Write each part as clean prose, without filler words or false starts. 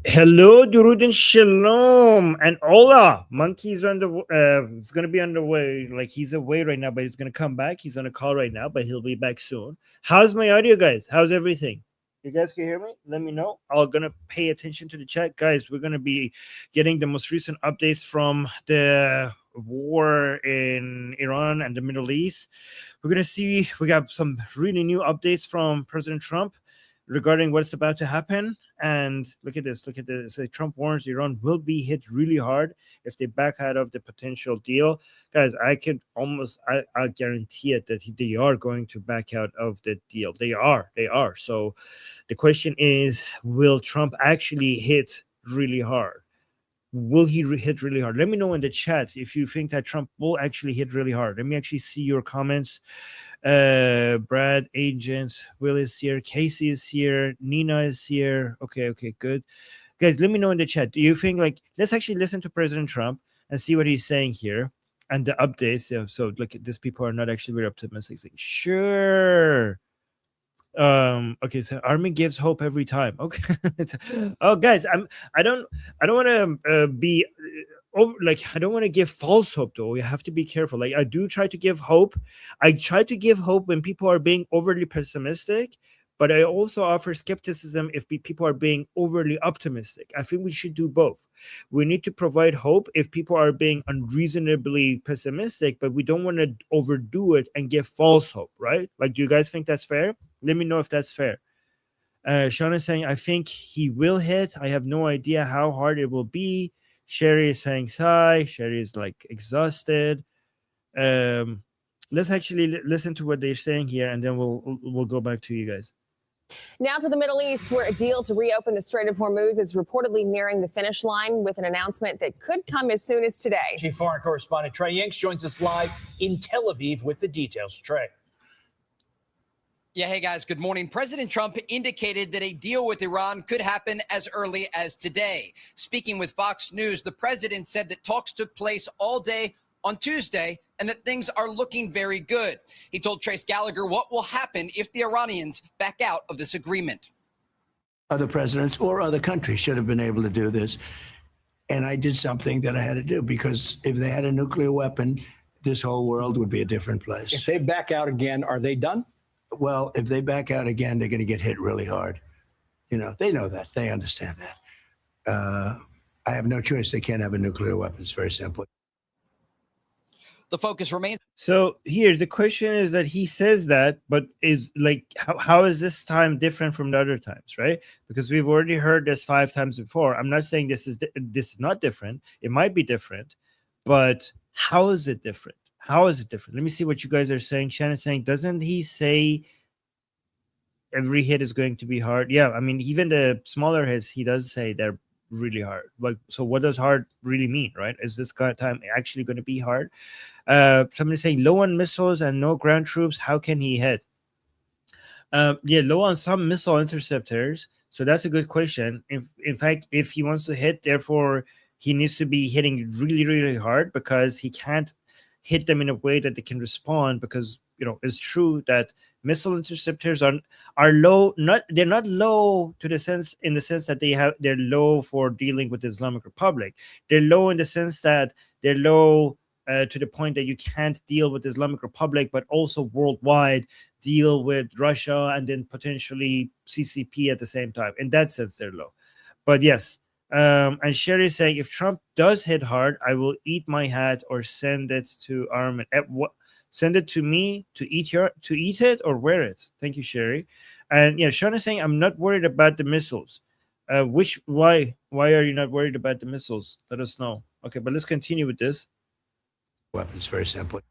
Hello, Durud and Shalom, and Ola. Monkey's on the. It's gonna be on the way. Like he's away right now, but he's gonna come back. He's on a call right now, but he'll be back soon. How's my audio, guys? How's everything? You guys can hear me? Let me know. I'm gonna pay attention to the chat, guys. We're gonna be getting the most recent updates from the war in Iran and the Middle East. We're gonna see. We got some really new updates from President Trump regarding what's about to happen. And look at this. Look at this. Trump warns Iran will be hit really hard if they back out of the potential deal. Guys, I guarantee it that they are going to back out of the deal. They are. They are. So the question is, will Trump actually hit really hard? Will he hit really hard? Let me know in the chat if you think that Trump will actually hit really hard. Let me actually see your comments. Brad, Agent, Will is here, Casey is here, Nina is here. Okay, good. Guys, let me know in the chat. Do you think, like, let's actually listen to President Trump and see what he's saying here and the updates. Yeah, so look, these people are not actually very optimistic. Like, sure. Okay, so army gives hope every time. Okay. Oh guys, I don't want to be like, I don't want to give false hope, though. We have to be careful. Like, I do try to give hope. I try to give hope when people are being overly pessimistic, but I also offer skepticism if people are being overly optimistic. I think we should do both. We need to provide hope if people are being unreasonably pessimistic, but we don't want to overdo it and give false hope, right? Like, do you guys think that's fair? Let me know if that's fair. Sean is saying, I think he will hit. I have no idea how hard it will be. Sherry is saying hi. Sherry is like exhausted. Let's actually listen to what they're saying here, and then we'll go back to you guys. Now to the Middle East, where a deal to reopen the Strait of Hormuz is reportedly nearing the finish line with an announcement that could come as soon as today. Chief Foreign Correspondent Trey Yanks joins us live in Tel Aviv with the details. Trey. Yeah, hey guys, good morning. President Trump indicated that a deal with Iran could happen as early as today. Speaking with Fox News, the president said that talks took place all day on Tuesday and that things are looking very good. He told Trace Gallagher what will happen if the Iranians back out of this agreement. Other presidents or other countries should have been able to do this. And I did something that I had to do, because if they had a nuclear weapon, this whole world would be a different place. If they back out again, are they done? Well, if they back out again, they're going to get hit really hard. You know, they know that. They understand that. I have no choice. They can't have a nuclear weapon. It's very simple. The focus remains. So here, the question is that he says that, but is like, how is this time different from the other times, right? Because we've already heard this 5 times before. I'm not saying this is not different. It might be different, but how is it different? How is it different? Let me see what you guys are saying. Shannon's saying, doesn't he say every hit is going to be hard? Yeah, I mean, even the smaller hits, he does say they're really hard. Like, so what does hard really mean, right? Is this kind of time actually going to be hard? Somebody saying low on missiles and no ground troops. How can he hit? Yeah, low on some missile interceptors. So that's a good question. In fact, if he wants to hit, therefore, he needs to be hitting really, really hard, because he can't hit them in a way that they can respond, because, you know, it's true that missile interceptors are low. They're not low in the sense that they're low for dealing with the Islamic Republic. They're low in the sense that they're low to the point that you can't deal with the Islamic Republic, but also worldwide deal with Russia and then potentially CCP at the same time. In that sense, they're low. But yes. And Sherry is saying, if Trump does hit hard, I will eat my hat or send it to Armin. Send it to me to eat it or wear it. Thank you, Sherry. And yeah, Sean is saying, I'm not worried about the missiles. Why are you not worried about the missiles? Let us know. Okay, but let's continue with this. Weapons, very simple.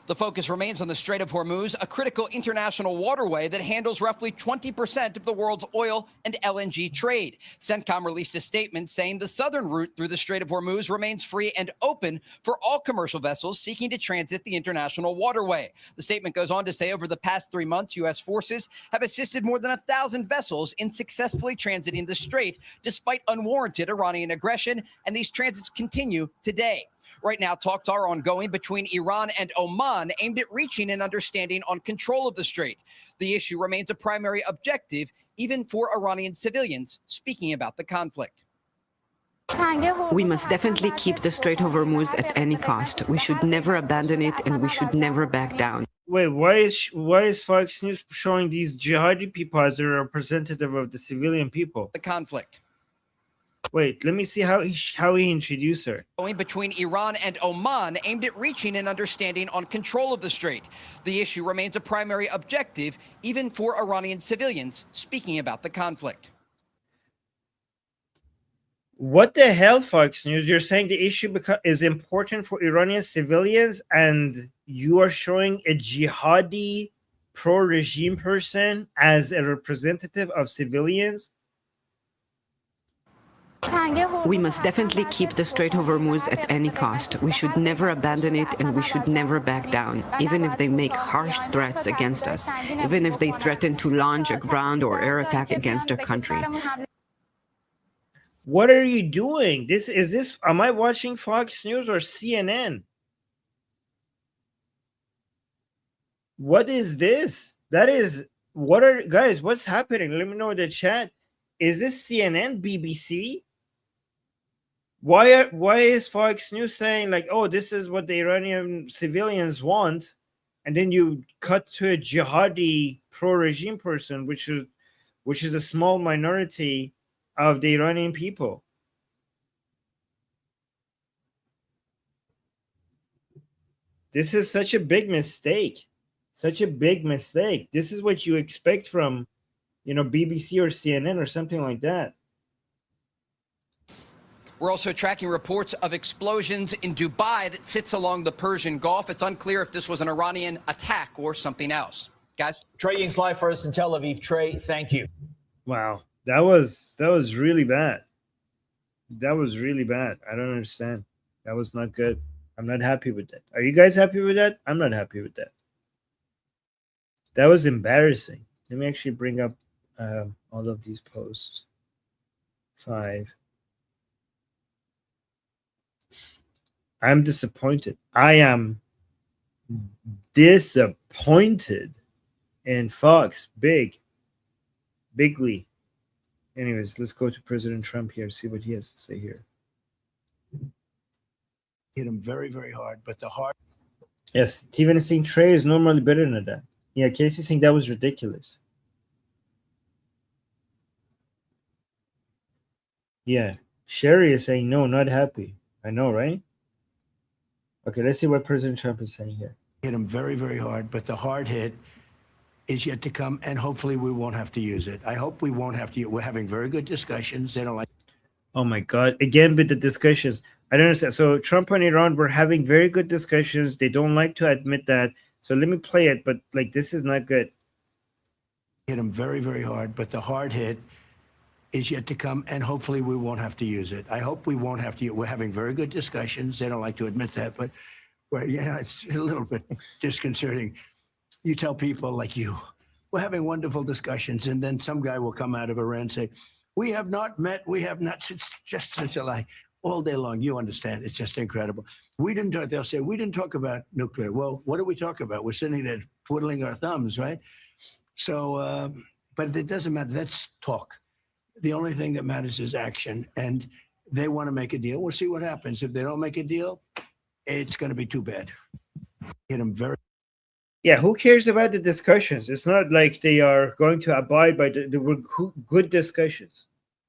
The focus remains on the Strait of Hormuz, a critical international waterway that handles roughly 20% of the world's oil and LNG trade. CENTCOM released a statement saying the southern route through the Strait of Hormuz remains free and open for all commercial vessels seeking to transit the international waterway. The statement goes on to say over the past 3 months, U.S. forces have assisted more than 1,000 vessels in successfully transiting the strait, despite unwarranted Iranian aggression, and these transits continue today. Right now, talks are ongoing between Iran and Oman aimed at reaching an understanding on control of the strait. The issue remains a primary objective, even for Iranian civilians speaking about the conflict. We must definitely keep the Strait of Hormuz at any cost. We should never abandon it, and we should never back down. Wait, why is Fox News showing these jihadi people as a representative of the civilian people? The conflict. Wait, let me see how he introduced her. Going between Iran and Oman aimed at reaching an understanding on control of the strait. The issue remains a primary objective, even for Iranian civilians speaking about the conflict. What the hell, Fox News? You're saying the issue is important for Iranian civilians, and you are showing a jihadi pro-regime person as a representative of civilians? We must definitely keep the Strait of Hormuz at any cost. We should never abandon it, and we should never back down, even if they make harsh threats against us, even if they threaten to launch a ground or air attack against our country. What are you doing? Am I watching Fox News or CNN? What is this? Guys, what's happening? Let me know in the chat. Is this CNN, BBC? Why is Fox News saying like, oh, this is what the Iranian civilians want, and then you cut to a jihadi pro-regime person, which is a small minority of the Iranian people? This is such a big mistake. Such a big mistake. This is what you expect from, BBC or CNN or something like that. We're also tracking reports of explosions in Dubai that sits along the Persian Gulf. It's unclear if this was an Iranian attack or something else. Guys? Trey Ying's live for us in Tel Aviv. Trey, thank you. Wow. That was really bad. That was really bad. I don't understand. That was not good. I'm not happy with that. Are you guys happy with that? I'm not happy with that. That was embarrassing. Let me actually bring up all of these posts. 5. I'm disappointed. I am disappointed in Fox. Bigly. Anyways, let's go to President Trump here, see what he has to say here. Hit him very, very hard, but the hard. Yes, Steven is saying Trey is normally better than that. Yeah, Casey's saying that was ridiculous. Yeah, Sherry is saying no, not happy. I know, right? Okay, let's see what President Trump is saying here. Hit him very, very hard, but the hard hit is yet to come, and hopefully we won't have to use it. I hope we won't have to. We're having very good discussions. They don't like. Oh my God! Again with the discussions. I don't understand. So Trump and Iran were having very good discussions. They don't like to admit that. So let me play it. But like, this is not good. Hit him very, very hard, but the hard hit is yet to come, and hopefully we won't have to use it. I hope we won't have to. We're having very good discussions. They don't like to admit that, but it's a little bit disconcerting. You tell people like you, we're having wonderful discussions, and then some guy will come out of Iran and say, we have not met, we have not. It's just such a lie all day long. You understand? It's just incredible. We didn't talk. They'll say we didn't talk about nuclear. Well, what do we talk about? We're sitting there twiddling our thumbs, right? So, but it doesn't matter. That's talk. The only thing that matters is action, and they want to make a deal. We'll see what happens. If they don't make a deal, it's going to be too bad. Hit them very. Yeah, who cares about the discussions? It's not like they are going to abide by the good discussions.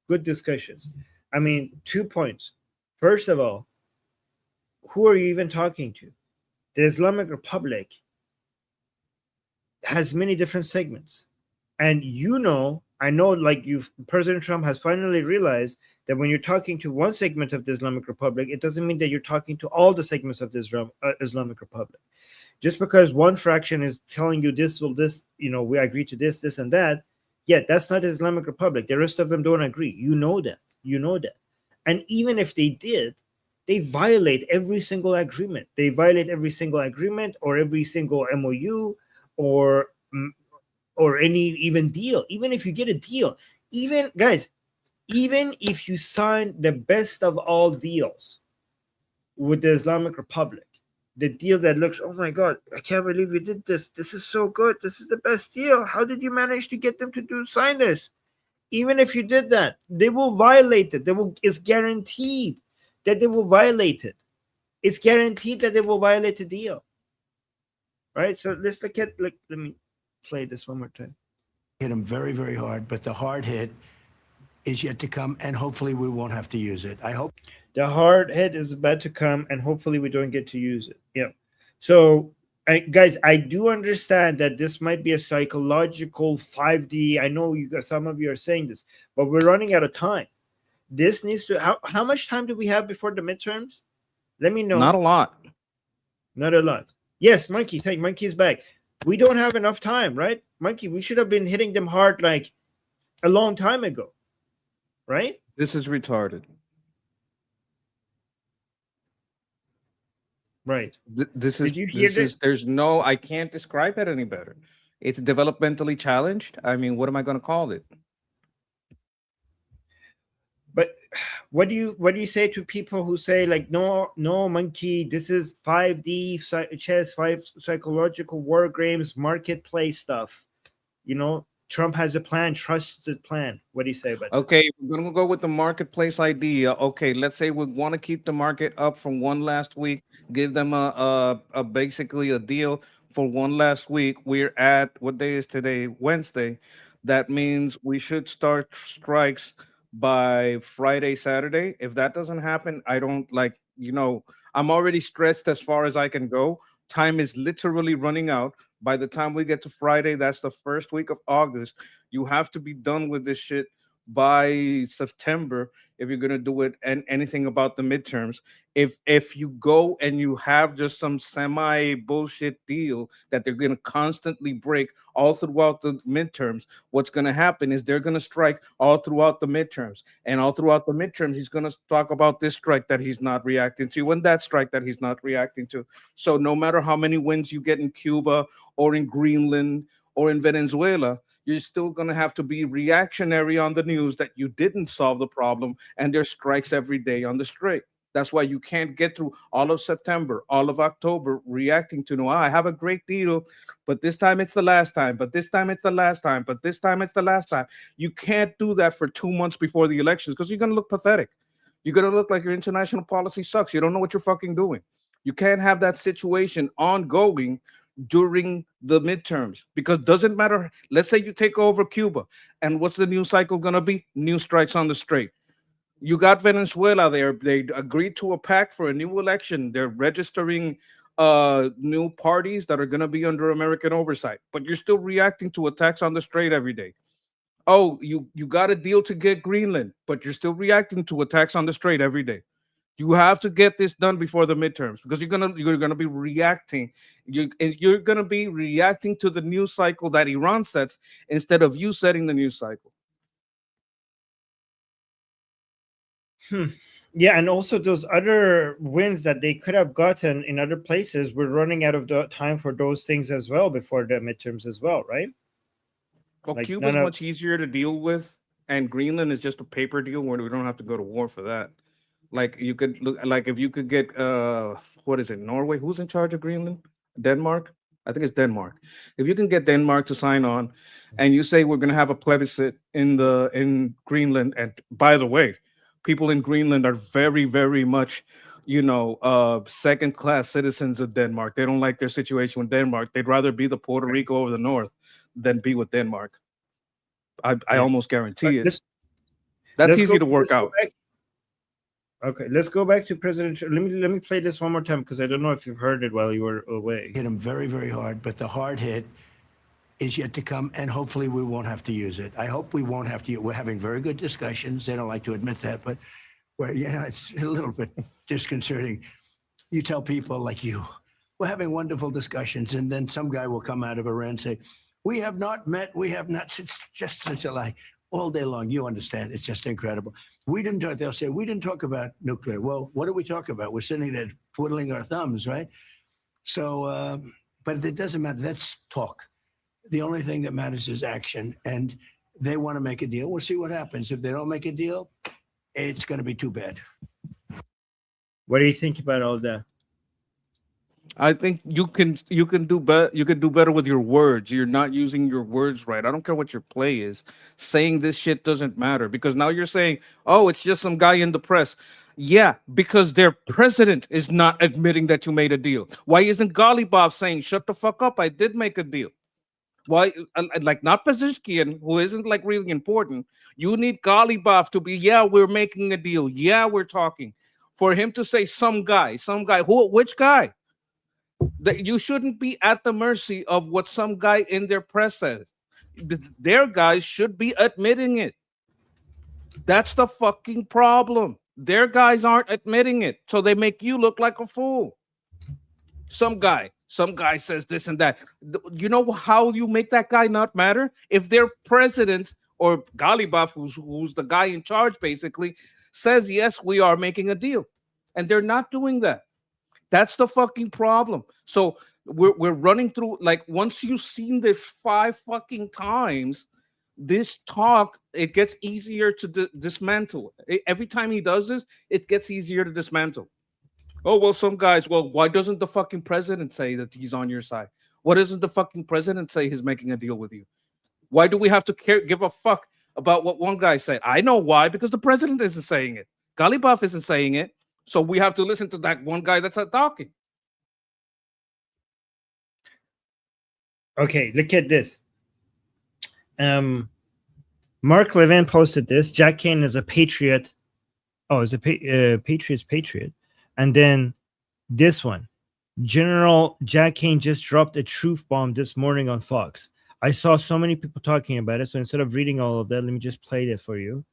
Good discussions. I mean, 2 points. First of all, who are you even talking to? The Islamic Republic has many different segments. And I know like President Trump has finally realized that when you're talking to one segment of the Islamic Republic, it doesn't mean that you're talking to all the segments of the Islamic Republic. Just because one fraction is telling you we agree to this, and that, yeah, that's not the Islamic Republic. The rest of them don't agree. You know that. And even if they did, they violate every single agreement. They violate every single agreement or every single MOU or any even deal. Even if you get a deal, even if you sign the best of all deals, with the Islamic Republic. The deal that looks, oh my God, I can't believe you did this. This is so good. This is the best deal. How did you manage to get them to sign this? Even if you did that, they will violate it. It's guaranteed that they will violate it. It's guaranteed that they will violate the deal. Right? So let's look at, let me play this one more time. Hit them very, very hard, but the hard hit is yet to come, and hopefully we won't have to use it. I hope the hard hit is about to come, and hopefully we don't get to use it. Yeah. So, guys, I do understand that this might be a psychological 5D. I know some of you are saying this, but we're running out of time. This needs to. How much time do we have before the midterms? Let me know. Not a lot. Not a lot. Yes, Monkey. Monkey's back. We don't have enough time, right, Monkey? We should have been hitting them hard like a long time ago, right? This is retarded. Right. This is there's no, I can't describe it any better. It's developmentally challenged. I mean, what am I going to call it? But what do you say to people who say like, no, Monkey, this is 5D chess, 5 psychological war games, marketplace stuff. You know, Trump has a plan, trusted plan. What do you say about that? Okay, we're going to go with the marketplace idea. Okay, let's say we want to keep the market up from one last week, give them a basically a deal for one last week. We're at, what day is today? Wednesday. That means we should start strikes by Friday, Saturday. If that doesn't happen, I don't I'm already stretched as far as I can go. Time is literally running out. By the time we get to Friday, that's the first week of August. You have to be done with this shit by September if you're going to do it and anything about the midterms. If you go and you have just some semi bullshit deal that they're going to constantly break all throughout the midterms, what's going to happen is they're going to strike all throughout the midterms, and all throughout the midterms he's going to talk about this strike that he's not reacting to and that strike that he's not reacting to. So no matter how many wins you get in Cuba or in Greenland or in Venezuela, you're still going to have to be reactionary on the news that you didn't solve the problem, and there's strikes every day on the Strait. That's why you can't get through all of September, all of October reacting to, no, I have a great deal, but this time it's the last time, but this time it's the last time, but this time it's the last time. You can't do that for 2 months before the elections because you're going to look pathetic. You're going to look like your international policy sucks. You don't know what you're fucking doing. You can't have that situation ongoing during the midterms, because doesn't matter. Let's say you take over Cuba, and what's the news cycle going to be? New strikes on the Strait. You got Venezuela there. They agreed to a pact for a new election. They're registering new parties that are going to be under American oversight, but you're still reacting to attacks on the Strait every day. Oh, you got a deal to get Greenland, but you're still reacting to attacks on the Strait every day. You have to get this done before the midterms, because you're gonna be reacting. You're gonna be reacting to the news cycle that Iran sets instead of you setting the news cycle. Yeah, and also those other wins that they could have gotten in other places, we're running out of the time for those things as well before the midterms as well, right? Well, Like, Cuba's much easier to deal with, and Greenland is just a paper deal where we don't have to go to war for that. Like, you could look, like, if you could get what is it, Norway? Who's in charge of Greenland? Denmark? I think it's Denmark. If you can get Denmark to sign on, and you say we're going to have a plebiscite in Greenland, and by the way, people in Greenland are very, very much, second-class citizens of Denmark. They don't like their situation with Denmark. They'd rather be the Puerto Rico over the north than be with Denmark. I almost guarantee it. That's easy to work out. Okay, let's go back to President. Let me play this one more time, because I don't know if you've heard it while you were away. Hit him very, very hard, but the hard hit is yet to come, and hopefully we won't have to use it. I hope we won't have to. We're having very good discussions. They don't like to admit that, but it's a little bit disconcerting. You tell people like you, we're having wonderful discussions, and then some guy will come out of Iran and say, we have not met, we have not. It's just such a lie. All day long, you understand. It's just incredible. We didn't talk. They'll say, we didn't talk about nuclear. Well, what do we talk about? We're sitting there twiddling our thumbs, right? So, but it doesn't matter. That's talk. The only thing that matters is action. And they want to make a deal. We'll see what happens. If they don't make a deal, it's going to be too bad. What do you think about all that? I think you can do better. You can do better with your words. You're not using your words right. I don't care what your play is. Saying this shit doesn't matter because now you're saying, "Oh, it's just some guy in the press." Yeah, because their president is not admitting that you made a deal. Why isn't Golibov saying, "Shut the fuck up, I did make a deal"? Why, like not Pezeshkian, who isn't like really important. You need Golibov to be, yeah, we're making a deal. Yeah, we're talking. For him to say some guy, which guy? That you shouldn't be at the mercy of what some guy in their press says. Their guys should be admitting it. That's the fucking problem. Their guys aren't admitting it, so they make you look like a fool. Some guy says this and that. You know how you make that guy not matter? If their president or Golibov, who's the guy in charge, basically says, yes, we are making a deal, and they're not doing that. That's the fucking problem. So we're running through, like, once you've seen this 5 fucking times, this talk, it gets easier to dismantle. Every time he does this, it gets easier to dismantle. Oh, well, some guys, well, why doesn't the fucking president say that he's on your side? Why doesn't the fucking president say he's making a deal with you? Why do we have to give a fuck about what one guy said? I know why, because the president isn't saying it. Golibov isn't saying it. So we have to listen to that one guy that's talking. Okay, look at this. Mark Levin posted this. Jack Kane is a patriot. Oh, is a Patriot's patriot. And then this one. General Jack Kane just dropped a truth bomb this morning on Fox. I saw so many people talking about it. So instead of reading all of that, let me just play it for you.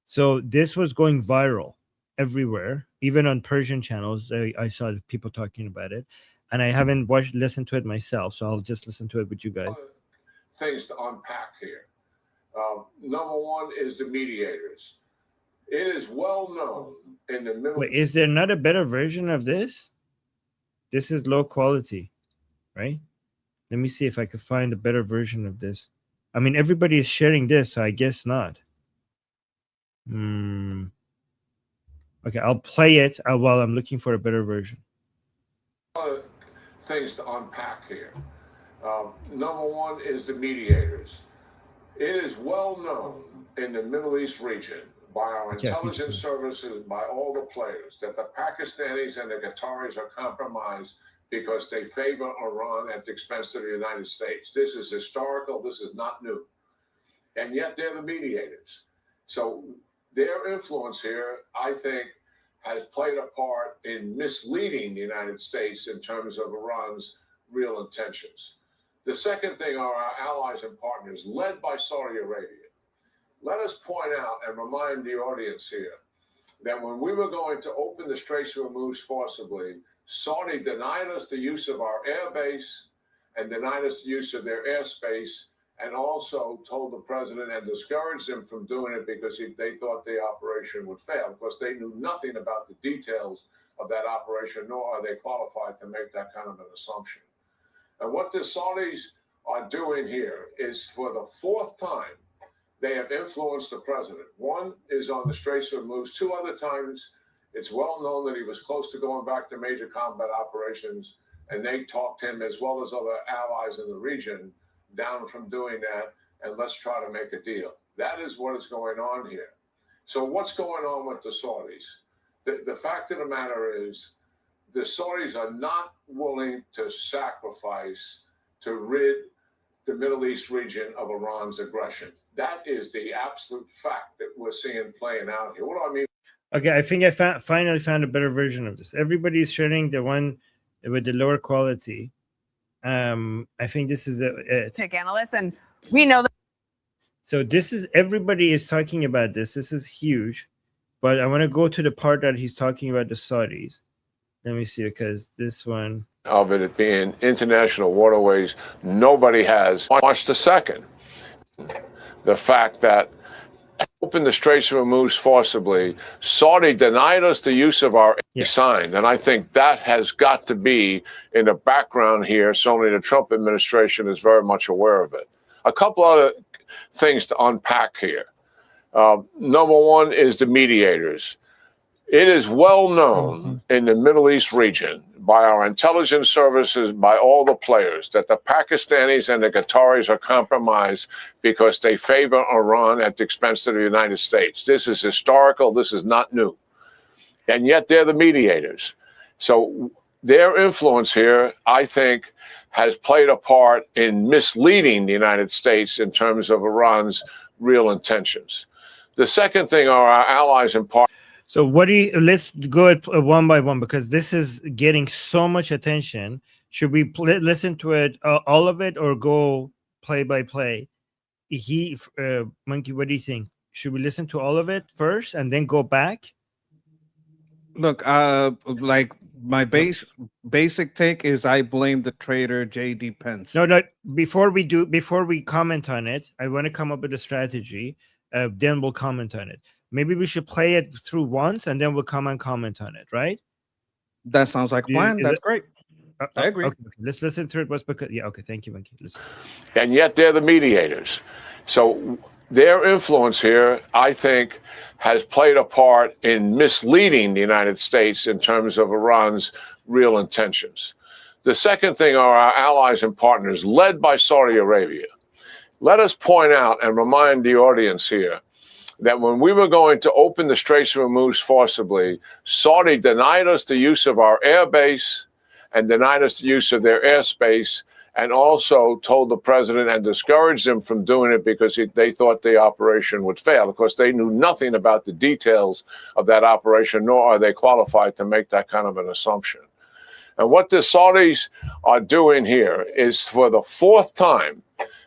So this was going viral everywhere, even on Persian channels. I saw people talking about it, and I haven't listened to it myself, so I'll just listen to it with you guys. Things to unpack here. Number one is the mediators. It is well known in the middle. Wait, is there not a better version of this? This is low quality, right? Let me see if I could find a better version of this. I mean, everybody is sharing this, so I guess not. Okay, I'll play it while I'm looking for a better version. Things to unpack here. Number one is the mediators. It is well known in the Middle East region by our intelligence services, by all the players, that the Pakistanis and the Qataris are compromised because they favor Iran at the expense of the United States. This is historical. This is not new. And yet they're the mediators. So their influence here, I think, has played a part in misleading the United States in terms of Iran's real intentions. The second thing are our allies and partners, led by Saudi Arabia. Let us point out and remind the audience here that when we were going to open the Strait of Hormuz forcibly, Saudi denied us the use of our air base and denied us the use of their airspace, and also told the president and discouraged him from doing it because they thought the operation would fail. Of course, they knew nothing about the details of that operation, nor are they qualified to make that kind of an assumption. And what the Saudis are doing here is, for the 4th time, they have influenced the president. One is on the Strait of Hormuz. 2 other times, it's well known that he was close to going back to major combat operations, and they talked him, as well as other allies in the region, down from doing that, and let's try to make a deal. That is what is going on here. So what's going on with the Saudis? The fact of the matter is, the Saudis are not willing to sacrifice to rid the Middle East region of Iran's aggression. That is the absolute fact that we're seeing playing out here. What do I mean? Okay, I think I finally found a better version of this. Everybody's sharing the one with the lower quality. I think this is it. Tech analysts, and we know that. So this is, everybody is talking about this. This is huge, but I want to go to the part that he's talking about the Saudis. Let me see, because this one of it being international waterways, nobody has watched a second. The fact that open the Strait of Hormuz forcibly, Saudi denied us the use of our sign, and I think that has got to be in the background here. Certainly the Trump administration is very much aware of it. A couple other things to unpack here. Number one is the mediators. It is well known in the Middle East region by our intelligence services, by all the players, that the Pakistanis and the Qataris are compromised because they favor Iran at the expense of the United States. This is historical. This is not new. And yet they're the mediators. So their influence here, I think, has played a part in misleading the United States in terms of Iran's real intentions. The second thing are our allies and partners. So what do you, let's go at one by one, because this is getting so much attention. Should we listen to it, all of it, or go play by play? Monkey, what do you think? Should we listen to all of it first and then go back? Look, like my basic take is I blame the traitor J.D. Pence. No, before we comment on it, I want to come up with a strategy. Then we'll comment on it. Maybe we should play it through once and then we'll come and comment on it, right? That sounds like a plan. That's great. I agree. Okay, let's listen to it. Okay, thank you, Monkey. Listen. And yet they're the mediators. So their influence here, I think, has played a part in misleading the United States in terms of Iran's real intentions. The second thing are our allies and partners, led by Saudi Arabia. Let us point out and remind the audience here that when we were going to open the Straits of Hormuz forcibly, Saudi denied us the use of our air base and denied us the use of their airspace, and also told the president and discouraged him from doing it because they thought the operation would fail. Of course, they knew nothing about the details of that operation, nor are they qualified to make that kind of an assumption. And what the Saudis are doing here is, for the fourth time,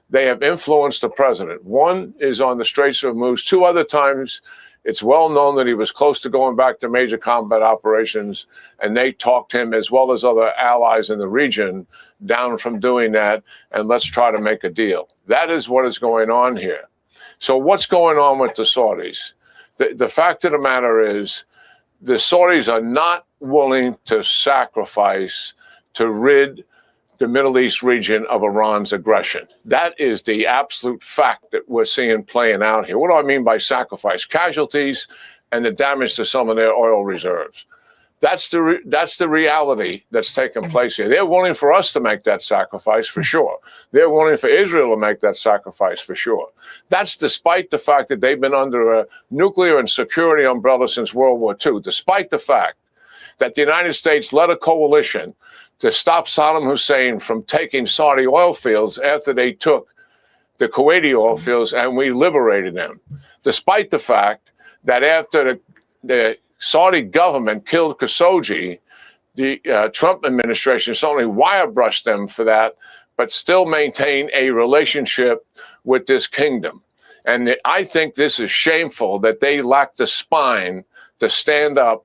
they have influenced the president. One is on the Straits of Hormuz. Two other times, it's well known that he was close to going back to major combat operations, and they talked him, as well as other allies in the region, down from doing that, and let's try to make a deal. That is what is going on here. So what's going on with the Saudis? The fact of the matter is, the Saudis are not willing to sacrifice to rid the Middle East region of Iran's aggression. That is the absolute fact that we're seeing playing out here. What do I mean by sacrifice? Casualties and the damage to some of their oil reserves. That's the reality that's taking place here. They're willing for us to make that sacrifice, for sure. They're willing for Israel to make that sacrifice, for sure. That's despite the fact that they've been under a nuclear and security umbrella since World War II, despite the fact that the United States led a coalition to stop Saddam Hussein from taking Saudi oil fields after they took the Kuwaiti oil fields, and we liberated them. Despite the fact that after the Saudi government killed Khashoggi, the Trump administration certainly wire-brushed them for that, but still maintain a relationship with this kingdom. And I think this is shameful that they lack the spine to stand up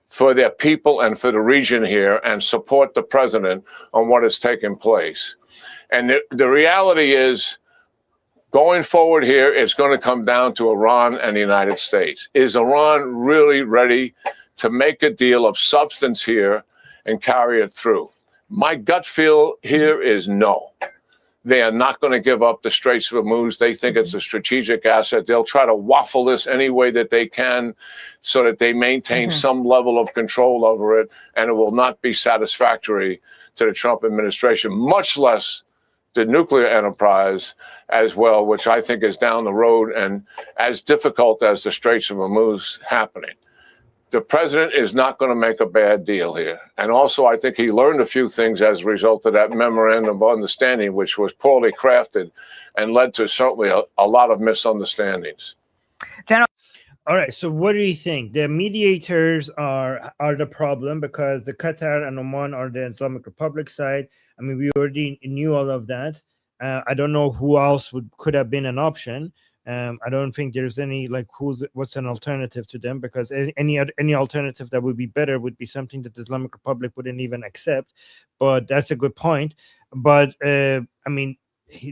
for their people and for the region here and support the president on what has taken place. And the reality is, going forward here, it's going to come down to Iran and the United States. Is Iran really ready to make a deal of substance here and carry it through? My gut feel here is no. They are not going to give up the Straits of Hormuz. They think it's a strategic asset. They'll try to waffle this any way that they can so that they maintain some level of control over it, and it will not be satisfactory to the Trump administration, much less the nuclear enterprise as well, which I think is down the road and as difficult as the Straits of Hormuz happening. The president is not going to make a bad deal here. And also, I think he learned a few things as a result of that memorandum of understanding, which was poorly crafted and led to certainly a lot of misunderstandings. General. All right. So what do you think? The mediators are the problem, because the Qatar and Oman are the Islamic Republic side. I mean, we already knew all of that. I don't know who else could have been an option. I don't think there's any, like, what's an alternative to them, because any alternative that would be better would be something that the Islamic Republic wouldn't even accept. But that's a good point. But I mean,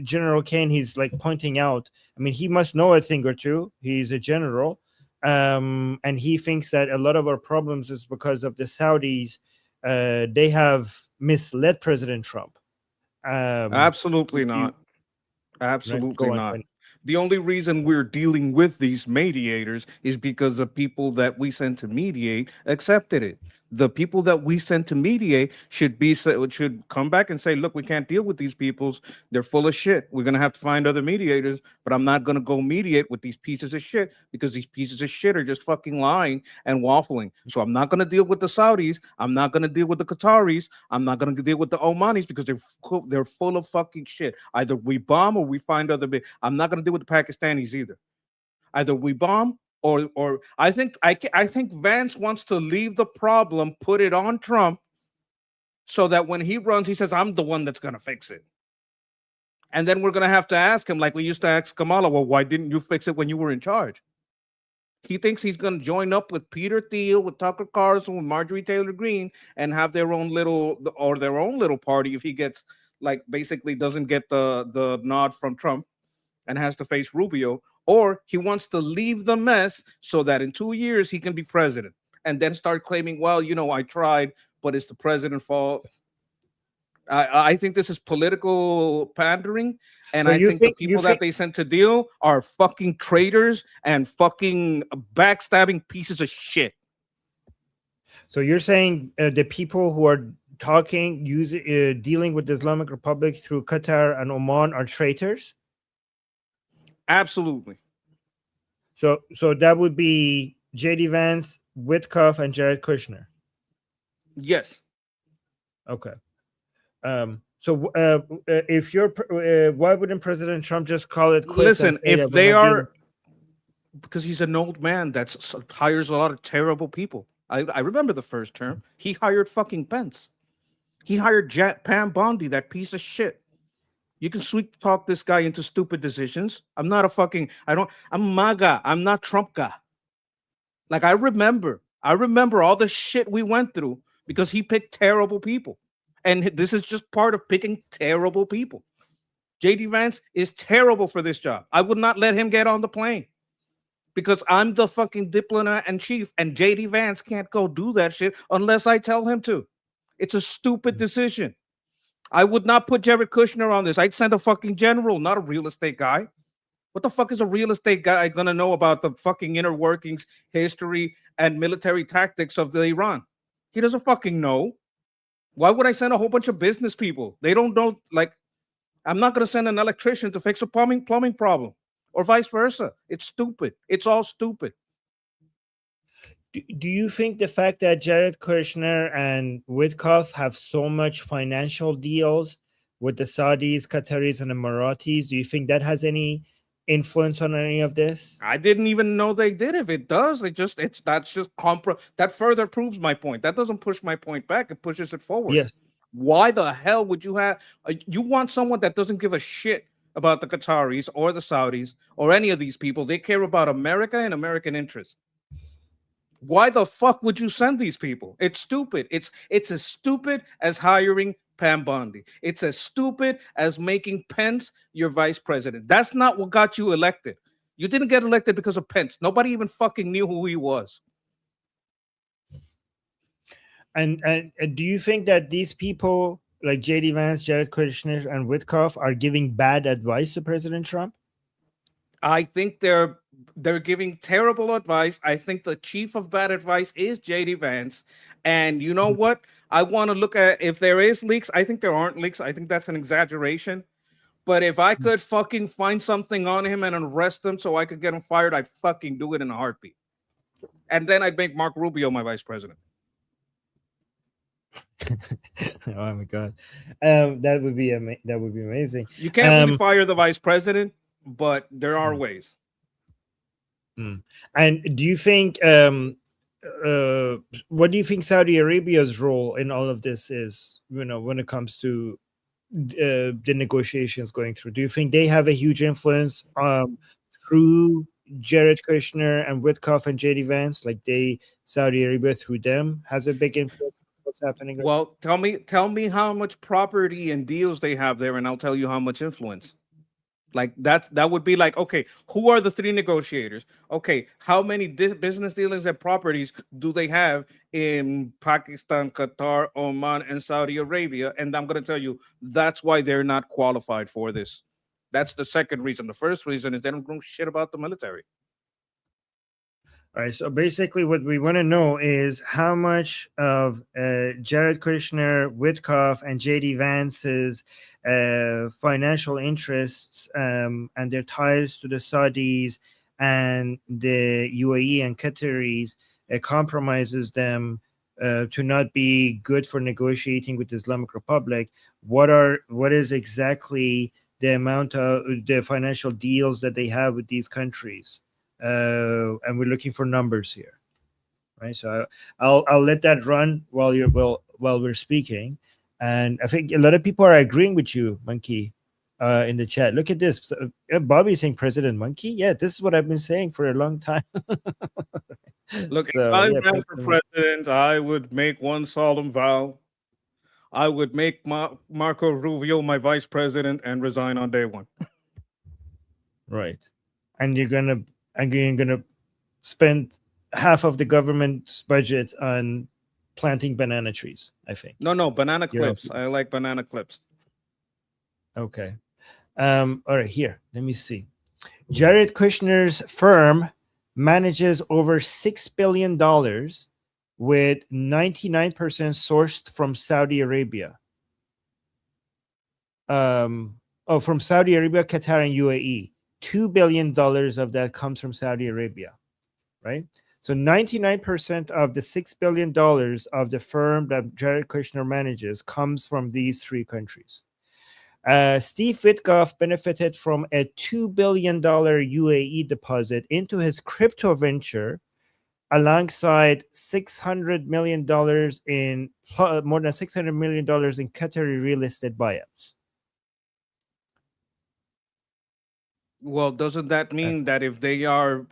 General Kane, he's like pointing out, I mean, he must know a thing or two. He's a general. And he thinks that a lot of our problems is because of the Saudis. They have misled President Trump. Absolutely not. Absolutely not. The only reason we're dealing with these mediators is because the people that we sent to mediate accepted it. The people that we sent to mediate should come back and say, look, we can't deal with these peoples. They're full of shit. We're gonna have to find other mediators, but I'm not gonna go mediate with these pieces of shit because these pieces of shit are just fucking lying and waffling. So I'm not gonna deal with the Saudis. I'm not gonna deal with the Qataris. I'm not gonna deal with the Omanis because they're full of fucking shit. Either we bomb or we find other. I'm not gonna deal with the Pakistanis either. Either we bomb or I think Vance wants to leave the problem, put it on Trump, so that when he runs, he says, I'm the one that's gonna fix it. And then we're gonna have to ask him, like we used to ask Kamala, well, why didn't you fix it when you were in charge? He thinks he's gonna join up with Peter Thiel, with Tucker Carlson, with Marjorie Taylor Greene, and have their own little party if he gets basically doesn't get the nod from Trump and has to face Rubio. Or he wants to leave the mess so that in 2 years he can be president and then start claiming, well, I tried, but it's the president's fault. I think this is political pandering. And So I you think think- the you people that think- they sent to deal are fucking traitors and fucking backstabbing pieces of shit. So you're saying the people who are talking, dealing with the Islamic Republic through Qatar and Oman are traitors? Absolutely. So that would be J.D. Vance, Witkoff, and Jared Kushner. Yes. Okay. So if you're, why wouldn't President Trump just call it quits? Listen, if they are, because he's an old man that hires a lot of terrible people. I remember the first term. He hired fucking Pence. He hired Pam Bondi, that piece of shit. You can sweet talk this guy into stupid decisions. I'm MAGA. I'm not Trump guy. Like I remember all the shit we went through because he picked terrible people. And this is just part of picking terrible people. J.D. Vance is terrible for this job. I would not let him get on the plane because I'm the fucking diplomat in chief and J.D. Vance can't go do that shit unless I tell him to. It's a stupid decision. I would not put Jared Kushner on this. I'd send a fucking general, not a real estate guy. What the fuck is a real estate guy gonna know about the fucking inner workings, history, and military tactics of the Iran? He doesn't fucking know. Why would I send a whole bunch of business people? They don't know. I'm not gonna send an electrician to fix a plumbing problem, or vice versa. It's stupid. It's all stupid. Do you think the fact that Jared Kushner and Witkoff have so much financial deals with the Saudis, Qataris, and Emiratis, do you think that has any influence on any of this? I didn't even know they did. If it does, that further proves my point. That doesn't push my point back. It pushes it forward. Yes. Why the hell would you have? You want someone that doesn't give a shit about the Qataris or the Saudis or any of these people. They care about America and American interests. Why the fuck would you send these people? It's stupid. It's as stupid as hiring Pam Bondi. It's as stupid as making Pence your vice president. That's not what got you elected. You didn't get elected because of Pence. Nobody even fucking knew who he was. And do you think that these people like J.D. Vance, Jared Kushner, and Witkoff are giving bad advice to President Trump? I think they're giving terrible advice. I think the chief of bad advice is J.D. Vance. And you know what? I want to look at if there is leaks. I think there aren't leaks. I think that's an exaggeration. But if I could fucking find something on him and arrest him so I could get him fired, I'd fucking do it in a heartbeat. And then I'd make Mark Rubio my vice president. Oh my god, that would be amazing. You can't really fire the vice president, but there are ways. And do you think what do you think Saudi Arabia's role in all of this is, when it comes to the negotiations going through? Do you think they have a huge influence through Jared Kushner and Witkoff and JD Vance? Like Saudi Arabia through them has a big influence on what's happening? Well, tell me how much property and deals they have there, and I'll tell you how much influence. Like that would be like, okay, who are the three negotiators? Okay, how many business dealings and properties do they have in Pakistan, Qatar, Oman, and Saudi Arabia? And I'm going to tell you, that's why they're not qualified for this. That's the second reason. The first reason is they don't know shit about the military. All right. So basically, what we want to know is how much of Jared Kushner, Witkoff, and JD Vance's financial interests and their ties to the Saudis and the UAE and Qataris compromises them to not be good for negotiating with the Islamic Republic. What is exactly the amount of the financial deals that they have with these countries? And we're looking for numbers here, right? So I'll let that run while we're speaking, and I think a lot of people are agreeing with you, Monkey, in the chat. Look at this, Bobby saying President Monkey. Yeah, this is what I've been saying for a long time. Look, So, if I yeah, ran for president, I would make one solemn vow. I would make Marco Rubio my vice president and resign on day one. Right, and you're gonna spend half of the government's budget on planting banana trees, I think. No, banana clips. I like banana clips. Okay. All right, here. Let me see. Jared Kushner's firm manages over $6 billion with 99% sourced from Saudi Arabia. From Saudi Arabia, Qatar, and UAE. $2 billion of that comes from Saudi Arabia, right? So 99% of the $6 billion of the firm that Jared Kushner manages comes from these three countries. Steve Witkoff benefited from a $2 billion UAE deposit into his crypto venture, alongside $600 million in more than $600 million in Qatari real estate buyouts. Well, doesn't that mean that if they are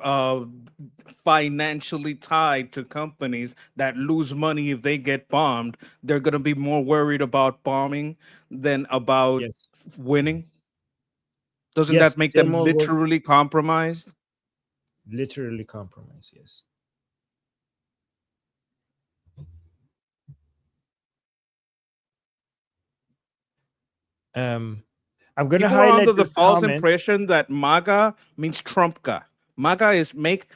financially tied to companies that lose money if they get bombed, they're going to be more worried about bombing than about winning? Doesn't that make them literally compromised? Literally compromised, yes. I'm going to highlight under the this false comment. impression that MAGA means Trumpka. MAGA is make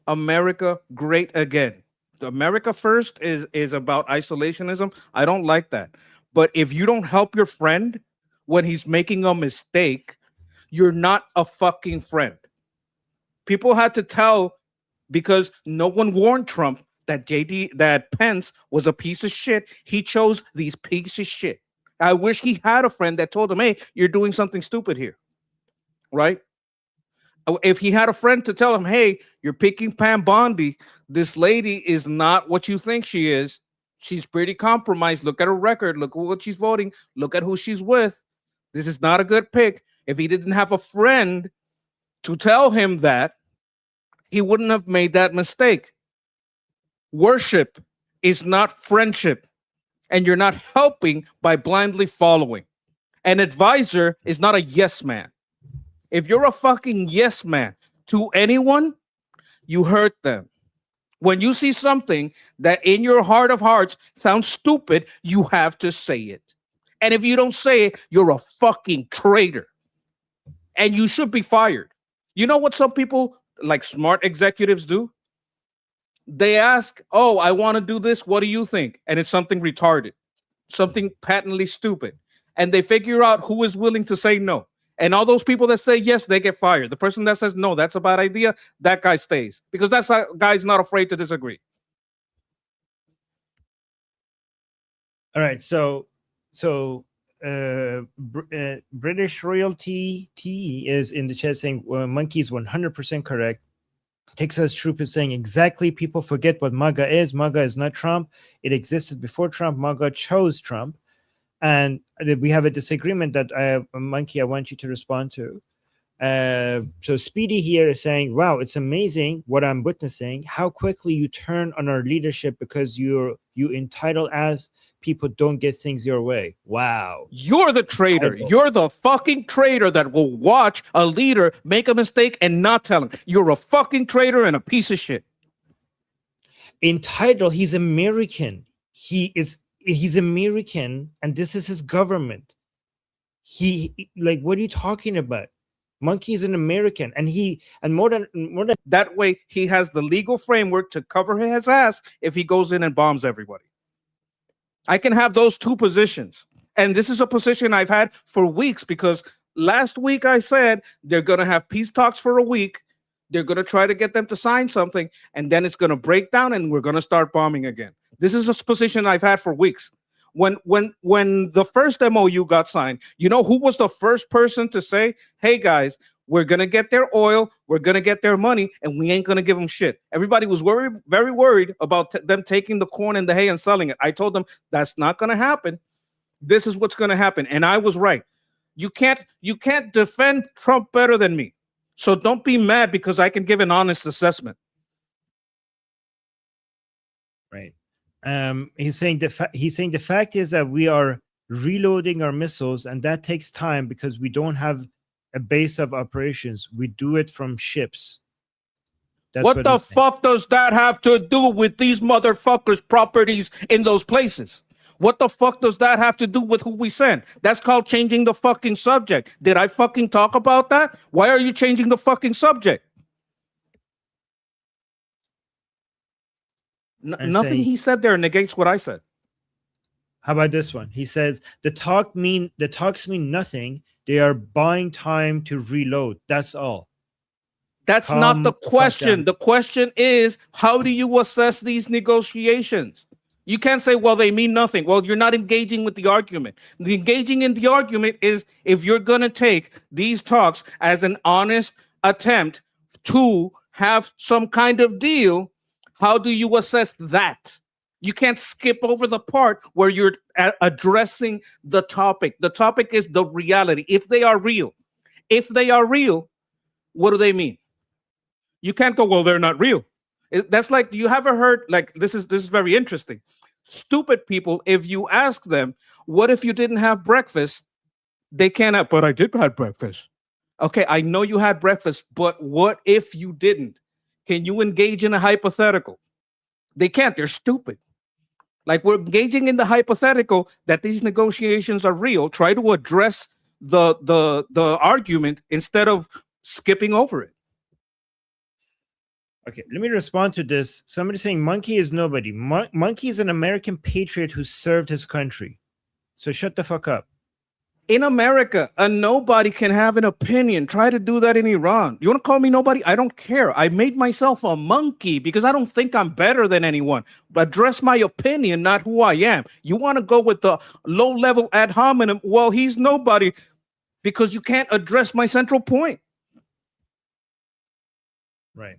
America great again. The America first is about isolationism. I don't like that. But if you don't help your friend when he's making a mistake, you're not a fucking friend. People had to tell, because no one warned Trump that Pence was a piece of shit. He chose these pieces of shit. I wish he had a friend that told him, hey, you're doing something stupid here, right? If he had a friend to tell him, hey, you're picking Pam Bondi, this lady is not what you think she is. She's pretty compromised. Look at her record. Look at what she's voting. Look at who she's with. This is not a good pick. If he didn't have a friend to tell him that, he wouldn't have made that mistake. Worship is not friendship. And you're not helping by blindly following. An advisor is not a yes man. If you're a fucking yes man to anyone, you hurt them. When you see something that in your heart of hearts sounds stupid, you have to say it. And if you don't say it, you're a fucking traitor. And you should be fired. You know what some people, like smart executives, do? They ask, oh, I want to do this. What do you think? And it's something retarded, something patently stupid. And they figure out who is willing to say no. And all those people that say yes, they get fired. The person that says no, that's a bad idea, that guy stays. Because that guy's not afraid to disagree. All right. So British Royalty T is in the chat saying Monkey's 100% correct. Texas Troop is saying exactly. People forget what MAGA is. MAGA is not Trump. It existed before Trump. MAGA chose Trump. And we have a disagreement that Monkey, I want you to respond to. So Speedy here is saying, wow, it's amazing what I'm witnessing, how quickly you turn on our leadership because you entitled as people don't get things your way. Wow. You're the traitor. You're the fucking traitor that will watch a leader make a mistake and not tell him. You're a fucking traitor and a piece of shit. Entitled, he's American. He's American, and this is his government. What are you talking about? Monkey is an American, and more than that way he has the legal framework to cover his ass if he goes in and bombs everybody. I can have those two positions. And this is a position I've had for weeks, because last week I said they're going to have peace talks for a week. They're going to try to get them to sign something, and then it's going to break down and we're going to start bombing again. This is a position I've had for weeks. When the first MOU got signed, you know who was the first person to say, hey guys, we're going to get their oil, we're going to get their money, and we ain't going to give them shit. Everybody was very worried about them taking the corn and the hay and selling it. I told them that's not going to happen. This is what's going to happen. And I was right. You can't defend Trump better than me. So don't be mad because I can give an honest assessment. Right. He's saying the fact is that we are reloading our missiles, and that takes time because we don't have a base of operations. We do it from ships. That's what the fuck does that have to do with these motherfuckers' properties in those places? What the fuck does that have to do with who we send? That's called changing the fucking subject. Did I fucking talk about that? Why are you changing the fucking subject? Nothing he said there negates what I said. How about this one? He says the talks mean nothing. They are buying time to reload. That's all. That's not the question. The question is, how do you assess these negotiations? You can't say, well, they mean nothing. Well, you're not engaging with the argument. The engaging in the argument is if you're going to take these talks as an honest attempt to have some kind of deal, how do you assess that? You can't skip over the part where you're addressing the topic. The topic is the reality. If they are real, what do they mean? You can't go, well, they're not real. That's like, you ever heard, like, this is very interesting. Stupid people, if you ask them, what if you didn't have breakfast? They cannot, but I did have breakfast. Okay, I know you had breakfast, but what if you didn't? Can you engage in a hypothetical? They can't, they're stupid. Like, we're engaging in the hypothetical that these negotiations are real. Try to address the argument instead of skipping over it. Okay, let me respond to this. Somebody saying Monkey is nobody. Monkey is an American patriot who served his country. So shut the fuck up. In America, a nobody can have an opinion. Try to do that in Iran. You want to call me nobody? I don't care. I made myself a monkey because I don't think I'm better than anyone. Address my opinion, not who I am. You want to go with the low-level ad hominem? Well, he's nobody because you can't address my central point. Right.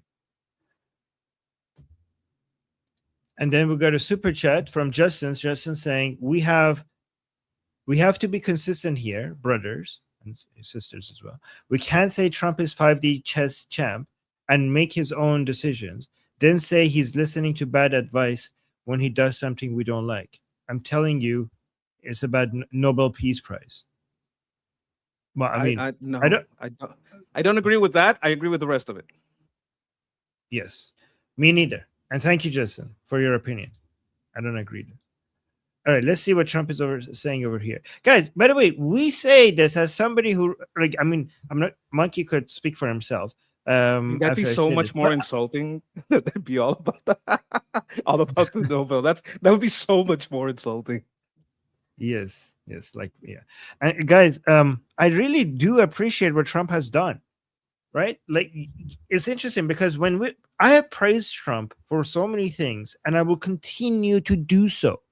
And then we got a super chat from Justin. Justin saying, we have to be consistent here, brothers and sisters as well. We can't say Trump is 5D chess champ and make his own decisions, then say he's listening to bad advice when he does something we don't like. I'm telling you, it's about Nobel Peace Prize. Well, I don't agree with that. I agree with the rest of it. Yes, me neither. And thank you, Justin, for your opinion. I don't agree. All right, let's see what Trump is saying over here. Guys, by the way, we say this as somebody who, like, I mean, I'm not, Monkey could speak for himself. That'd be so much more insulting. That'd be all about that. All about the Nobel. That would be so much more insulting. Yes, like, yeah. And guys, I really do appreciate what Trump has done. Right? Like, it's interesting because I have praised Trump for so many things, and I will continue to do so.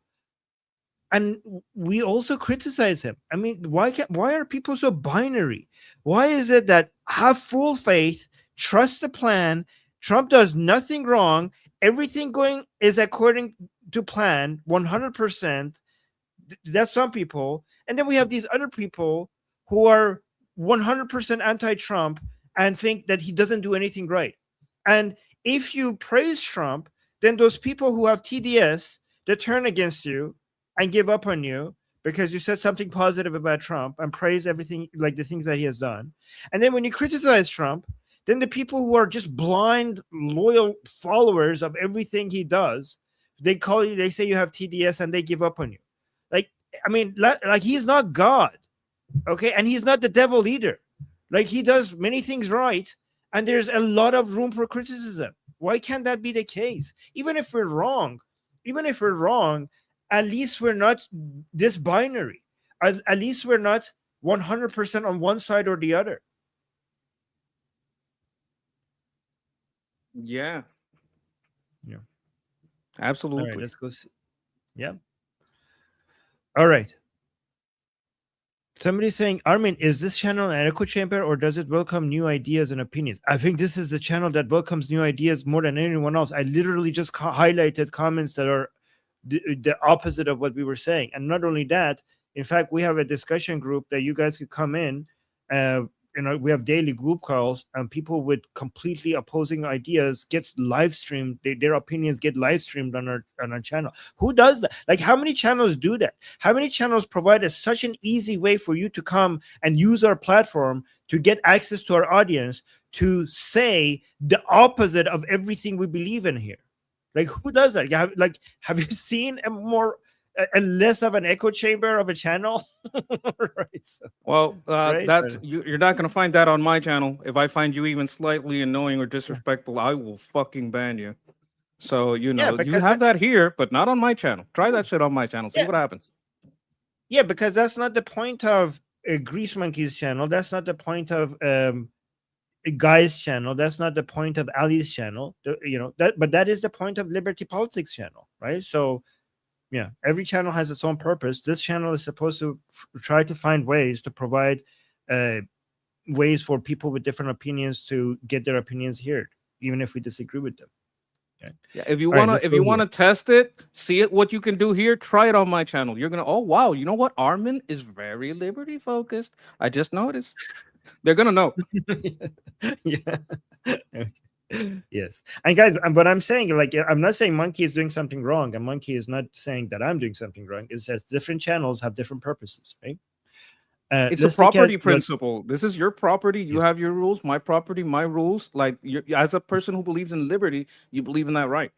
And we also criticize him. I mean, why are people so binary? Why is it that have full faith, trust the plan, Trump does nothing wrong, everything going is according to plan, 100%? That's some people. And then we have these other people who are 100% anti-Trump and think that he doesn't do anything right. And if you praise Trump, then those people who have TDS, they turn against you and give up on you because you said something positive about Trump and praise everything, like the things that he has done. And then when you criticize Trump, then the people who are just blind, loyal followers of everything he does, they say you have TDS and they give up on you. Like, I mean, like, he's not God, okay? And he's not the devil either. Like, he does many things right, and there's a lot of room for criticism. Why can't that be the case? Even if we're wrong, at least we're not this binary. At least we're not 100% on one side or the other. Yeah. Yeah. Absolutely. All right, let's go see. Yeah. All right. Somebody's saying, Armin, is this channel an echo chamber or does it welcome new ideas and opinions? I think this is the channel that welcomes new ideas more than anyone else. I literally just highlighted comments that are the opposite of what we were saying. And not only that, in fact, we have a discussion group that you guys could come in. We have daily group calls, and people with completely opposing ideas gets live streamed. Their opinions get live streamed on our channel. Who does that? Like, how many channels do that? How many channels provide us such an easy way for you to come and use our platform to get access to our audience to say the opposite of everything we believe in here? Like, who does that? Have you seen a less of an echo chamber of a channel? Right. So, well, right? that's you're not going to find that on my channel. If I find you even slightly annoying or disrespectful, I will fucking ban you. So, you have that here, but not on my channel. Try that shit on my channel. See what happens. Yeah, because that's not the point of Grease Monkey's channel. That's not the point of Guy's channel. That's not the point of Ali's channel. But that is the point of Liberty Politics channel, right? So, yeah, every channel has its own purpose. This channel is supposed to try to find ways to provide ways for people with different opinions to get their opinions heard, even if we disagree with them. Okay. Yeah, if you want to test it, see what you can do here, try it on my channel. You're gonna, oh wow, you know what? Armin is very liberty focused. I just noticed. They're gonna know. Yeah. Okay. Yes. And guys, what I'm saying, like, I'm not saying Monkey is doing something wrong, and Monkey is not saying that I'm doing something wrong. It's just different channels have different purposes, right? It's a property principle. This is your property. You have your rules. My property, my rules. Like, as a person who believes in liberty, you believe in that right.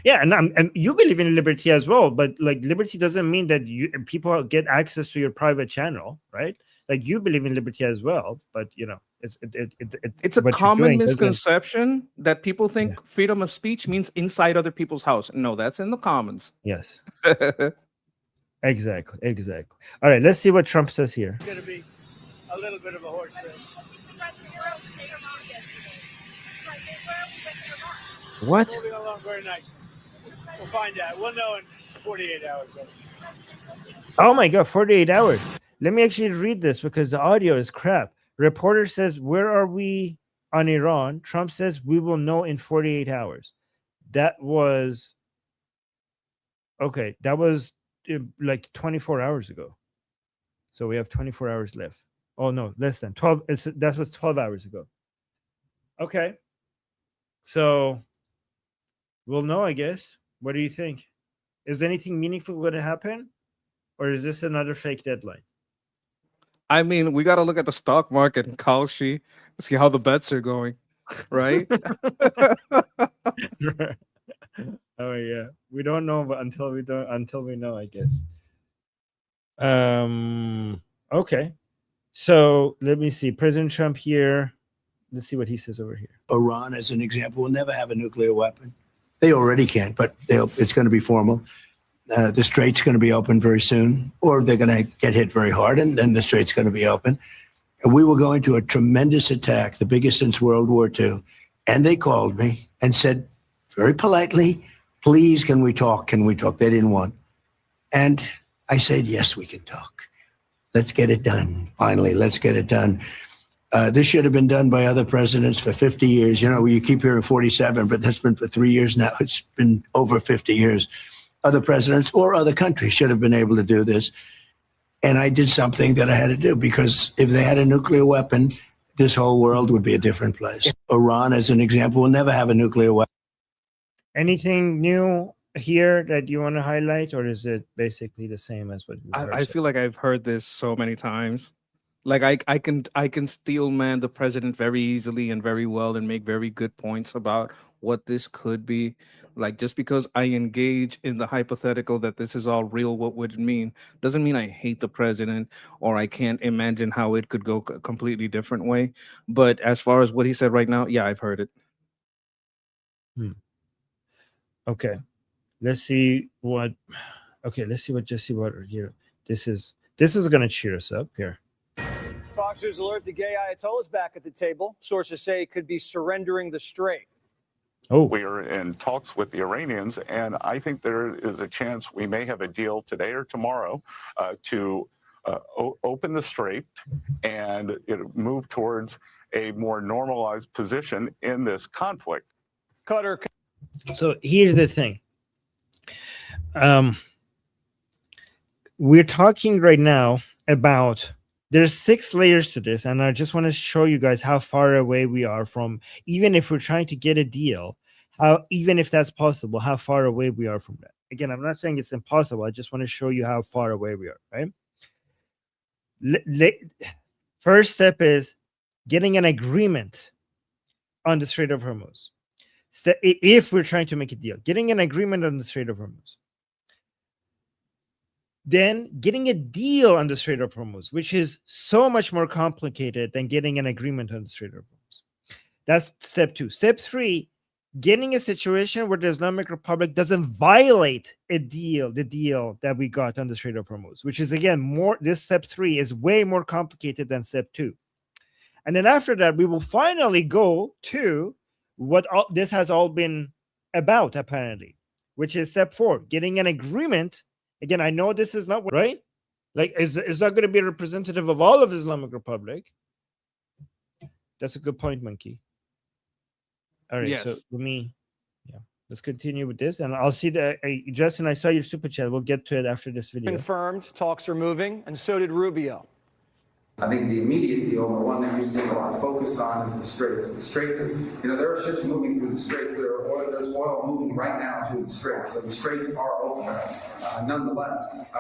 Yeah, and you believe in liberty as well, but like, liberty doesn't mean that people get access to your private channel, right? Like, you believe in liberty as well, but it's a common misconception that people think freedom of speech means inside other people's house. No, that's in the commons. Yes. Exactly. All right, let's see what Trump says here. It's going to be a little bit of a horse race. What? Moving along very nicely. We'll find out. We'll know in 48 hours. Oh my God, 48 hours. Let me actually read this because the audio is crap. Reporter says, where are we on Iran? Trump says, we will know in 48 hours. That was like 24 hours ago. So we have 24 hours left. Oh no, less than 12. That was 12 hours ago. Okay. So we'll know, I guess. What do you think? Is anything meaningful going to happen? Or is this another fake deadline? I mean, we got to look at the stock market and Kalshi, see how the bets are going, right? Oh yeah, we don't know, but until we know, I guess. Okay, so let me see. President Trump here. Let's see what he says over here. Iran, as an example, will never have a nuclear weapon. They already can't, but it's going to be formal. The Strait's going to be open very soon, or they're going to get hit very hard, and then the Strait's going to be open. And we were going to a tremendous attack, the biggest since World War II. And they called me and said, very politely, please, can we talk? Can we talk? They didn't want. And I said, yes, we can talk. Let's get it done. Finally, let's get it done. This should have been done by other presidents for 50 years. You know, you keep hearing 47, but that's been for 3 years now. It's been over 50 years. Other presidents or other countries should have been able to do this. And I did something that I had to do, because if they had a nuclear weapon, this whole world would be a different place. Iran, as an example, will never have a nuclear weapon. Anything new here that you want to highlight, or is it basically the same as what I feel like I've heard this so many times. Like I can steel man the president very easily and very well and make very good points about what this could be. Like, just because I engage in the hypothetical that this is all real, what would it mean, doesn't mean I hate the president or I can't imagine how it could go a completely different way. But as far as what he said right now, yeah, I've heard it. Okay, let's see what. Okay, let's see what Jesse Water here. This is gonna cheer us up here. Fox News alert: the gay Ayatollah's back at the table. Sources say it could be surrendering the Strait. Oh, we are in talks with the Iranians, and I think there is a chance we may have a deal today or tomorrow to open the Strait and move towards a more normalized position in this conflict. Cutter. So here's the thing. We're talking right now about, there's 6 layers to this, and I just want to show you guys how far away we are from, even if we're trying to get a deal, how, even if that's possible, how far away we are from that. Again, I'm not saying it's impossible. I just want to show you how far away we are, right? First step is getting an agreement on the Strait of Hormuz. If we're trying to make a deal, getting an agreement on the Strait of Hormuz. Then getting a deal on the Strait of Hormuz, which is so much more complicated than getting an agreement on the Strait of Hormuz. That's step 2. Step 3, getting a situation where the Islamic Republic doesn't violate the deal that we got on the Strait of Hormuz, which is, again, more. This step 3 is way more complicated than step 2. And then after that, we will finally go to what this has all been about, apparently, which is step 4, getting an agreement. Again, I know this is not right. Like, is that going to be representative of all of Islamic Republic? That's a good point, Monkey. All right, Yes. so let's continue with this, and I'll see the Justin. I saw your super chat. We'll get to it after this video. Confirmed. Talks are moving, and so did Rubio. I think the immediate deal, the one that you're seeing a lot of focus on, is the Straits. The Straits, there are ships moving through the Straits. There's oil moving right now through the Straits. So the Straits are open. Nonetheless,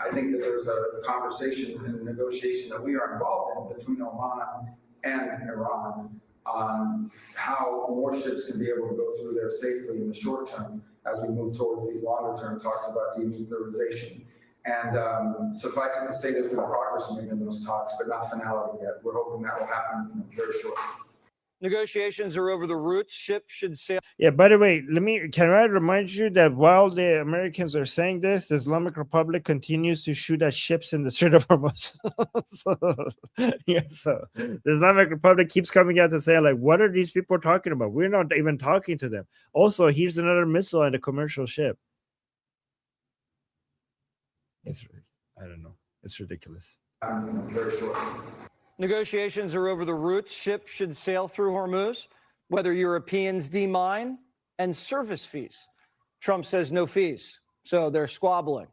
I think that there's a conversation and a negotiation that we are involved in between Oman and Iran on how more ships can be able to go through there safely in the short term as we move towards these longer term talks about denuclearization. And suffice it to say, there's been progress made in those talks, but not finality yet. We're hoping that will happen very shortly. Negotiations are over the routes. Ships should sail. Yeah, by the way, can I remind you that while the Americans are saying this, the Islamic Republic continues to shoot at ships in the Strait of Hormuz. So the Islamic Republic keeps coming out to say, like, what are these people talking about? We're not even talking to them. Also, here's another missile and a commercial ship. I don't know. It's ridiculous. Very shortly. Negotiations are over the routes ships should sail through Hormuz, whether Europeans demine, and service fees. Trump says no fees, so they're squabbling.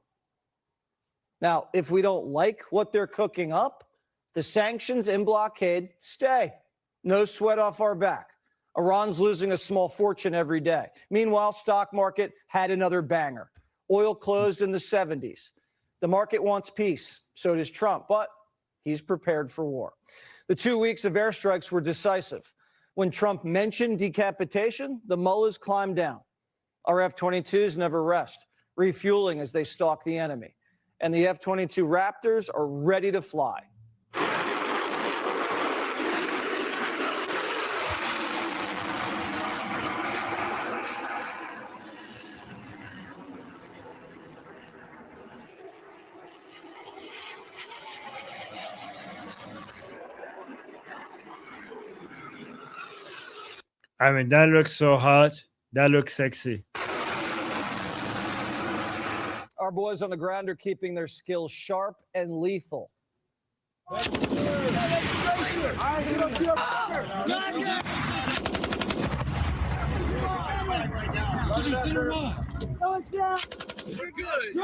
Now, if we don't like what they're cooking up, the sanctions and blockade stay. No sweat off our back. Iran's losing a small fortune every day. Meanwhile, stock market had another banger. Oil closed in the 70s. The market wants peace, so does Trump, but he's prepared for war. The 2 weeks of airstrikes were decisive. When Trump mentioned decapitation, the mullahs climbed down. Our F-22s never rest, refueling as they stalk the enemy. And the F-22 Raptors are ready to fly. I mean, that looks so hot. That looks sexy. Our boys on the ground are keeping their skills sharp and lethal. We're good.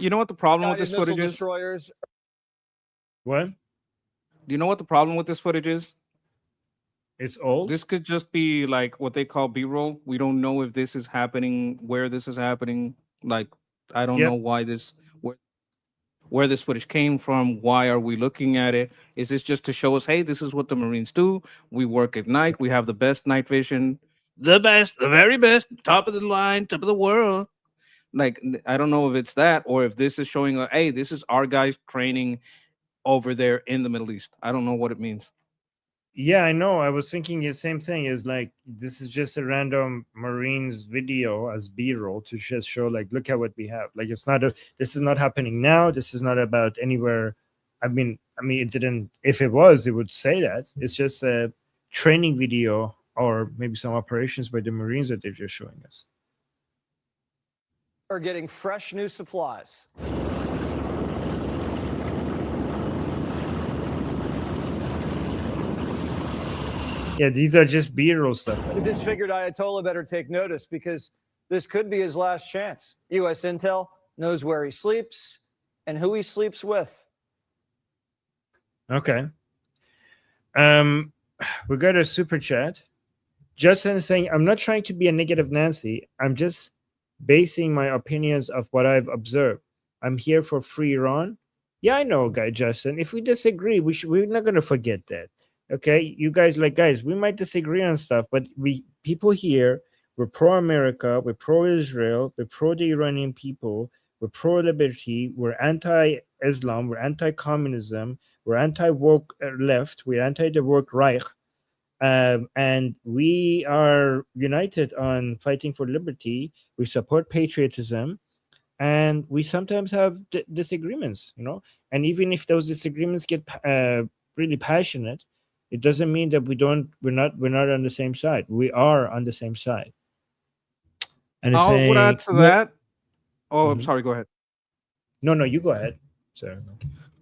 You know what the problem with Guided this missile footage is? destroyers. What? Do you know what the problem with this footage is? It's old. This could just be like what they call B-roll. We don't know if this is happening, where this is happening. Like, I don't know why this, where this footage came from. Why are we looking at it? Is this just to show us, hey, this is what the Marines do? We work at night. We have the best night vision, the best, the very best, top of the line, top of the world. Like, I don't know if it's that or if this is showing, hey, this is our guys training over there in the Middle East. I don't know what it means. Yeah, I know. I was thinking the same thing. Is like this is just a random Marines video as B-roll to just show, like, look at what we have. Like, it's not a. This is not happening now. This is not about anywhere. I mean, it didn't. If it was, it would say that. It's just a training video or maybe some operations by the Marines that they're just showing us. Are getting fresh new supplies. Yeah, these are just B-roll stuff. The disfigured Ayatollah better take notice because this could be his last chance. U.S. intel knows where he sleeps and who he sleeps with. Okay. We got a super chat. Justin is saying, I'm not trying to be a negative Nancy. I'm just basing my opinions of what I've observed. I'm here for free Iran. Yeah, I know, guy Justin. If we disagree, we're not gonna forget that. Okay, you guys, we might disagree on stuff, but people here, we're pro-America, we're pro-Israel, we're pro the Iranian people, we're pro-liberty, we're anti-Islam, we're anti-communism, we're anti-woke left, we're anti-the woke Reich, and we are united on fighting for liberty. We support patriotism, and we sometimes have disagreements, and even if those disagreements get really passionate, it doesn't mean that we're not on the same side. We are on the same side. And I would add to that. Oh, I'm sorry. Go ahead. No, you go ahead. Sorry.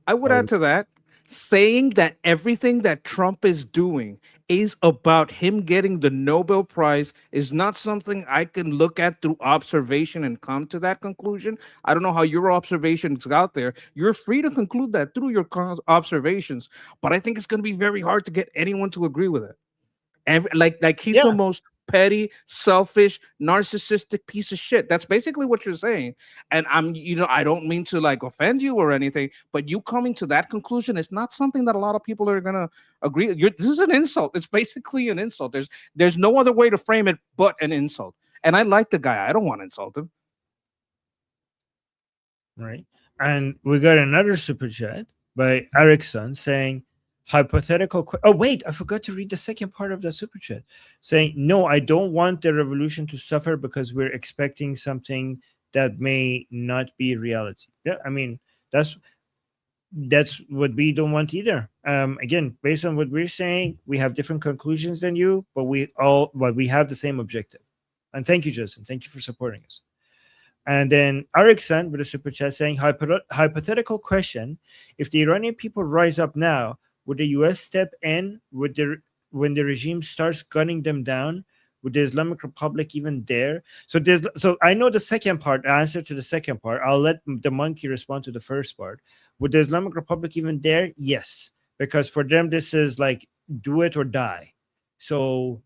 I would add to that, saying that everything that Trump is doing is about him getting the Nobel Prize is not something I can look at through observation and come to that conclusion. I don't know how your observations got there. You're free to conclude that through your observations, but I think it's going to be very hard to get anyone to agree with it. And like he's the most petty, selfish, narcissistic piece of shit. That's basically what you're saying. And I don't mean to like offend you or anything, but you coming to that conclusion is not something that a lot of people are gonna agree. This is an insult. It's basically an insult. There's no other way to frame it but an insult. And I like the guy. I don't want to insult him. Right. And we got another super chat by Erickson saying, hypothetical. Oh, wait, I forgot to read the second part of the super chat saying, no, I don't want the revolution to suffer because we're expecting something that may not be reality. Yeah, I mean, that's what we don't want either. Again, based on what we're saying, we have different conclusions than you, but we have the same objective. And thank you, Justin. Thank you for supporting us. And then Erickson with a super chat saying, hypothetical question: if the Iranian people rise up now, would the U.S. step in when the regime starts gunning them down? Would the Islamic Republic even dare? So I know the second part, answer to the second part. I'll let the monkey respond to the first part. Would the Islamic Republic even dare? Yes, because for them this is like do it or die. So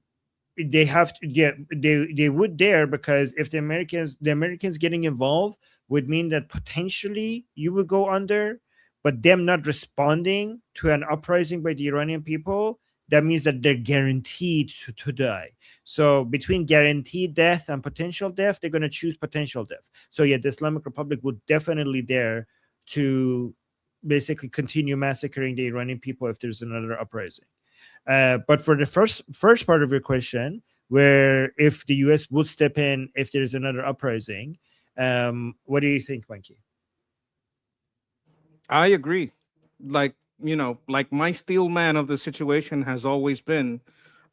they have to. Yeah, they would dare, because if the Americans getting involved would mean that potentially you would go under. But them not responding to an uprising by the Iranian people, that means that they're guaranteed to die. So between guaranteed death and potential death, they're going to choose potential death. So yeah, the Islamic Republic would definitely dare to basically continue massacring the Iranian people if there's another uprising. But for the first part of your question, where if the U.S. would step in if there's another uprising, what do you think, Monkey? I agree. Like my steel man of the situation has always been,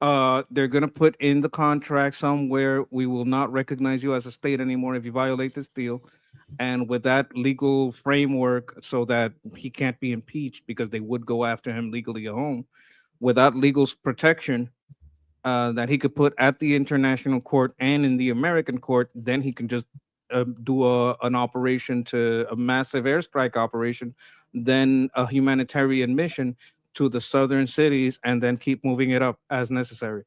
they're going to put in the contract somewhere, we will not recognize you as a state anymore if you violate this deal. And with that legal framework, so that he can't be impeached, because they would go after him legally at home, without legal protection that he could put at the international court and in the American court, then he can just do an operation to a massive airstrike operation, then a humanitarian mission to the southern cities, and then keep moving it up as necessary.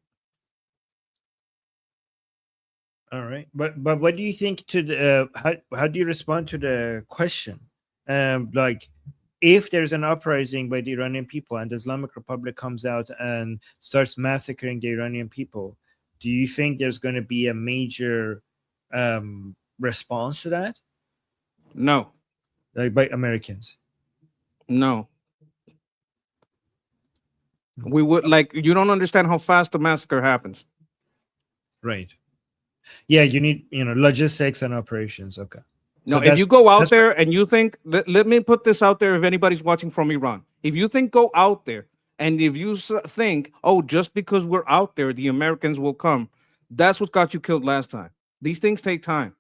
All right, but what do you think to the how do you respond to the question? Like, if there's an uprising by the Iranian people and the Islamic Republic comes out and starts massacring the Iranian people, do you think there's going to be a major response to that? No. Like by Americans? No. We would like, you don't understand how fast the massacre happens. Right. Yeah, you need, logistics and operations. Okay. No, So if you go out there and you think, let me put this out there if anybody's watching from Iran. If you think go out there and if you think, oh, just because we're out there, the Americans will come, that's what got you killed last time. These things take time.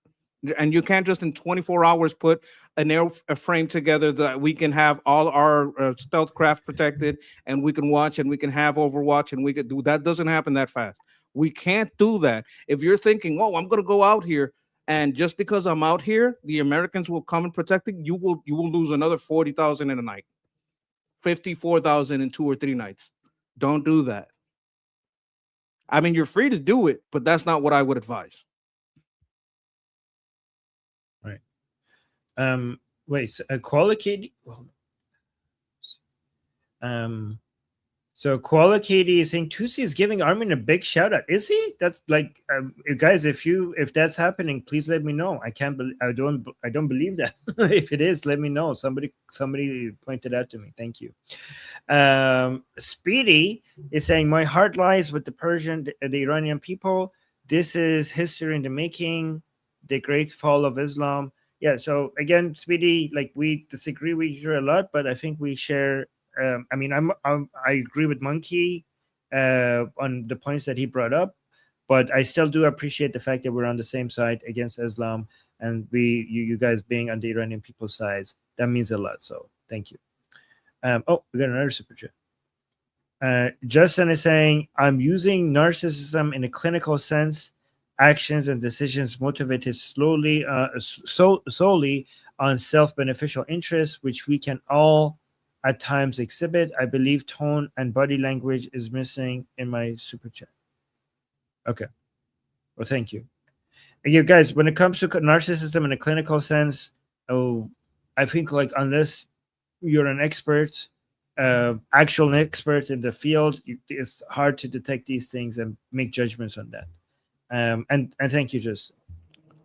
And you can't just in 24 hours put an airframe together that we can have all our stealth craft protected and we can watch and we can have Overwatch and we could do that. Doesn't happen that fast. We can't do that. If you're thinking, oh, I'm going to go out here and just because I'm out here, the Americans will come and protect it, you will lose another 40,000 in a night, 54,000 in 2 or 3 nights. Don't do that. I mean, you're free to do it, but that's not what I would advise. Right. Wait, so Quality. So Quality is saying Tusi is giving Armin a big shout out. Is he? That's like, guys, if that's happening, please let me know. I don't believe that. If it is, let me know. Somebody pointed out to me. Thank you. Speedy is saying my heart lies with the Iranian people. This is history in the making. The great fall of Islam. Yeah. So again, Speedy, like we disagree with each other a lot, but I think we share. I mean, I agree with Monkey on the points that he brought up, but I still do appreciate the fact that we're on the same side against Islam, and you guys being on the Iranian people's side. That means a lot. So thank you. Oh, we got another super chat. Justin is saying, I'm using narcissism in a clinical sense. Actions and decisions motivated solely on self-beneficial interests, which we can all at times exhibit. I believe tone and body language is missing in my super chat. Okay. Well, thank you. You guys, when it comes to narcissism in a clinical sense, I think like unless you're an expert, actual expert in the field, it's hard to detect these things and make judgments on that. And thank you, Justin.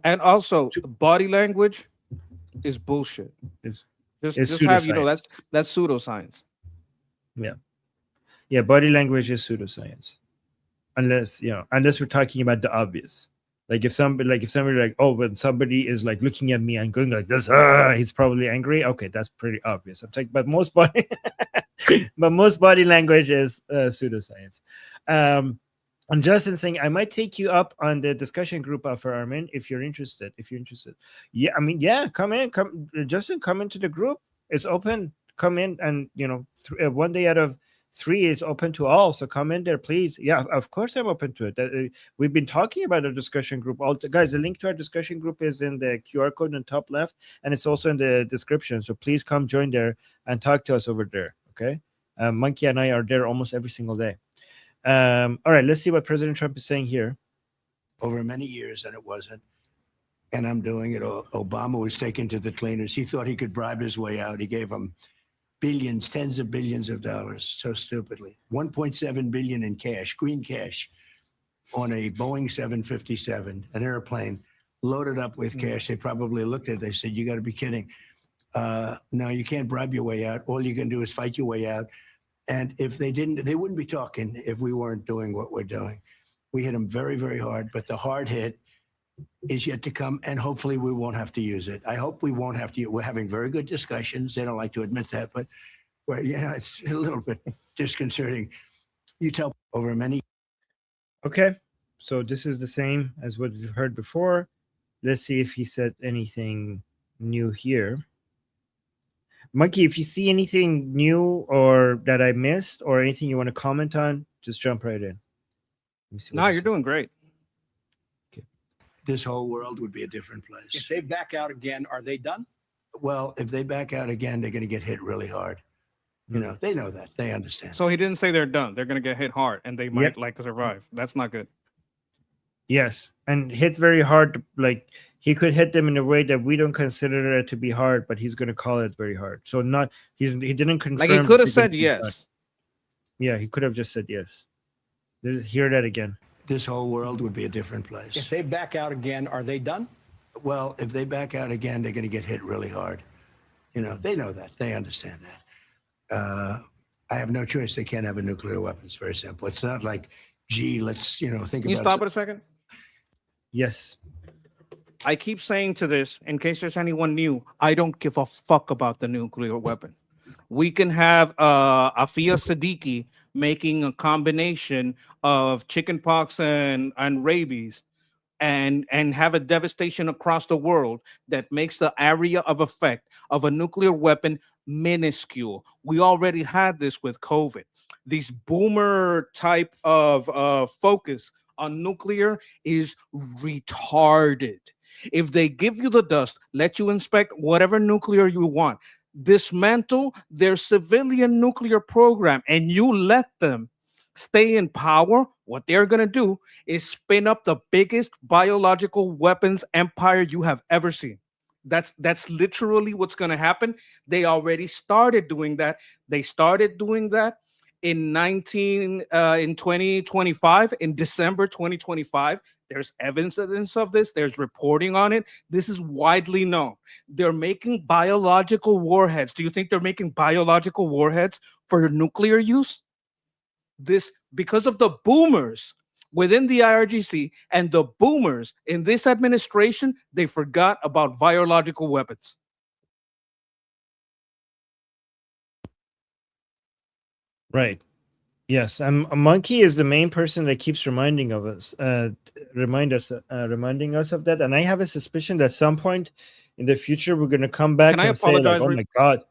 And also, body language is bullshit. Just have that's pseudoscience. Yeah, body language is pseudoscience, unless we're talking about the obvious. Like if somebody like, oh, when somebody is like looking at me and going like this, he's probably angry. Okay, that's pretty obvious. I'm talking, but most body language is pseudoscience. And Justin saying, I might take you up on the discussion group for Armin if you're interested. Yeah, I mean, yeah, come Justin, come into the group. It's open. Come in, and 1 day out of 3 is open to all. So come in there, please. Yeah, of course I'm open to it. We've been talking about a discussion group. Guys, the link to our discussion group is in the QR code on the top left, and it's also in the description. So please come join there and talk to us over there. Okay, Monkey and I are there almost every single day. All right, let's see what President Trump is saying here. Over many years, and it wasn't. And I'm doing it. Obama was taken to the cleaners. He thought he could bribe his way out. He gave them billions, tens of billions of dollars, so stupidly. 1.7 billion in cash, green cash, on a Boeing 757, an airplane loaded up with cash. They probably looked at it. They said, you got to be kidding. No, you can't bribe your way out. All you can do is fight your way out. And if they didn't, they wouldn't be talking if we weren't doing what we're doing. We hit them very, very hard, but the hard hit is yet to come, and hopefully we won't have to use it. I hope we won't have to. We're having very good discussions. They don't like to admit that, but it's a little bit disconcerting. You tell over many. Okay, so this is the same as what we've heard before. Let's see if he said anything new here. Monkey, if you see anything new or that I missed or anything you want to comment on, just jump right in. No, you're doing great. Okay. this whole world would be a different place. If they back out again, are they done? Well, if they back out again, they're going to get hit really hard. You know, they know that. They understand. So he didn't say they're done. They're going to get hit hard, and they might survive. That's not good. Yes, and hits very hard. Like he could hit them in a way that we don't consider it to be hard, but he's going to call it very hard. So he didn't confirm. Like he could have said yes. Yeah, he could have just said yes. Hear that again. This whole world would be a different place. If they back out again, are they done? Well, if they back out again, they're going to get hit really hard. You know, they know that. They understand that. I have no choice. They can't have a nuclear weapon. It's very simple. It's not like, gee, let's, think about it. Can you stop it a second? Yes. I keep saying to this, in case there's anyone new, I don't give a fuck about the nuclear weapon. We can have Afia Siddiqui making a combination of chickenpox and rabies and have a devastation across the world that makes the area of effect of a nuclear weapon minuscule. We already had this with COVID. These boomer type of focus on nuclear is retarded. If they give you the dust, let you inspect whatever nuclear you want, dismantle their civilian nuclear program, and you let them stay in power, what they're going to do is spin up the biggest biological weapons empire you have ever seen. That's literally what's going to happen. They already started doing that. They started doing that in 2025, in December 2025. There's evidence of this. There's reporting on it. This is widely known. They're making biological warheads. Do you think they're making biological warheads for nuclear use? This, because of the boomers within the IRGC and the boomers in this administration, they forgot about biological weapons. Right. Yes, a monkey is the main person that keeps reminding us of that. And I have a suspicion that at some point in the future we're going to come back and say, like, "Oh my God."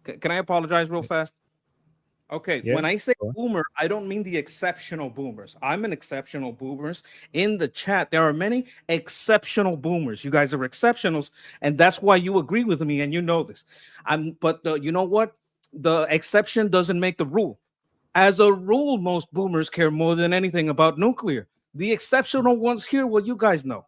Can I apologize real fast? Okay, Yeah, when I say sure. boomer, I don't mean the exceptional boomers. I'm an exceptional boomers. In the chat, there are many exceptional boomers. You guys are exceptionals, and that's why you agree with me, and you know this. But you know what? The exception doesn't make the rule. As a rule, most boomers care more than anything about nuclear. The exceptional ones here, well, you guys know.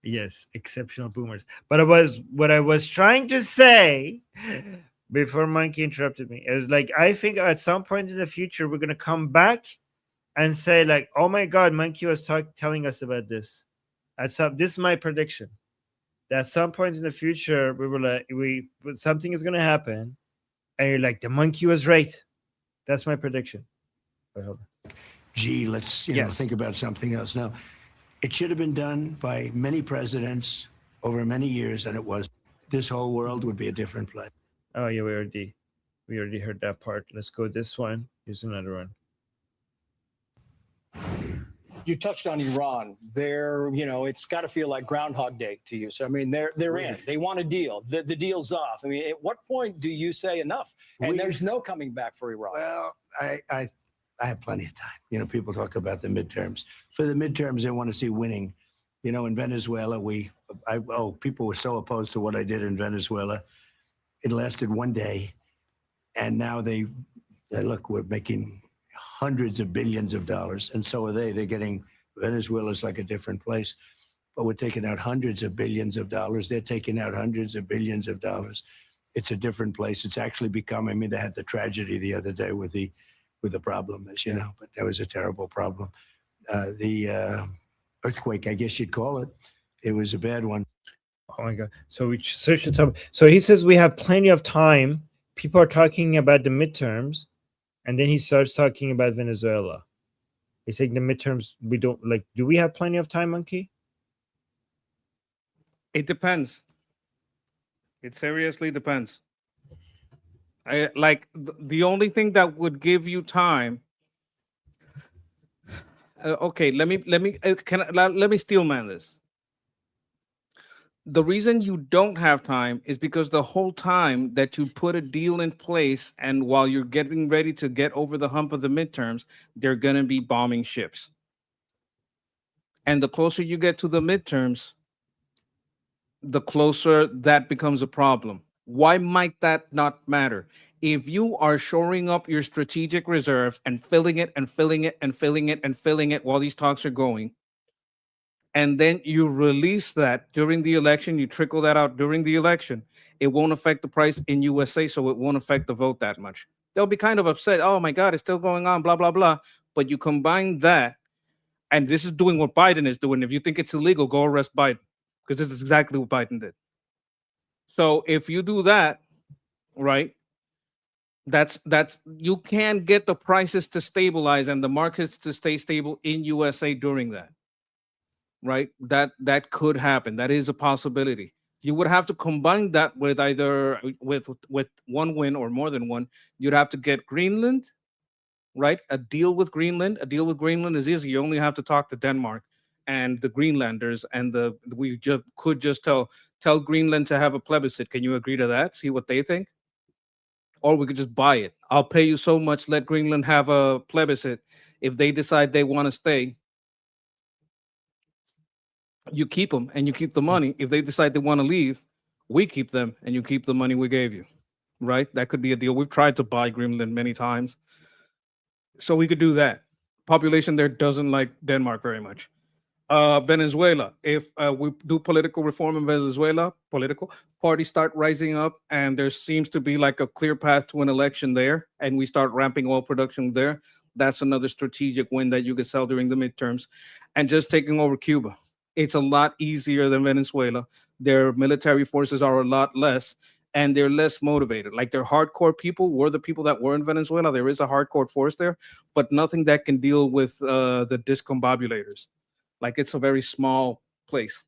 Yes, exceptional boomers. But what I was trying to say before Monkey interrupted me is, like, I think at some point in the future we're gonna come back and say, like, "Oh my God, Monkey was telling us about this." This is my prediction. That at some point in the future we were like, something is gonna happen, and you're like, "The Monkey was right." That's my prediction. But hold on. Gee, let's think about something else. Now, it should have been done by many presidents over many years, and it was. This whole world would be a different place. Oh yeah, we already heard that part. Let's go this one. Here's another one. You touched on Iran. They're, it's got to feel like Groundhog Day to you. So, I mean, they're in. They want a deal. The deal's off. I mean, at what point do you say enough? And there's no coming back for Iran. Well, I have plenty of time. People talk about the midterms. For the midterms, they want to see winning. In Venezuela, people were so opposed to what I did in Venezuela. It lasted one day, and now they look, we're making hundreds of billions of dollars, and so are they. They're getting, Venezuela's like a different place, but we're taking out hundreds of billions of dollars. They're taking out hundreds of billions of dollars. It's a different place. It's actually become, they had the tragedy the other day with the problem, as you know, but that was a terrible problem. The earthquake, I guess you'd call it. It was a bad one. Oh my God. So we searched the top. So he says we have plenty of time. People are talking about the midterms, and then he starts talking about Venezuela. He's saying the midterms, we don't like. Do we have plenty of time, Monkey? It depends. It seriously depends. The only thing that would give you time. Okay, let me steelman this. The reason you don't have time is because the whole time that you put a deal in place, and while you're getting ready to get over the hump of the midterms, they're going to be bombing ships. And the closer you get to the midterms, the closer that becomes a problem. Why might that not matter? If you are shoring up your strategic reserves and filling it and filling it and filling it and filling it while these talks are going, and then you release that during the election, you trickle that out during the election, it won't affect the price in USA, so it won't affect the vote that much. They'll be kind of upset. Oh my God, it's still going on, blah, blah, blah. But you combine that, and this is doing what Biden is doing. If you think it's illegal, go arrest Biden, because this is exactly what Biden did. So if you do that, right, that's you can get the prices to stabilize and the markets to stay stable in USA during that. Right? That could happen. That is a possibility. You would have to combine that with either with one win or more than one. You'd have to get Greenland, right? A deal with Greenland. A deal with Greenland is easy. You only have to talk to Denmark and the Greenlanders, and we could just tell Greenland to have a plebiscite. Can you agree to that? See what they think? Or we could just buy it. I'll pay you so much. Let Greenland have a plebiscite. If they decide they want to stay, you keep them and you keep the money. If they decide they want to leave, we keep them and you keep the money we gave you. Right? That could be a deal. We've tried to buy Greenland many times. So we could do that. Population there doesn't like Denmark very much. Venezuela. If we do political reform in Venezuela, political parties start rising up and there seems to be like a clear path to an election there, and we start ramping oil production there, that's another strategic win that you could sell during the midterms. And just taking over Cuba. It's a lot easier than Venezuela. Their military forces are a lot less, and they're less motivated. Like their hardcore people were the people that were in Venezuela. There is a hardcore force there, but nothing that can deal with the discombobulators. Like it's a very small place.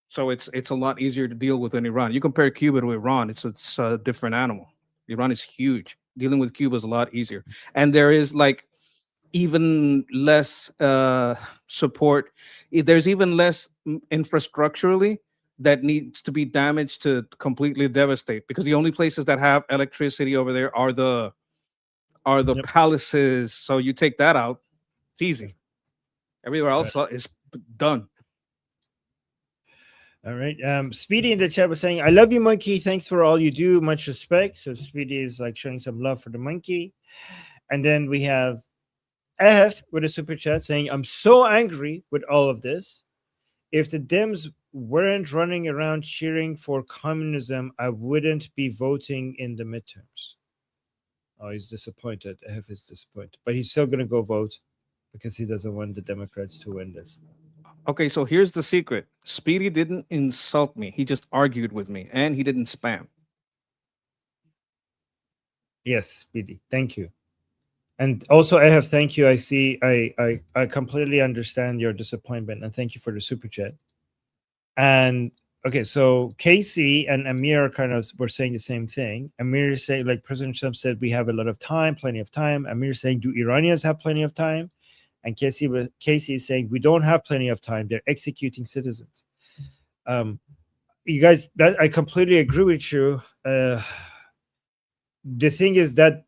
So it's a lot easier to deal with than Iran. You compare Cuba to Iran, it's a different animal. Iran is huge. Dealing with Cuba is a lot easier. And there is like even less support. There's even less infrastructurally that needs to be damaged to completely devastate, because the only places that have electricity over there are the palaces. So you take that out, it's easy. Everywhere else is done. All right. Speedy in the chat was saying, I love you, monkey. Thanks for all you do. Much respect. So Speedy is like showing some love for the monkey. And then we have F with a super chat saying, I'm so angry with all of this. If the Dems weren't running around cheering for communism, I wouldn't be voting in the midterms. Oh, he's disappointed. F is disappointed. But he's still going to go vote because he doesn't want the Democrats to win this. Okay, so here's the secret. Speedy didn't insult me. He just argued with me, and he didn't spam. Yes, Speedy. Thank you. And also, I have thank you. I see. I completely understand your disappointment, and thank you for the super chat. And okay, so Casey and Amir kind of were saying the same thing. Amir is saying, like President Trump said, we have a lot of time, plenty of time. Amir is saying, do Iranians have plenty of time? And Casey is saying, we don't have plenty of time. They're executing citizens. You guys, that I completely agree with you. The thing is that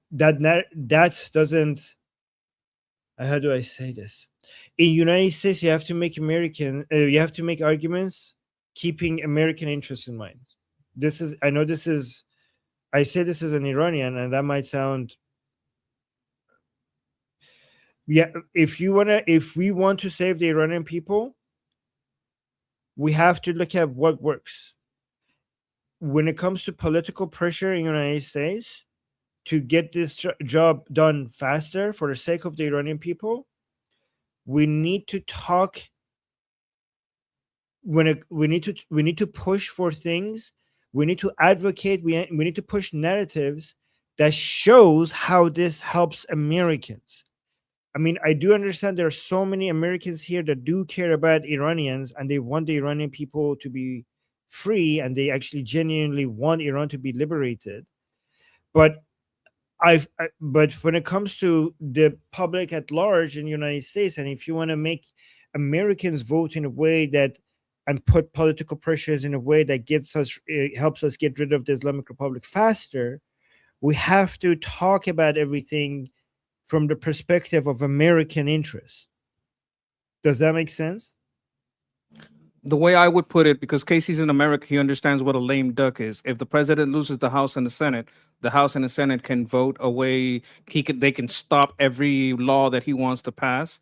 doesn't. How do I say this? In United States, you have to make arguments keeping American interests in mind. I say this as an Iranian, and that might sound. Yeah, if we want to save the Iranian people, we have to look at what works. When it comes to political pressure in the United States to get this job done faster for the sake of the Iranian people, we need to talk. We need to push for things. We need to advocate. We need to push narratives that shows how this helps Americans. I mean, I do understand there are so many Americans here that do care about Iranians, and they want the Iranian people to be free, and they actually genuinely want Iran to be liberated. But but when it comes to the public at large in the United States, and if you want to make Americans vote in a way that and put political pressures in a way that helps us get rid of the Islamic Republic faster, we have to talk about everything from the perspective of American interest. Does that make sense? The way I would put it, because Casey's in America, he understands what a lame duck is. If the president loses the House and the House and the Senate can vote away. They can stop every law that he wants to pass.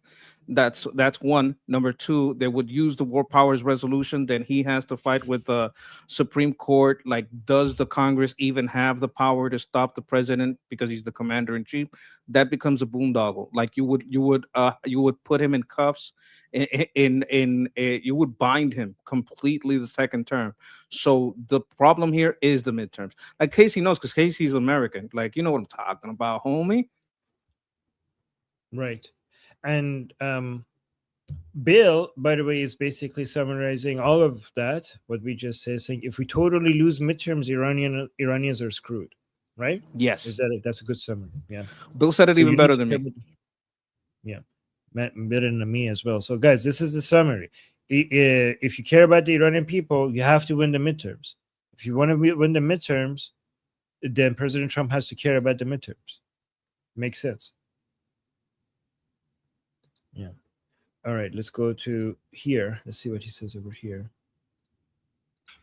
That's one. Number two, they would use the War Powers Resolution. Then he has to fight with the Supreme Court. Like, does the Congress even have the power to stop the president because he's the commander in chief? That becomes a boondoggle. Like you would put him in cuffs. You would bind him completely the second term. So the problem here is the midterms. Like Casey knows, because Casey's American. Like, you know what I'm talking about, homie. Right. And Bill, by the way, is basically summarizing all of that, what we just said, saying if we totally lose midterms, Iranians are screwed, right? Yes. That's a good summary. Yeah. Bill said it even better than me. Yeah. Better than me as well. So, guys, this is the summary. If you care about the Iranian people, you have to win the midterms. If you want to win the midterms, then President Trump has to care about the midterms. Makes sense. Yeah. All right, let's go to here. Let's see what he says over here.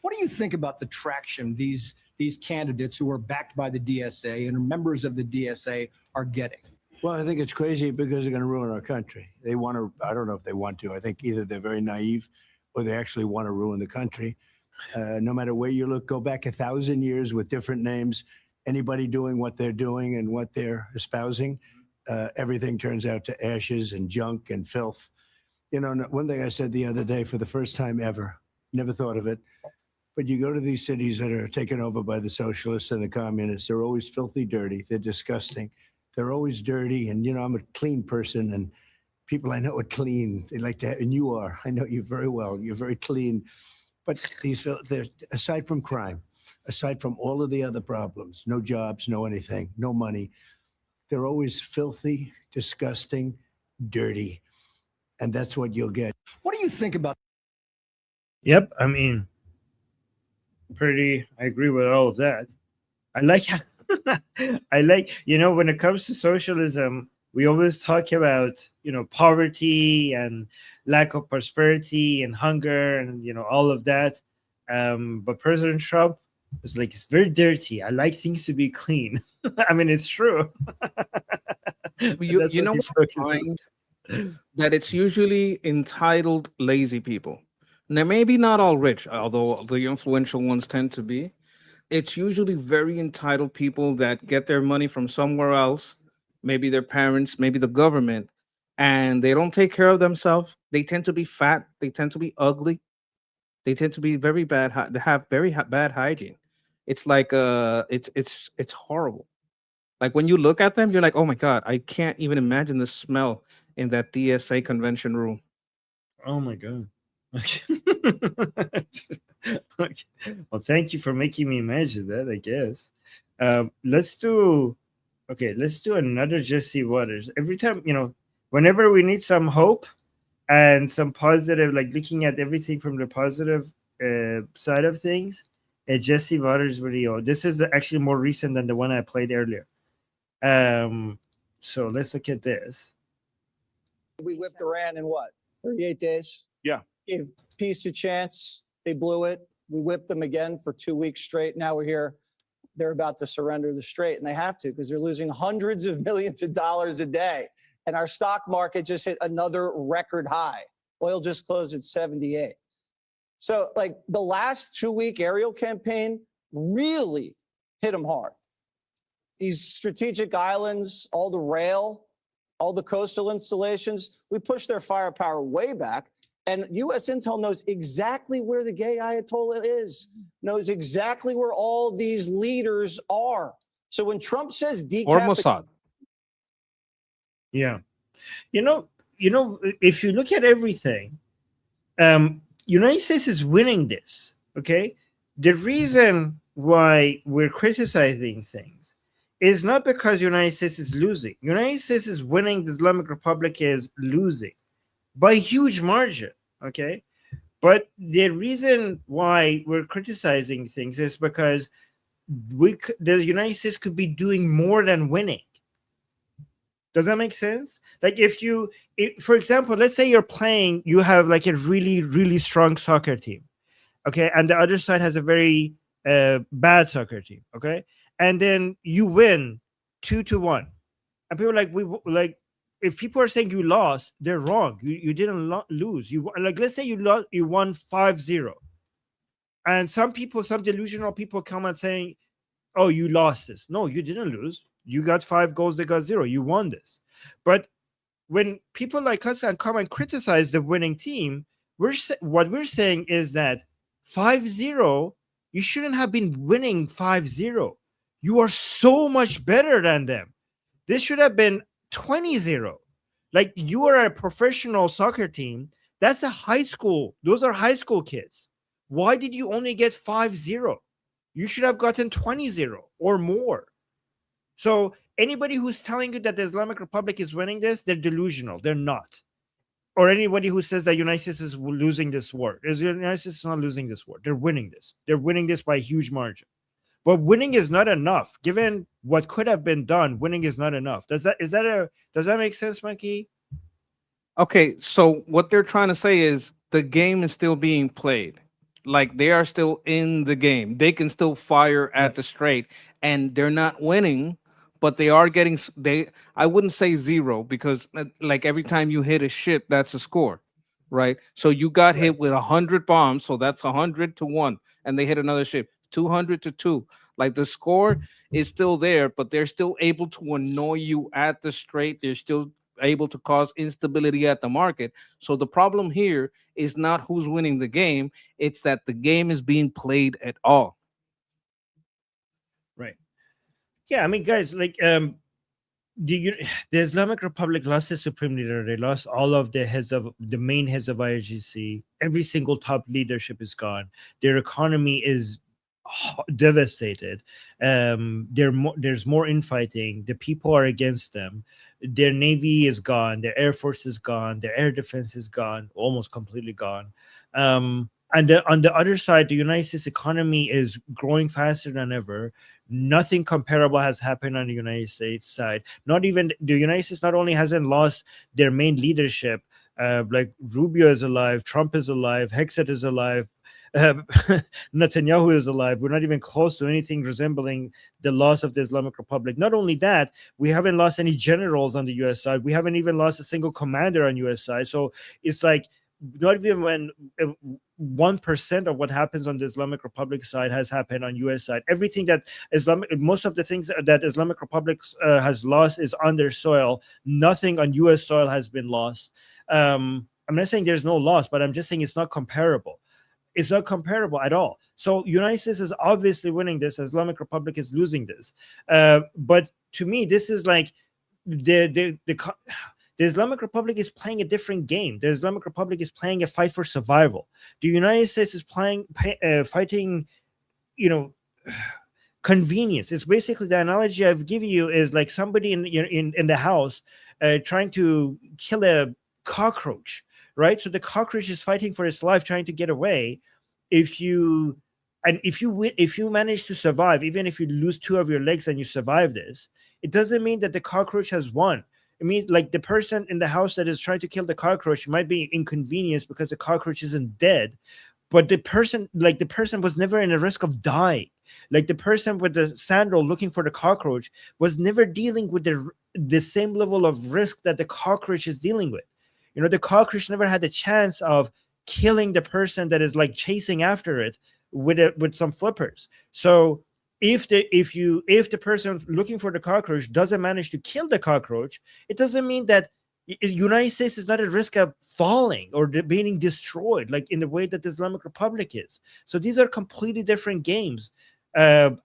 What do you think about the traction these candidates who are backed by the DSA and are members of the DSA are getting? Well, I think it's crazy because they're going to ruin our country. They want to, I don't know if they want to. I think either they're very naive or they actually want to ruin the country. No matter where you look, go back 1,000 years with different names, anybody doing what they're doing and what they're espousing, everything turns out to ashes and junk and filth. You know, one thing I said the other day for the first time ever, never thought of it, but you go to these cities that are taken over by the socialists and the communists, they're always filthy dirty. They're disgusting. They're always dirty. And, you know, I'm a clean person and people I know are clean. They like that. And you are. I know you very well. You're very clean. But they're, aside from crime, aside from all of the other problems, no jobs, no anything, no money, they're always filthy, disgusting, dirty. And that's what you'll get. What do you think about? Yep. I mean, I agree with all of that. I like when it comes to socialism, we always talk about, poverty and lack of prosperity and hunger and, all of that. But President Trump is like, it's very dirty. I like things to be clean. I mean, it's true. You know what I find? That it's usually entitled, lazy people. Now, maybe not all rich, although the influential ones tend to be. It's usually very entitled people that get their money from somewhere else, maybe their parents, maybe the government, and they don't take care of themselves. They tend to be fat. They tend to be ugly. They tend to be very bad. They have very bad hygiene. It's like it's horrible. Like when you look at them, you're like, oh my God, I can't even imagine the smell in that DSA convention room. Oh my God. Okay. Well, thank you for making me imagine that, I guess. Let's do another Jesse Waters. Every time, whenever we need some hope and some positive, like looking at everything from the positive side of things, a Jesse Waters video. This is actually more recent than the one I played earlier. So let's look at this. We whipped Iran in what? 38 days? Yeah. Gave peace a chance. They blew it. We whipped them again for 2 weeks straight. Now we're here. They're about to surrender the Strait, and they have to because they're losing hundreds of millions of dollars a day. And our stock market just hit another record high. Oil just closed at 78. So, like, the last 2-week aerial campaign really hit them hard. These strategic islands, all the rail, all the coastal installations, we pushed their firepower way back. And U.S. intel knows exactly where the gay Ayatollah is, knows exactly where all these leaders are. So when Trump says or Mossad. Yeah. If you look at everything, United States is winning this, okay? The reason why we're criticizing things is not because United States is losing. United States is winning, the Islamic Republic is losing by a huge margin, okay? But the reason why we're criticizing things is because the United States could be doing more than winning. Does that make sense? Like for example, let's say you have like a really, really strong soccer team, okay, and the other side has a very bad soccer team, okay, and then you win 2-1, and people are like if people are saying you lost, they're wrong. You didn't lose. Like, let's say you won 5-0, and some delusional people come and saying, oh, you lost this. No, you didn't lose. You got 5 goals, they got 0. You won this. But when people like us can come and criticize the winning team, what we're saying is that 5-0, you shouldn't have been winning 5-0. You are so much better than them. This should have been 20-0. Like, you are a professional soccer team. That's a high school. Those are high school kids. Why did you only get 5-0? You should have gotten 20-0 or more. So anybody who's telling you that the Islamic Republic is winning this, they're delusional. They're not. Or anybody who says that United States is losing this war. United States is not losing this war. They're winning this. They're winning this by a huge margin. But winning is not enough. Given what could have been done, winning is not enough. Does that make sense, Mikey? Okay, so what they're trying to say is the game is still being played. Like, they are still in the game. They can still fire at the Strait, and they're not winning, but they are getting I wouldn't say 0, because like every time you hit a ship, that's a score, right? So you got hit with 100 bombs, so that's 100-1, and they hit another ship 200-2. Like, the score is still there, but they're still able to annoy you at the Strait. They're still able to cause instability at the market. So the problem here is not who's winning the game, it's that the game is being played at all. Right. Yeah, I mean, guys, like the Islamic Republic lost its supreme leader. They lost all of the main heads of IRGC. Every single top leadership is gone. Their economy is devastated. There's more infighting. The people are against them. Their navy is gone. Their air force is gone. Their air defense is gone, almost completely gone. And on the other side, the United States economy is growing faster than ever. Nothing comparable has happened on the United States side. Not even the United States not only hasn't lost their main leadership, like Rubio is alive, Trump is alive, Hexet is alive, Netanyahu is alive. We're not even close to anything resembling the loss of the Islamic Republic. Not only that, we haven't lost any generals on the U.S. side. We haven't even lost a single commander on U.S. side. So it's like not even when 1% of what happens on the Islamic Republic side has happened on U.S. side. Everything that most of the things that Islamic Republic has lost is on their soil. Nothing on U.S. soil has been lost. I'm not saying there's no loss, but I'm just saying it's not comparable. It's not comparable at all. So United States is obviously winning this. Islamic Republic is losing this. But to me, this is like the Islamic Republic is playing a different game. The Islamic Republic is playing a fight for survival. The United States is fighting, convenience. It's basically the analogy I've given you is like somebody in the house trying to kill a cockroach. Right, so the cockroach is fighting for its life, trying to get away. If you manage to survive, even if you lose 2 of your legs and you survive this, it doesn't mean that the cockroach has won. It means like the person in the house that is trying to kill the cockroach might be inconvenienced because the cockroach isn't dead, but the person was never in a risk of dying. Like the person with the sandal looking for the cockroach was never dealing with the same level of risk that the cockroach is dealing with. The cockroach never had the chance of killing the person that is like chasing after it with some flippers. So if the person looking for the cockroach doesn't manage to kill the cockroach, it doesn't mean that United States is not at risk of falling or being destroyed, like in the way that the Islamic Republic is. So these are completely different games at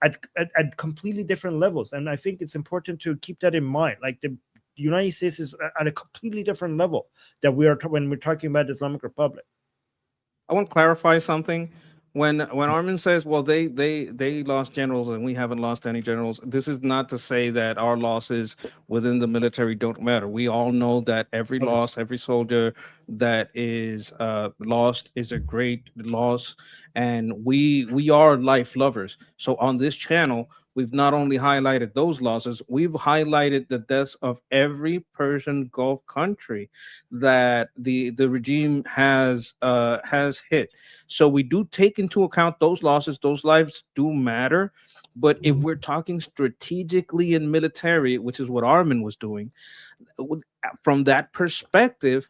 completely different levels, and I think it's important to keep that in mind. Like the United States is at a completely different level that when we're talking about the Islamic Republic. I want to clarify something. When Armin says, well, they lost generals and we haven't lost any generals, this is not to say that our losses within the military don't matter. We all know that every loss, every soldier that is lost is a great loss, and we are life lovers. So on this channel, we've not only highlighted those losses, we've highlighted the deaths of every Persian Gulf country that the regime has hit. So we do take into account those losses. Those lives do matter. But if we're talking strategically and military, which is what Armin was doing, from that perspective,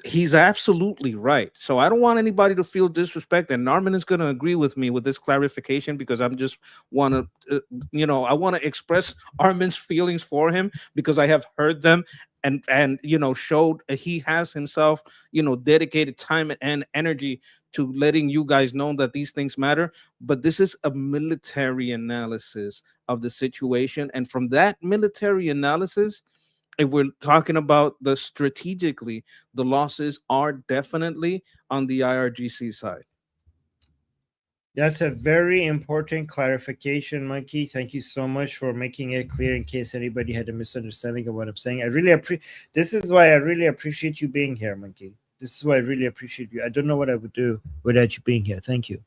he's absolutely right. So I don't want anybody to feel disrespected. And Armin is going to agree with me with this clarification, because I'm just want to, I want to express Armin's feelings for him, because I have heard them and showed he has himself, dedicated time and energy to letting you guys know that these things matter. But this is a military analysis of the situation. And from that military analysis, if we're talking about the strategically, the losses are definitely on the IRGC side. That's a very important clarification, Monkey. Thank you so much for making it clear in case anybody had a misunderstanding of what I'm saying. I really appreciate. This is why I really appreciate you being here, Monkey. This is why I really appreciate you. I don't know what I would do without you being here. Thank you.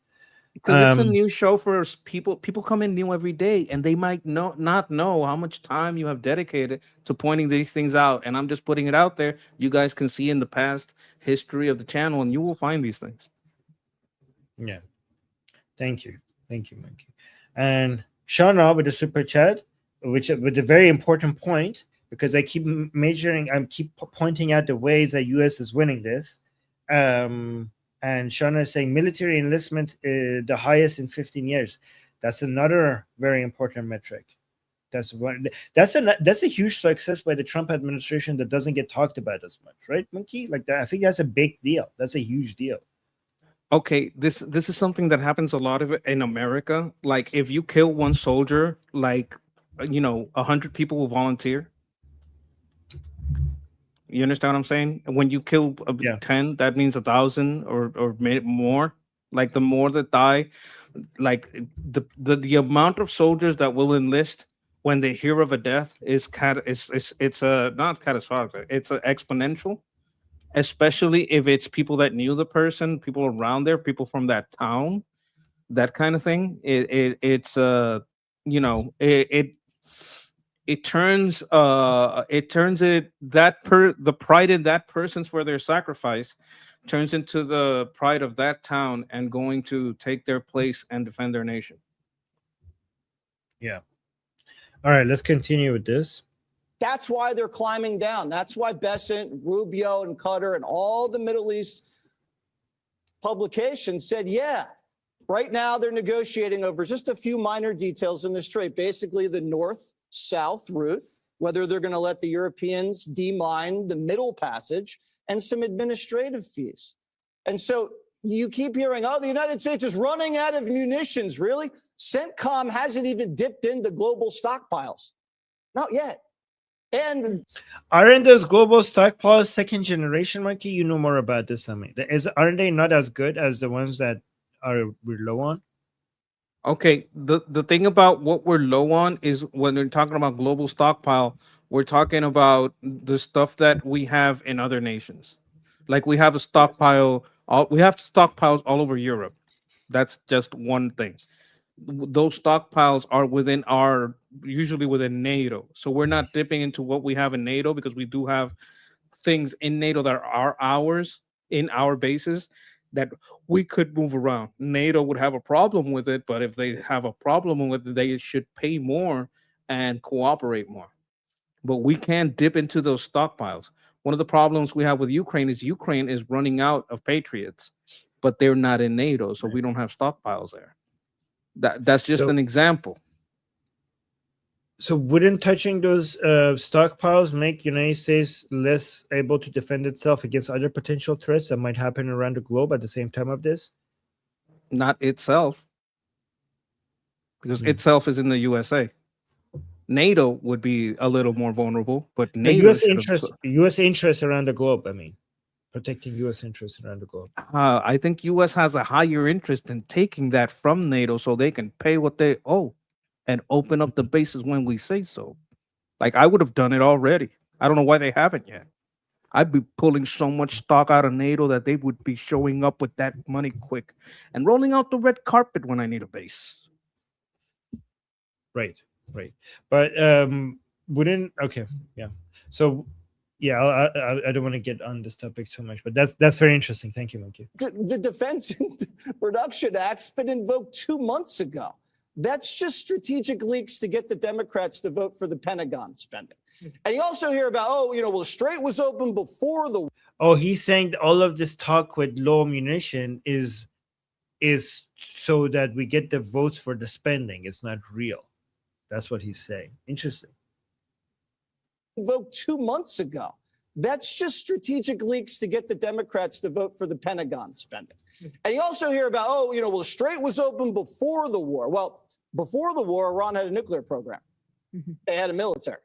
Because it's a new show for people. People come in new every day, and they might not know how much time you have dedicated to pointing these things out. And I'm just putting it out there. You guys can see in the past history of the channel, and you will find these things. Yeah. Thank you, Monkey. And Shauna with the super chat, which with a very important point, because I keep pointing out the ways that U.S. is winning this. And Shauna is saying military enlistment is the highest in 15 years. That's another very important metric. That's a huge success by the Trump administration that doesn't get talked about as much, right, Monkey? Like that, I think that's a big deal. That's a huge deal. Okay, this is something that happens a lot of it in America. Like if you kill one soldier, 100 people will volunteer. You understand what I'm saying? When you kill 10, that means 1,000 or more. Like the more that die, like the amount of soldiers that will enlist when they hear of a death is not catastrophic. It's exponential, especially if it's people that knew the person, people around there, people from that town, that kind of thing. It turns the pride in that person's for their sacrifice turns into the pride of that town and going to take their place and defend their nation. Yeah. All right, let's continue with this. That's why they're climbing down. That's why Bessent, Rubio, and Qatar and all the Middle East publications said, yeah, right now they're negotiating over just a few minor details in the Strait, basically the north-south route, whether they're going to let the Europeans demine the middle passage, and some administrative fees. And so you keep hearing, oh, the United States is running out of munitions. Really? CENTCOM hasn't even dipped into global stockpiles. Not yet. And aren't those global stockpiles second generation, Mikey? You know more about this than me. Aren't they not as good as the ones that we're low on? Okay, the thing about what we're low on is when we're talking about global stockpile, we're talking about the stuff that we have in other nations. Like we have a stockpile, we have stockpiles all over Europe. That's just one thing. Those stockpiles are usually within NATO. So we're not dipping into what we have in NATO because we do have things in NATO that are ours in our bases that we could move around. NATO would have a problem with it, but if they have a problem with it, they should pay more and cooperate more. But we can't dip into those stockpiles. One of the problems we have with Ukraine is running out of Patriots, but they're not in NATO, so we don't have stockpiles there. That's just an example. So wouldn't touching those stockpiles make United States less able to defend itself against other potential threats that might happen around the globe at the same time of this? Not itself, because itself is in the USA. NATO would be a little more vulnerable, but NATO U.S. interests around the globe. I mean, protecting U.S. interests around the globe. I think U.S. has a higher interest in taking that from NATO so they can pay what they owe and open up the bases when we say so. Like I would have done it already. I don't know why they haven't yet. I'd be pulling so much stock out of NATO that they would be showing up with that money quick and rolling out the red carpet when I need a base. Right. But wouldn't okay, yeah. So yeah, I don't want to get on this topic too much, but that's very interesting. Thank you, Monkey. The Defense Production Act's been invoked 2 months ago. That's just strategic leaks to get the Democrats to vote for the Pentagon spending. And you also hear about, well, the Strait was open before the. Oh, he's saying that all of this talk with low ammunition is so that we get the votes for the spending. It's not real. That's what he's saying. Interesting. Invoked 2 months ago. That's just strategic leaks to get the Democrats to vote for the Pentagon spending. And you also hear about, well, the Strait was open before the war. Well, before the war, Iran had a nuclear program. They had a military.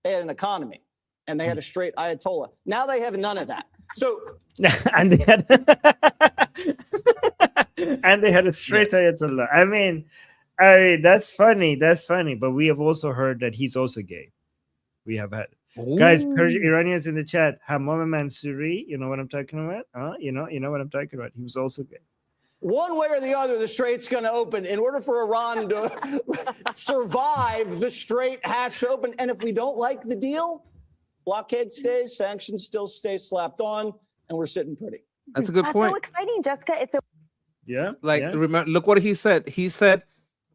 They had an economy. And they had a straight Ayatollah. Now they have none of that. So and they had and they had a straight Ayatollah. I mean, that's funny. That's funny. But we have also heard that he's also gay. We have had guys, Iranians in the chat. Hamam Mansouri, you know what I'm talking about? You know what I'm talking about. He was also gay. One way or the other, the Strait's going to open. In order for Iran to survive, the Strait has to open. And if we don't like the deal, blockade stays, sanctions still stay slapped on, and we're sitting pretty. That's a good point. So exciting, Jessica. It's a Remember, look what he said. He said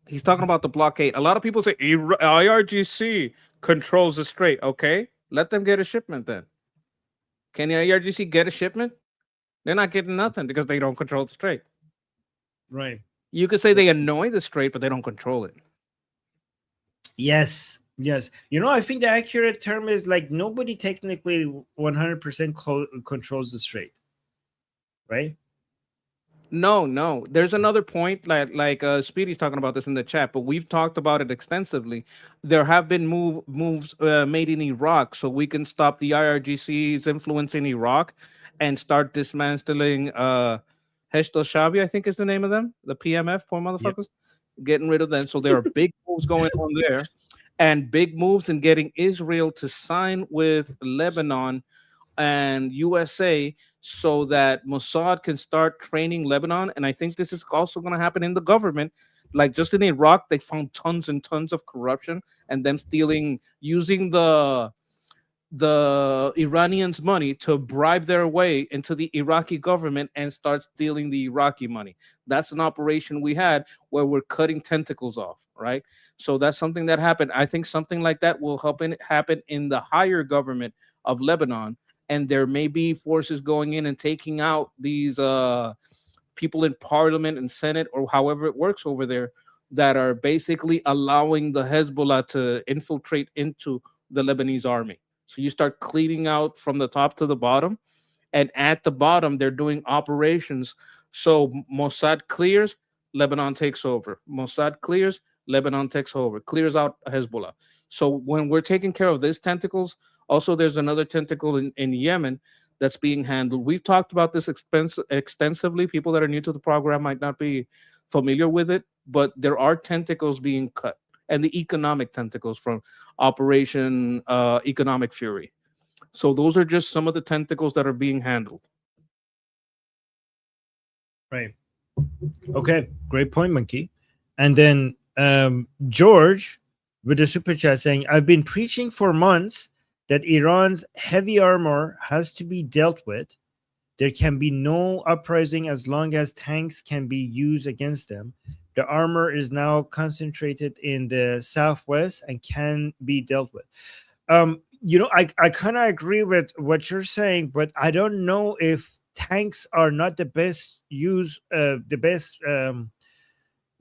he's talking about the blockade. A lot of people say IRGC controls the Strait. Okay, let them get a shipment then. Can the IRGC get a shipment? They're not getting nothing because they don't control the Strait. Right. You could say they annoy the Strait, but they don't control it. Yes. I think the accurate term is like nobody technically 100% controls the Strait. Right? No. There's another point, like Speedy's talking about this in the chat, but we've talked about it extensively. There have been moves made in Iraq so we can stop the IRGC's influence in Iraq and start dismantling Heshtel Shabi, I think is the name of them, the PMF, poor motherfuckers, getting rid of them. So there are big moves going on there, and big moves in getting Israel to sign with Lebanon and USA so that Mossad can start training Lebanon. And I think this is also going to happen in the government. Like just in Iraq, they found tons and tons of corruption and them using the Iranians' money to bribe their way into the Iraqi government and start stealing the Iraqi money. That's an operation we had where we're cutting tentacles off, right? So that's something that happened. I think something like that will happen in the higher government of Lebanon. And there may be forces going in and taking out these people in parliament and Senate or however it works over there that are basically allowing the Hezbollah to infiltrate into the Lebanese army. So you start cleaning out from the top to the bottom. And at the bottom, they're doing operations. So Mossad clears, Lebanon takes over. Mossad clears, Lebanon takes over. Clears out Hezbollah. So when we're taking care of these tentacles, also there's another tentacle in Yemen that's being handled. We've talked about this extensively. People that are new to the program might not be familiar with it, but there are tentacles being cut. And the economic tentacles from Operation Economic Fury. So those are just some of the tentacles that are being handled. Right. Okay. Great point, Monkey. And then George with the super chat saying, I've been preaching for months that Iran's heavy armor has to be dealt with. There can be no uprising as long as tanks can be used against them. The armor is now concentrated in the southwest and can be dealt with. I kind of agree with what you're saying, but I don't know if tanks are not the best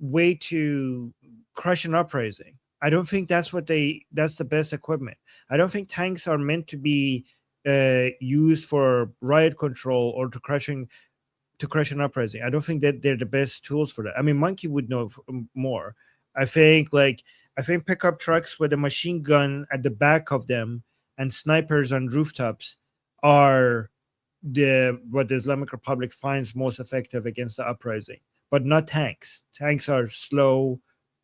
way to crush an uprising. I don't think that's the best equipment. I don't think tanks are meant to be used for riot control or to crush an uprising. I don't think that they're the best tools for that. I mean, Monkey would know more. I think pickup trucks with a machine gun at the back of them and snipers on rooftops are what the Islamic Republic finds most effective against the uprising, but not tanks. Tanks are slow.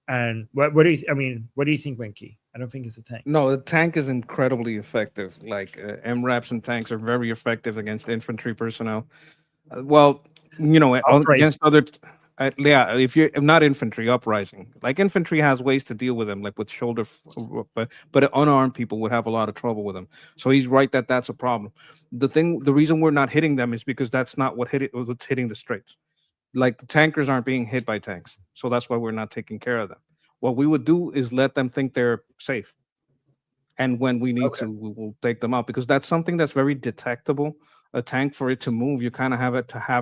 And what do you think, Monkey? I don't think it's a tank. No, the tank is incredibly effective. Like MRAPs and tanks are very effective against infantry personnel. Against other Yeah, if you're not infantry, uprising. Like infantry has ways to deal with them, like with but unarmed people would have a lot of trouble with them. So he's right that that's a problem. The reason we're not hitting them is because that's not what's hitting the straits. Like the tankers aren't being hit by tanks, so that's why we're not taking care of them. What we would do is let them think they're safe, and when we need Okay. to, we will take them out because that's something that's very detectable. A tank, for it to move, you kind of have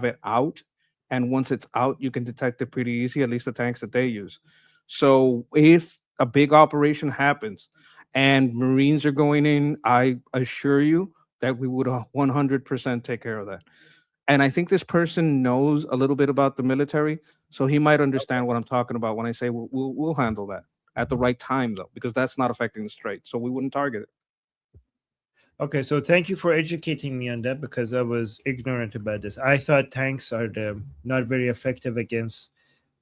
it out, and once it's out, you can detect it pretty easy. At least the tanks that they use. So if a big operation happens and Marines are going in, I assure you that we would 100% take care of that. And I think this person knows a little bit about the military, so he might understand what I'm talking about when I say we'll handle that at the right time, though, because that's not affecting the strait, so we wouldn't target it. Okay, so thank you for educating me on that because I was ignorant about this. I thought tanks are not very effective against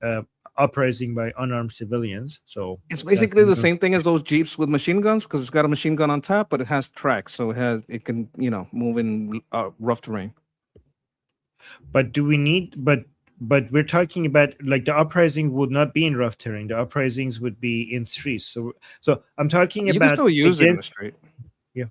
uh, uprising by unarmed civilians. So It's that's basically the new. same thing as those jeeps with machine guns because it's got a machine gun on top, but it has tracks, so it can move in rough terrain. But do we need? But we're talking about like the uprising would not be in rough terrain. The uprisings would be in streets. So I'm talking You can about still use it in the against. strait. Yeah,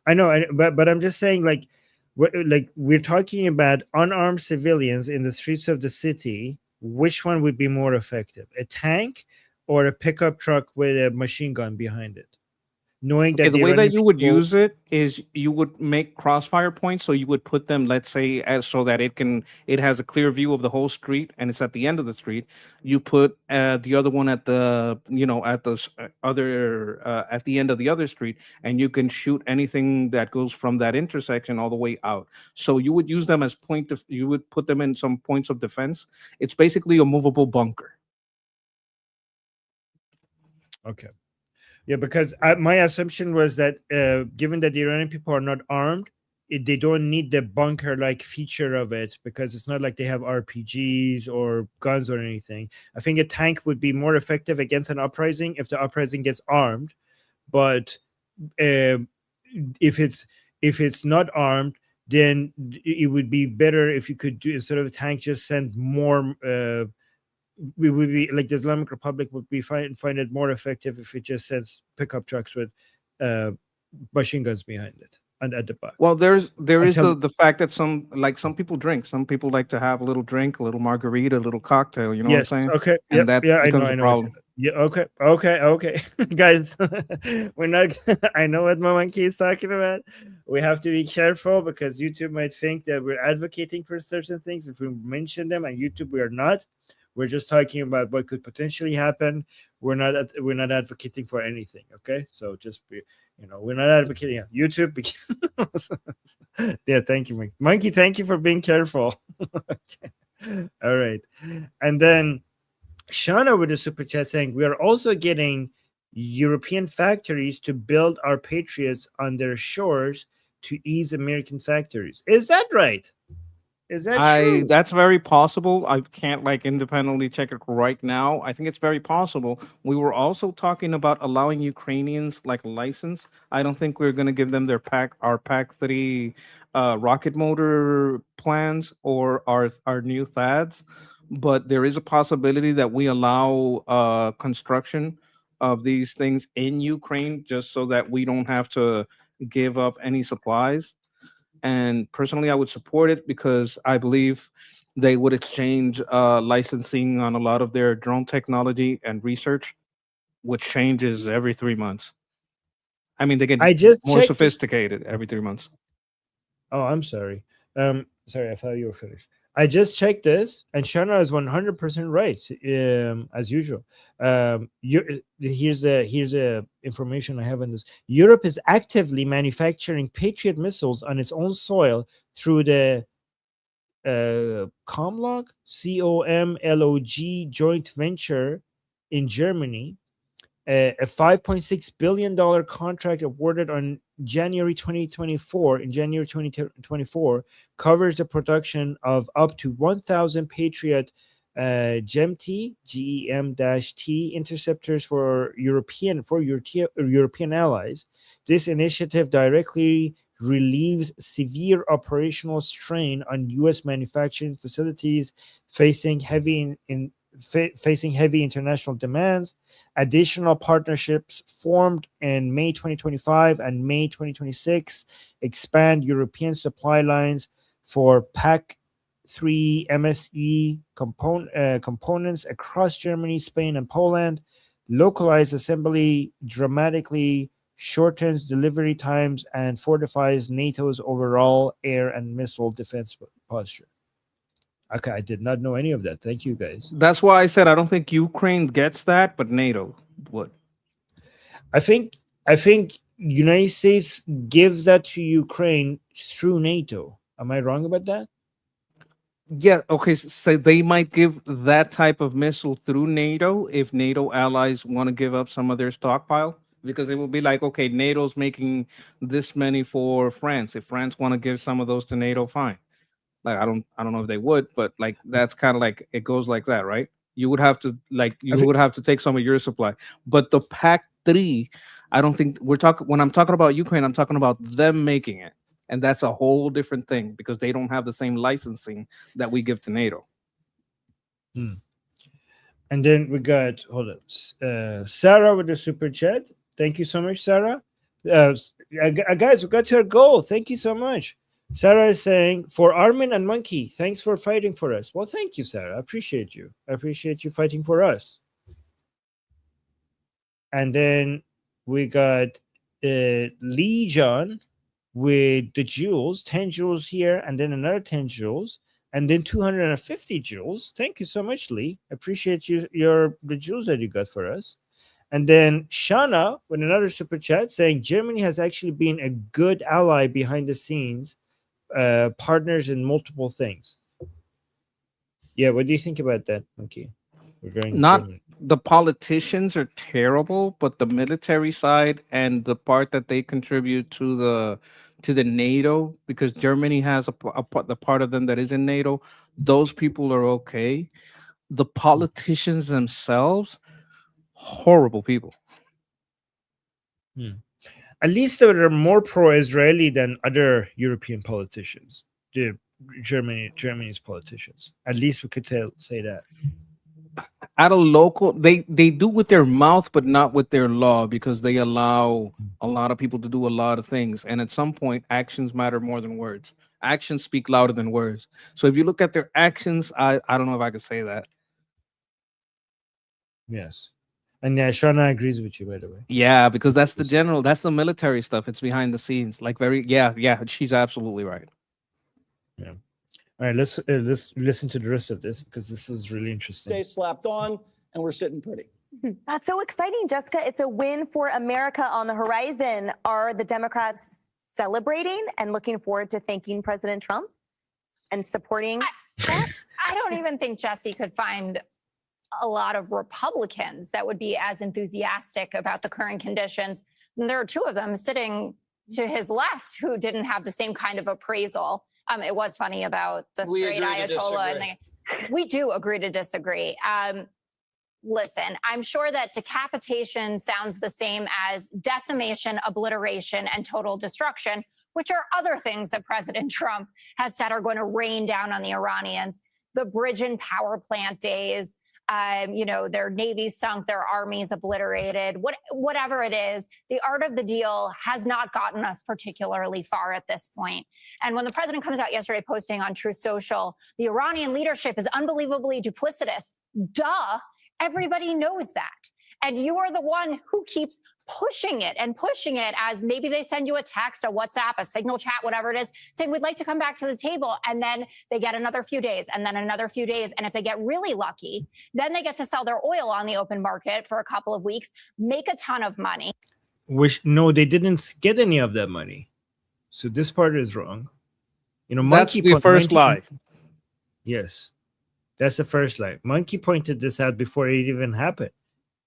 I know, but I'm just saying like we're talking about unarmed civilians in the streets of the city. Which one would be more effective, a tank or a pickup truck with a machine gun behind it? Knowing Okay, that the they're way running that you would people. use it is you would make crossfire points. So you would put them, let's say, as so that it has a clear view of the whole street and it's at the end of the street. You put the other one at the at the other at the end of the other street, and you can shoot anything that goes from that intersection all the way out. So you would use them as you would put them in some points of defense. It's basically a movable bunker. Okay. Yeah, because my assumption was that given that the Iranian people are not armed, they don't need the bunker-like feature of it because it's not like they have RPGs or guns or anything. I think a tank would be more effective against an uprising if the uprising gets armed, but um if it's not armed, then it would be better if you could do instead of a tank, just send more. We would be like the Islamic Republic would be find it more effective if it just sends pickup trucks with uh, machine guns behind it and at the back. Well, there is Until the fact that some people drink. Some people like to have a little drink, a little margarita, a little cocktail. You know what I'm yes, saying? okay, And yep, that yeah, becomes I a know what. problem. Yeah, okay, guys, we're not. I know what my monkey is talking about. We have to be careful because YouTube might think that we're advocating for certain things if we mention them, and YouTube we are not. We're just talking about what could potentially happen. We're not advocating for anything. Okay, so just be, we're not advocating YouTube. Yeah, thank you, Monkey. Thank you for being careful. Okay. All right, and then Shauna with a super chat saying we are also getting European factories to build our patriots on their shores to ease American factories. Is that right? Is that true? That's very possible. I can't like independently check it right now. I think it's very possible. We were also talking about allowing Ukrainians like license. I don't think we're going to give them our Pack 3 rocket motor plans or our new THAADs, but there is a possibility that we allow construction of these things in Ukraine just so that we don't have to give up any supplies. And personally, I would support it because I believe they would exchange licensing on a lot of their drone technology and research, which changes every 3 months. I mean, they get I just more checked. sophisticated every 3 months. Oh, I'm sorry. Sorry, I thought you were finished. I just checked this, and Shana is 100% right, as usual. Here's the information I have on this. Europe is actively manufacturing Patriot missiles on its own soil through the Comlog joint venture in Germany. A $5.6 billion contract awarded on January 2024 covers the production of up to 1,000 Patriot GEM-T interceptors for European allies. This initiative directly relieves severe operational strain on U.S. manufacturing facilities facing heavy international demands. Additional partnerships formed in May 2025 and May 2026 expand European supply lines for PAC 3 MSE components across Germany, Spain, and Poland. Localized assembly dramatically shortens delivery times and fortifies NATO's overall air and missile defense posture. Okay, I did not know any of that. Thank you, guys. That's why I said I don't think Ukraine gets that, but NATO would. I think United States gives that to Ukraine through NATO. Am I wrong about that? Yeah, okay, so they might give that type of missile through NATO if NATO allies want to give up some of their stockpile, because it will be like, okay, NATO's making this many for France. If France want to give some of those to NATO, fine. Like I don't know if they would, but like that's kind of like it goes like that, right? You would have to would have to take some of your supply. But the PAC 3, I don't think we're talking when I'm talking about Ukraine, I'm talking about them making it. And that's a whole different thing because they don't have the same licensing that we give to NATO. And then we got, hold on, Sarah with the super chat. Thank you so much, Sarah. Guys, we got to our goal. Thank you so much. Sarah is saying, for Armin and Monkey, thanks for fighting for us. Well, thank you, Sarah. I appreciate you. I appreciate you fighting for us. And then we got Lee John with the jewels, 10 jewels here, and then another 10 jewels, and then 250 jewels. Thank you so much, Lee. Appreciate the jewels that you got for us. And then Shana with another super chat saying Germany has actually been a good ally behind the scenes, partners in multiple things. Yeah, what do you think about that, Monkey? Not the politicians are terrible, but the military side and the part that they contribute to the NATO, because Germany has the part of them that is in NATO, those people are okay. The politicians themselves, horrible people. At least they are more pro-Israeli than other European politicians. The Germany's politicians. At least we could say that. At a local, they do with their mouth, but not with their law, because they allow a lot of people to do a lot of things. And at some point, actions matter more than words. Actions speak louder than words. So if you look at their actions, I don't know if I could say that. Yes. And yeah, Shana agrees with you, by the way. Yeah, because that's the military stuff. It's behind the scenes. Like yeah, she's absolutely right. Yeah. All right, let's listen to the rest of this because this is really interesting. Stay slapped on, and we're sitting pretty. That's so exciting, Jessica. It's a win for America on the horizon. Are the Democrats celebrating and looking forward to thanking President Trump and supporting? I don't even think Jesse could find a lot of Republicans that would be as enthusiastic about the current conditions. And there are two of them sitting to his left who didn't have the same kind of appraisal. It was funny about the Strait Ayatollah. We do agree to disagree. Listen, I'm sure that decapitation sounds the same as decimation, obliteration, and total destruction, which are other things that President Trump has said are going to rain down on the Iranians. The bridge and power plant days, their navies sunk, their armies obliterated, whatever it is, the art of the deal has not gotten us particularly far at this point. And when the president comes out yesterday posting on Truth Social, the Iranian leadership is unbelievably duplicitous. Duh, everybody knows that. And you are the one who keeps pushing it as maybe they send you a text, a WhatsApp, a signal chat, whatever it is, saying we'd like to come back to the table. And then they get another few days and then another few days. And if they get really lucky, then they get to sell their oil on the open market for a couple of weeks, make a ton of money. No, they didn't get any of that money. So this part is wrong. That's the first lie. Yes, that's the first lie. Monkey pointed this out before it even happened.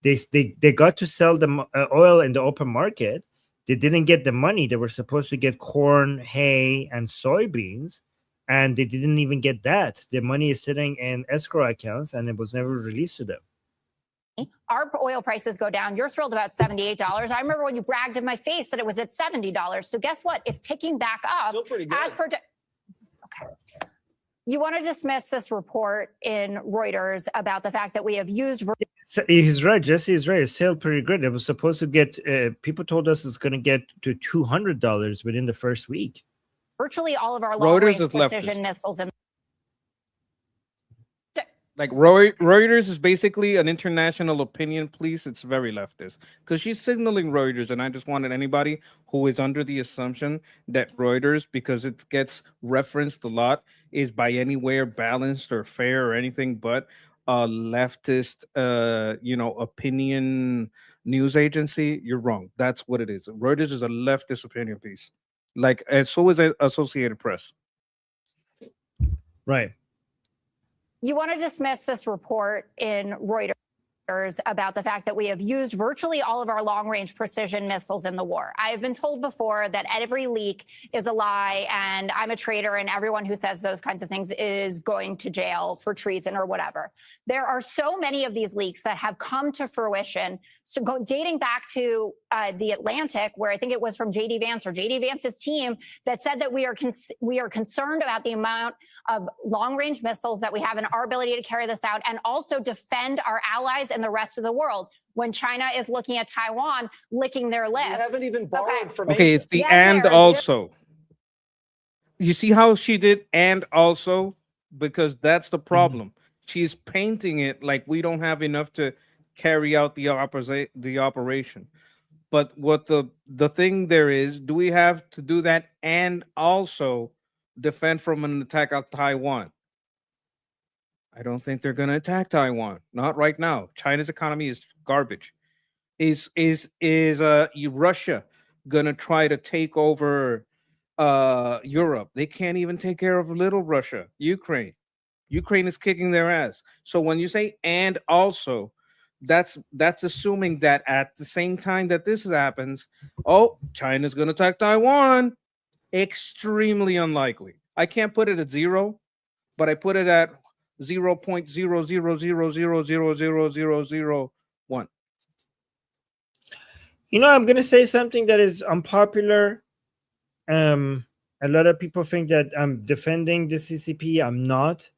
They got to sell the oil in the open market. They didn't get the money. They were supposed to get corn, hay, and soybeans, and they didn't even get that. The money is sitting in escrow accounts, and it was never released to them. Our oil prices go down. You're thrilled about $78. I remember when you bragged in my face that it was at $70. So guess what? It's ticking back up. Still pretty good. As per okay. You want to dismiss this report in Reuters about the fact that we have used. So he's right. Jesse is right. It's still pretty good. It was supposed to get. People told us it's going to get to $200 within the first week. Virtually all of our Reuters long-range is precision leftist. missiles in. Like Reuters is basically an international opinion police. It's very leftist because she's signaling Reuters, and I just wanted anybody who is under the assumption that Reuters, because it gets referenced a lot, is by anywhere balanced or fair or anything but a leftist, opinion news agency. You're wrong. That's what it is. Reuters is a leftist opinion piece, and so is Associated Press. Right. You want to dismiss this report in Reuters about the fact that we have used virtually all of our long-range precision missiles in the war. I have been told before that every leak is a lie, and I'm a traitor, and everyone who says those kinds of things is going to jail for treason or whatever. There are so many of these leaks that have come to fruition, dating back to the Atlantic, where I think it was from J.D. Vance or J.D. Vance's team that said that we are concerned about the amount of long-range missiles that we have and our ability to carry this out and also defend our allies and the rest of the world when China is looking at Taiwan, licking their lips. You haven't even borrowed from Okay, Asia. it's the and also. You see how she did and also? Because that's the problem. She's painting it like we don't have enough to carry out the operation. But what the thing there is, do we have to do that and also defend from an attack on Taiwan? I don't think they're going to attack Taiwan. Not right now. China's economy is garbage. Is Russia going to try to take over Europe? They can't even take care of little Russia. Ukraine is kicking their ass. So when you say and also, that's assuming that at the same time that this happens, China's going to attack Taiwan. Extremely unlikely. I can't put it at 0, but I put it at 0.00000000001. I'm going to say something that is unpopular. A lot of people think that I'm defending the CCP. I'm not.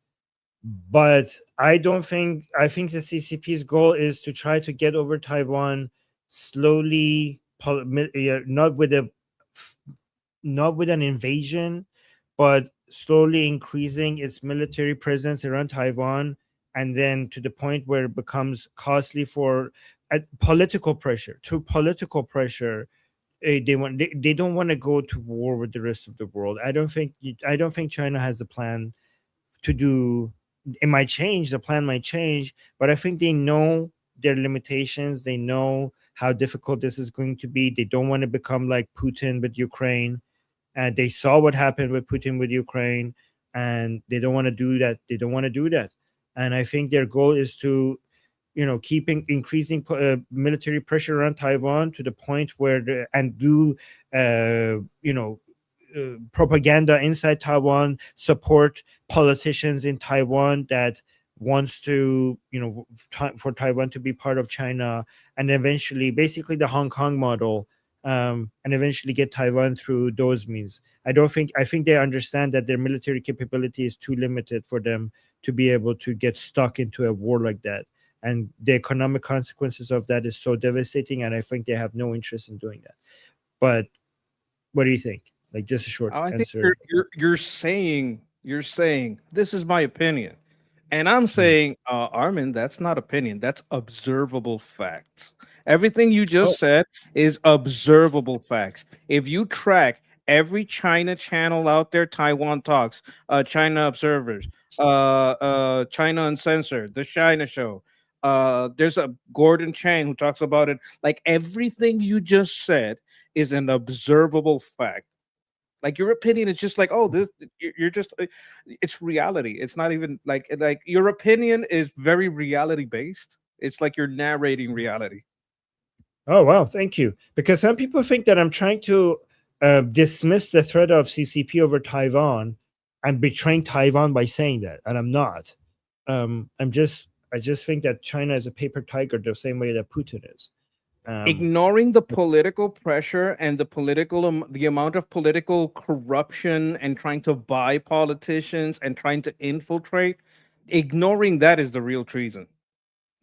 But I think the CCP's goal is to try to get over Taiwan slowly, not with an invasion, but slowly increasing its military presence around Taiwan, and then to the point where it becomes costly for political pressure. They don't want to go to war with the rest of the world. I don't think China has a plan to do. It might change. The plan might change, but I think they know their limitations. They know how difficult this is going to be. They don't want to become like Putin with Ukraine. And they saw what happened with Putin with Ukraine, and they don't want to do that. And I think their goal is to, keep increasing military pressure on Taiwan to the point where propaganda inside Taiwan, support politicians in Taiwan that wants to, for Taiwan to be part of China, and eventually, basically the Hong Kong model. And eventually get Taiwan through those means. I think they understand that their military capability is too limited for them to be able to get stuck into a war like that. And the economic consequences of that is so devastating, and I think they have no interest in doing that. But what do you think? Like, just a short I answer. think you're saying this is my opinion. And I'm saying, Armin, that's not opinion. That's observable facts. Everything you just said is observable facts. If you track every China channel out there, Taiwan Talks, China Observers, China Uncensored, The China Show, there's a Gordon Chang who talks about it. Like, everything you just said is an observable fact. Like, your opinion is just like, you're just, it's reality. It's not even like your opinion is very reality based. It's like you're narrating reality. Oh, wow. Thank you. Because some people think that I'm trying to dismiss the threat of CCP over Taiwan and betraying Taiwan by saying that. And I'm not. I'm just I just think that China is a paper tiger the same way that Putin is. Ignoring the political pressure and the amount of political corruption and trying to buy politicians and trying to infiltrate, ignoring that is the real treason.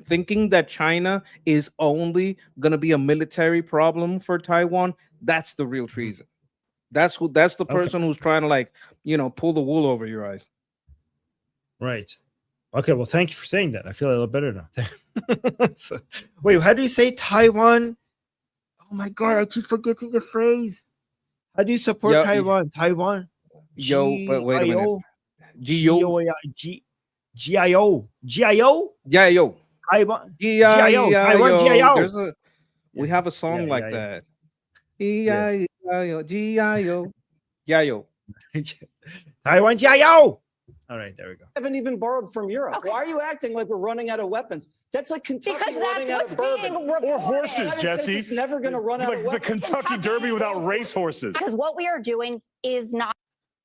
Thinking that China is only going to be a military problem for Taiwan, that's the real treason. That's the person who's trying to, like, pull the wool over your eyes. Right. Okay, well, thank you for saying that. I feel a little better now. So, wait, how do you say Taiwan? Oh my God, I keep forgetting the phrase. How do you support Taiwan? Taiwan. But wait a minute. G-I-O. G-I-O? G-I-O. Taiwan. G-I-O. Taiwan G-I-O. We have a song like that. G-I-O. G-I-O. G-I-O. Taiwan G-I-O. All right, there we go. Haven't even borrowed from Europe. Why are you acting like we're running out of weapons? That's like Kentucky running out of bourbon. Or horses, Jesse. It's never going to run out of the weapons. Kentucky Derby without racehorses. Because what we are doing is not.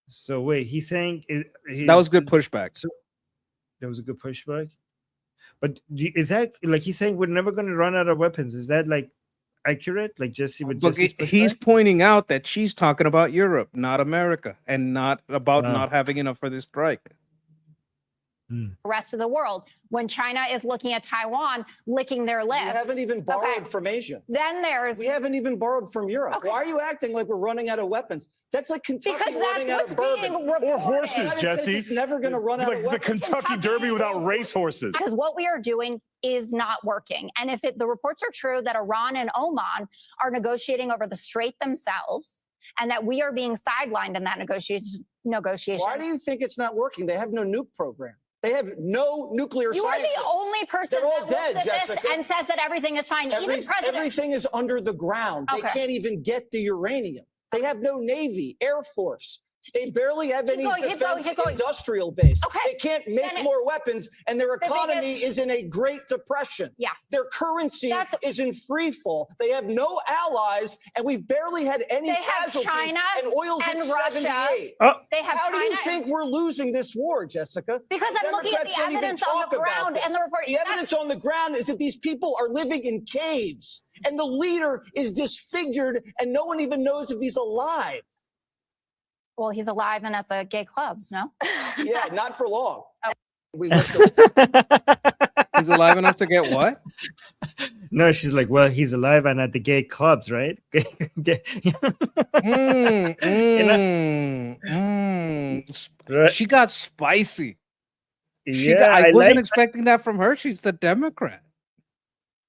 So wait, he's saying that was good pushback. So that was a good pushback. But is that like he's saying we're never going to run out of weapons? Is that like accurate? Like Jesse would just he's pointing out that she's talking about Europe, not America, and not about not having enough for this strike. The rest of the world, when China is looking at Taiwan, licking their lips. We haven't even borrowed from Asia. Then we haven't even borrowed from Europe. Why are you acting like we're running out of weapons? That's like Kentucky running out of bourbon. Or horses, Jesse. It's never going to run out of the weapons. Kentucky Derby without racehorses. Because what we are doing is not working. And if the reports are true that Iran and Oman are negotiating over the Strait themselves, and that we are being sidelined in that negotiation. Why do you think it's not working? They have no nuke program. They have no nuclear scientists. You are the only person They're all that looks dead, at Jessica. this and says that everything is fine. Even President. Everything is under the ground. They can't even get the uranium. They have no Navy, Air Force. They barely have any defense industrial base. They can't make more weapons, and their economy is in a Great Depression. Yeah. Their currency is in free fall. They have no allies, and we've barely had any casualties. China and oil's and at Russia. 78. They have How do you China think we're losing this war, Jessica? Because I'm looking at the Democrats don't even evidence on talk the about ground this. and the report. The evidence on the ground is that these people are living in caves, and the leader is disfigured, and no one even knows if he's alive. Well, he's alive and at the gay clubs, no? Yeah, not for long. He's alive enough to get what? No, she's like, well, he's alive and at the gay clubs, right? She got spicy. I wasn't expecting that from her. She's the Democrat.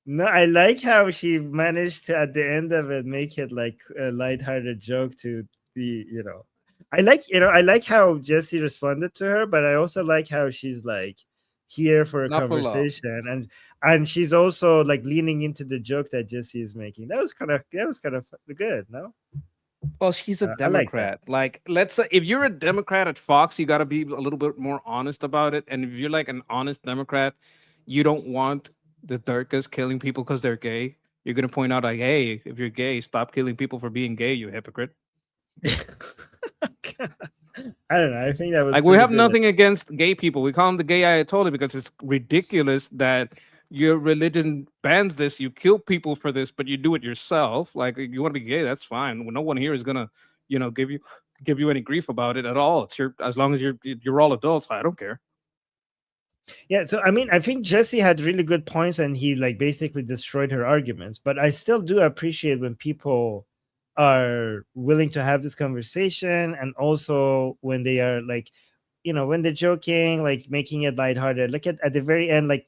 No, I like how she managed to, at the end of it, make it like a lighthearted joke to the, I like how Jesse responded to her, but I also like how she's like here for a conversation, and she's also like leaning into the joke that Jesse is making. That was kind of good, no? Well, she's a Democrat. Like, let's say if you're a Democrat at Fox, you got to be a little bit more honest about it. And if you're like an honest Democrat, you don't want the Durkas killing people because they're gay. You're gonna point out like, hey, if you're gay, stop killing people for being gay, you hypocrite. I don't know. I think that was like we have nothing against gay people. We call them the gay Ayatollah because it's ridiculous that your religion bans this. You kill people for this, but you do it yourself. Like, you want to be gay, that's fine. No one here is gonna, give you any grief about it at all. It's as long as you're all adults. I don't care. Yeah, so I mean, I think Jesse had really good points, and he like basically destroyed her arguments. But I still do appreciate when people are willing to have this conversation, and also when they are like, when they're joking, like making it lighthearted. Look at the very end, like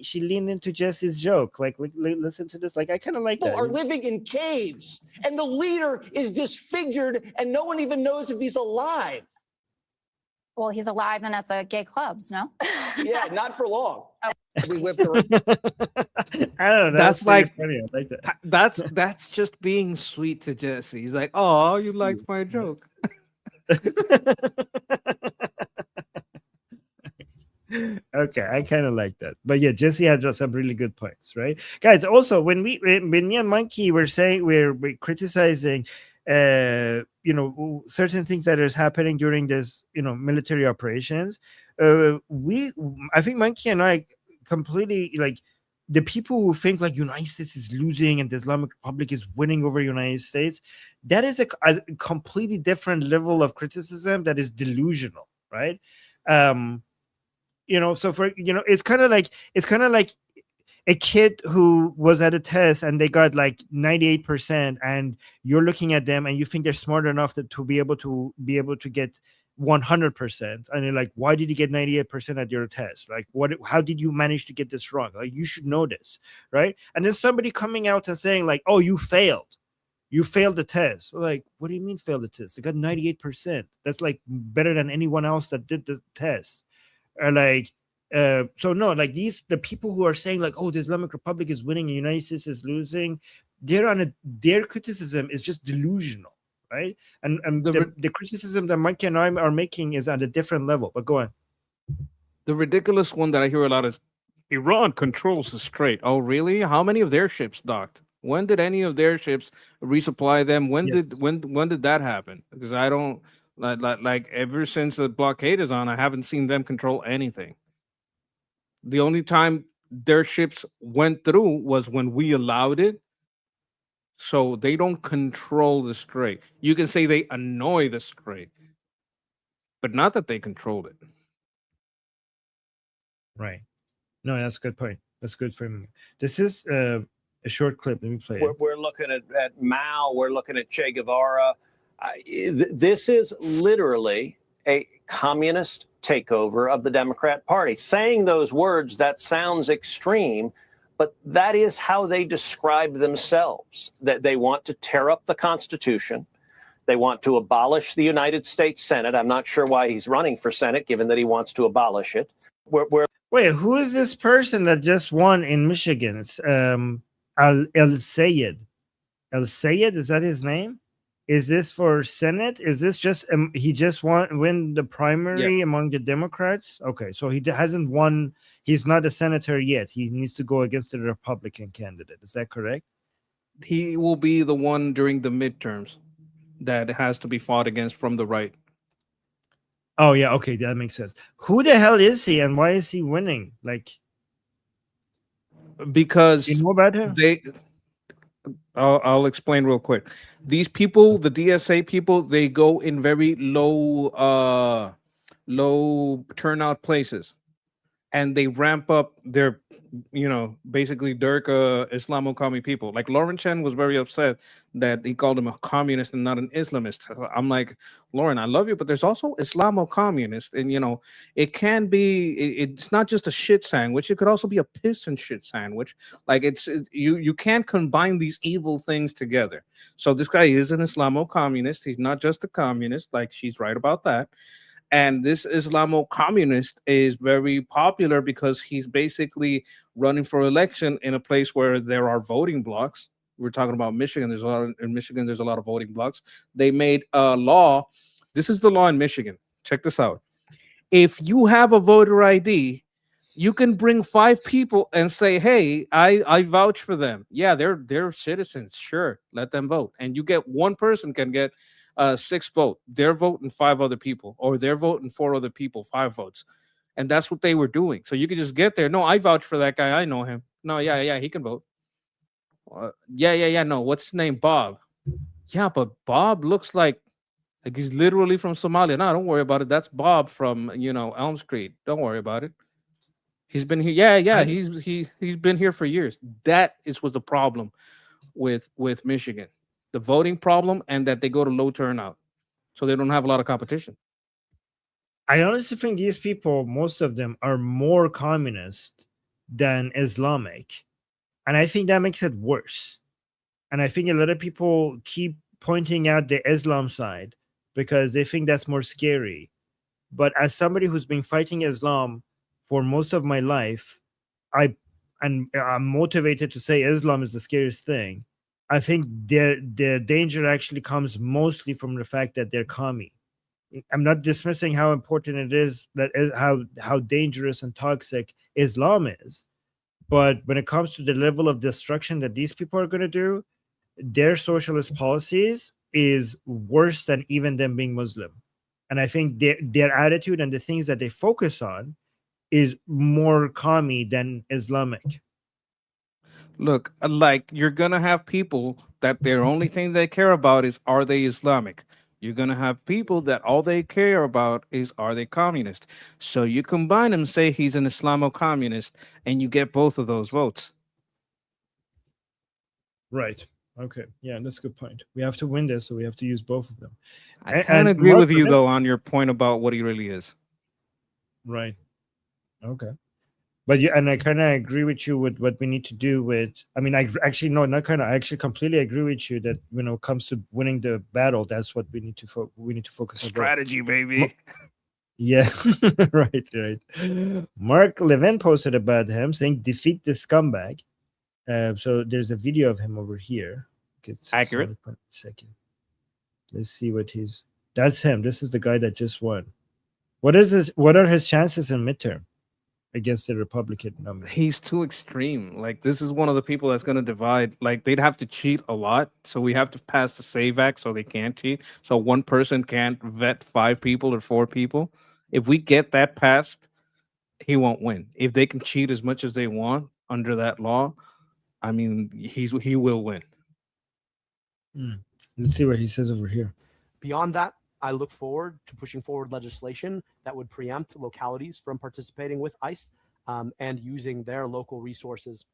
she leaned into Jesse's joke. Like, listen to this. Like, I kind of like that. People are living in caves, and the leader is disfigured, and no one even knows if he's alive. Well, he's alive and at the gay clubs, no? Yeah, not for long. We whipped her. I don't know. That's like funny. I like that. That's just being sweet to Jesse. He's like, oh, you liked my joke. Okay, I kind of like that. But yeah, Jesse had some really good points, right? Guys, also when me and Monkey were saying we're criticizing certain things that is happening during this military operations, I think Monkey and I completely like the people who think like United States is losing and the Islamic Republic is winning over United States, that is a completely different level of criticism that is delusional, right? So for it's kind of like a kid who was at a test and they got like 98%, and you're looking at them and you think they're smart enough to be able to get 100%, and you're like, why did you get 98% at your test? Like, how did you manage to get this wrong? Like, you should know this, right? And then somebody coming out and saying like, oh, you failed the test. Like, what do you mean failed the test? They got 98%. That's like better than anyone else that did the test. So no, like the people who are saying like, oh, the Islamic Republic is winning, the United States is losing, their criticism is just delusional, right? And the criticism that Mike and I are making is at a different level. But go on. The ridiculous one that I hear a lot is Iran controls the Strait. Oh, really? How many of their ships docked? When did any of their ships resupply them? When did that happen? Because I don't like ever since the blockade is on, I haven't seen them control anything. The only time their ships went through was when we allowed it. So they don't control the Strait. You can say they annoy the Strait, but not that they controlled it. Right. No, that's a good point. That's good for me. This is a short clip. Let me play it. We're looking at Mao. We're looking at Che Guevara. This is literally a communist takeover of the Democrat Party. Saying those words, that sounds extreme, but that is how they describe themselves, that they want to tear up the Constitution. They want to abolish the United States Senate. I'm not sure why he's running for Senate, given that he wants to abolish it. Wait, who is this person that just won in Michigan? It's El Sayed. El Sayed, is that his name? Is this for Senate? Is this just he just win the primary among the Democrats? Okay, so he hasn't won. He's not a senator yet. He needs to go against the Republican candidate. Is that correct? He will be the one during the midterms that has to be fought against from the right. Oh yeah, okay, that makes sense. Who the hell is he, and why is he winning? Like, because you know about him? I'll explain real quick. These people, the DSA people, they go in very low turnout places, and they ramp up their, basically Dirk Islamo-Commie people. Like Lauren Chen was very upset that he called him a communist and not an Islamist. I'm like, Lauren, I love you, but there's also Islamo-Communist, and it can be. It's not just a shit sandwich. It could also be a piss and shit sandwich. Like you can't combine these evil things together. So this guy is an Islamo-Communist. He's not just a communist. Like, she's right about that. And this Islamo-Communist is very popular because he's basically running for election in a place where there are voting blocks. We're talking about Michigan. In Michigan, there's a lot of voting blocks. They made a law. This is the law in Michigan. Check this out. If you have a voter ID, you can bring 5 people and say, hey, I vouch for them. Yeah, they're citizens. Sure, let them vote. And you get one person can get 6 votes. They're voting 5 other people, or they're voting 4 other people, 5 votes. And that's what they were doing. So you could just get there. No, I vouch for that guy. I know him. No, yeah, he can vote. Yeah. No, what's his name? Bob. Yeah, but Bob looks like he's literally from Somalia. No, don't worry about it. That's Bob from Elm Street. Don't worry about it. He's been here. Yeah. He's been here for years. That was the problem with Michigan. The voting problem, and that they go to low turnout, so they don't have a lot of competition. I honestly think these people, most of them, are more communist than Islamic, and I think that makes it worse. And I think a lot of people keep pointing out the Islam side because they think that's more scary. But as somebody who's been fighting Islam for most of my life, I'm motivated to say Islam is the scariest thing. I think their danger actually comes mostly from the fact that they're commie. I'm not dismissing how important it is, how dangerous and toxic Islam is, but when it comes to the level of destruction that these people are going to do, their socialist policies is worse than even them being Muslim. And I think their attitude and the things that they focus on is more commie than Islamic. Look, like you're gonna have people that their only thing they care about is are they Islamic. You're gonna have people that all they care about is are they communist. So you combine them, say he's an Islamo-communist, and you get both of those votes. Right. Okay. Yeah, that's a good point. We have to win this, so we have to use both of them. I kind of agree with you though on your point about what he really is. Right. Okay. But yeah, and I kind of agree with you with what we need to do with. I mean, I actually no, not kind of. I actually completely agree with you that when it comes to winning the battle, that's what we need to focus on. Strategy, baby. Yeah, right, right. Mark Levin posted about him saying, "Defeat the scumbag." So there's a video of him over here. Accurate. Second. Let's see what he's. That's him. This is the guy that just won. What is his? What are his chances in midterm against the Republican nominee? He's too extreme. Like this is one of the people that's going to divide. Like they'd have to cheat a lot, so we have to pass the Save Act so they can't cheat. So one person can't vet 5 people or 4 people. If we get that passed, he won't win. If they can cheat as much as they want under that law, I mean, he will win. Let's see what he says over here. Beyond that, I look forward to pushing forward legislation that would preempt localities from participating with ICE and using their local resources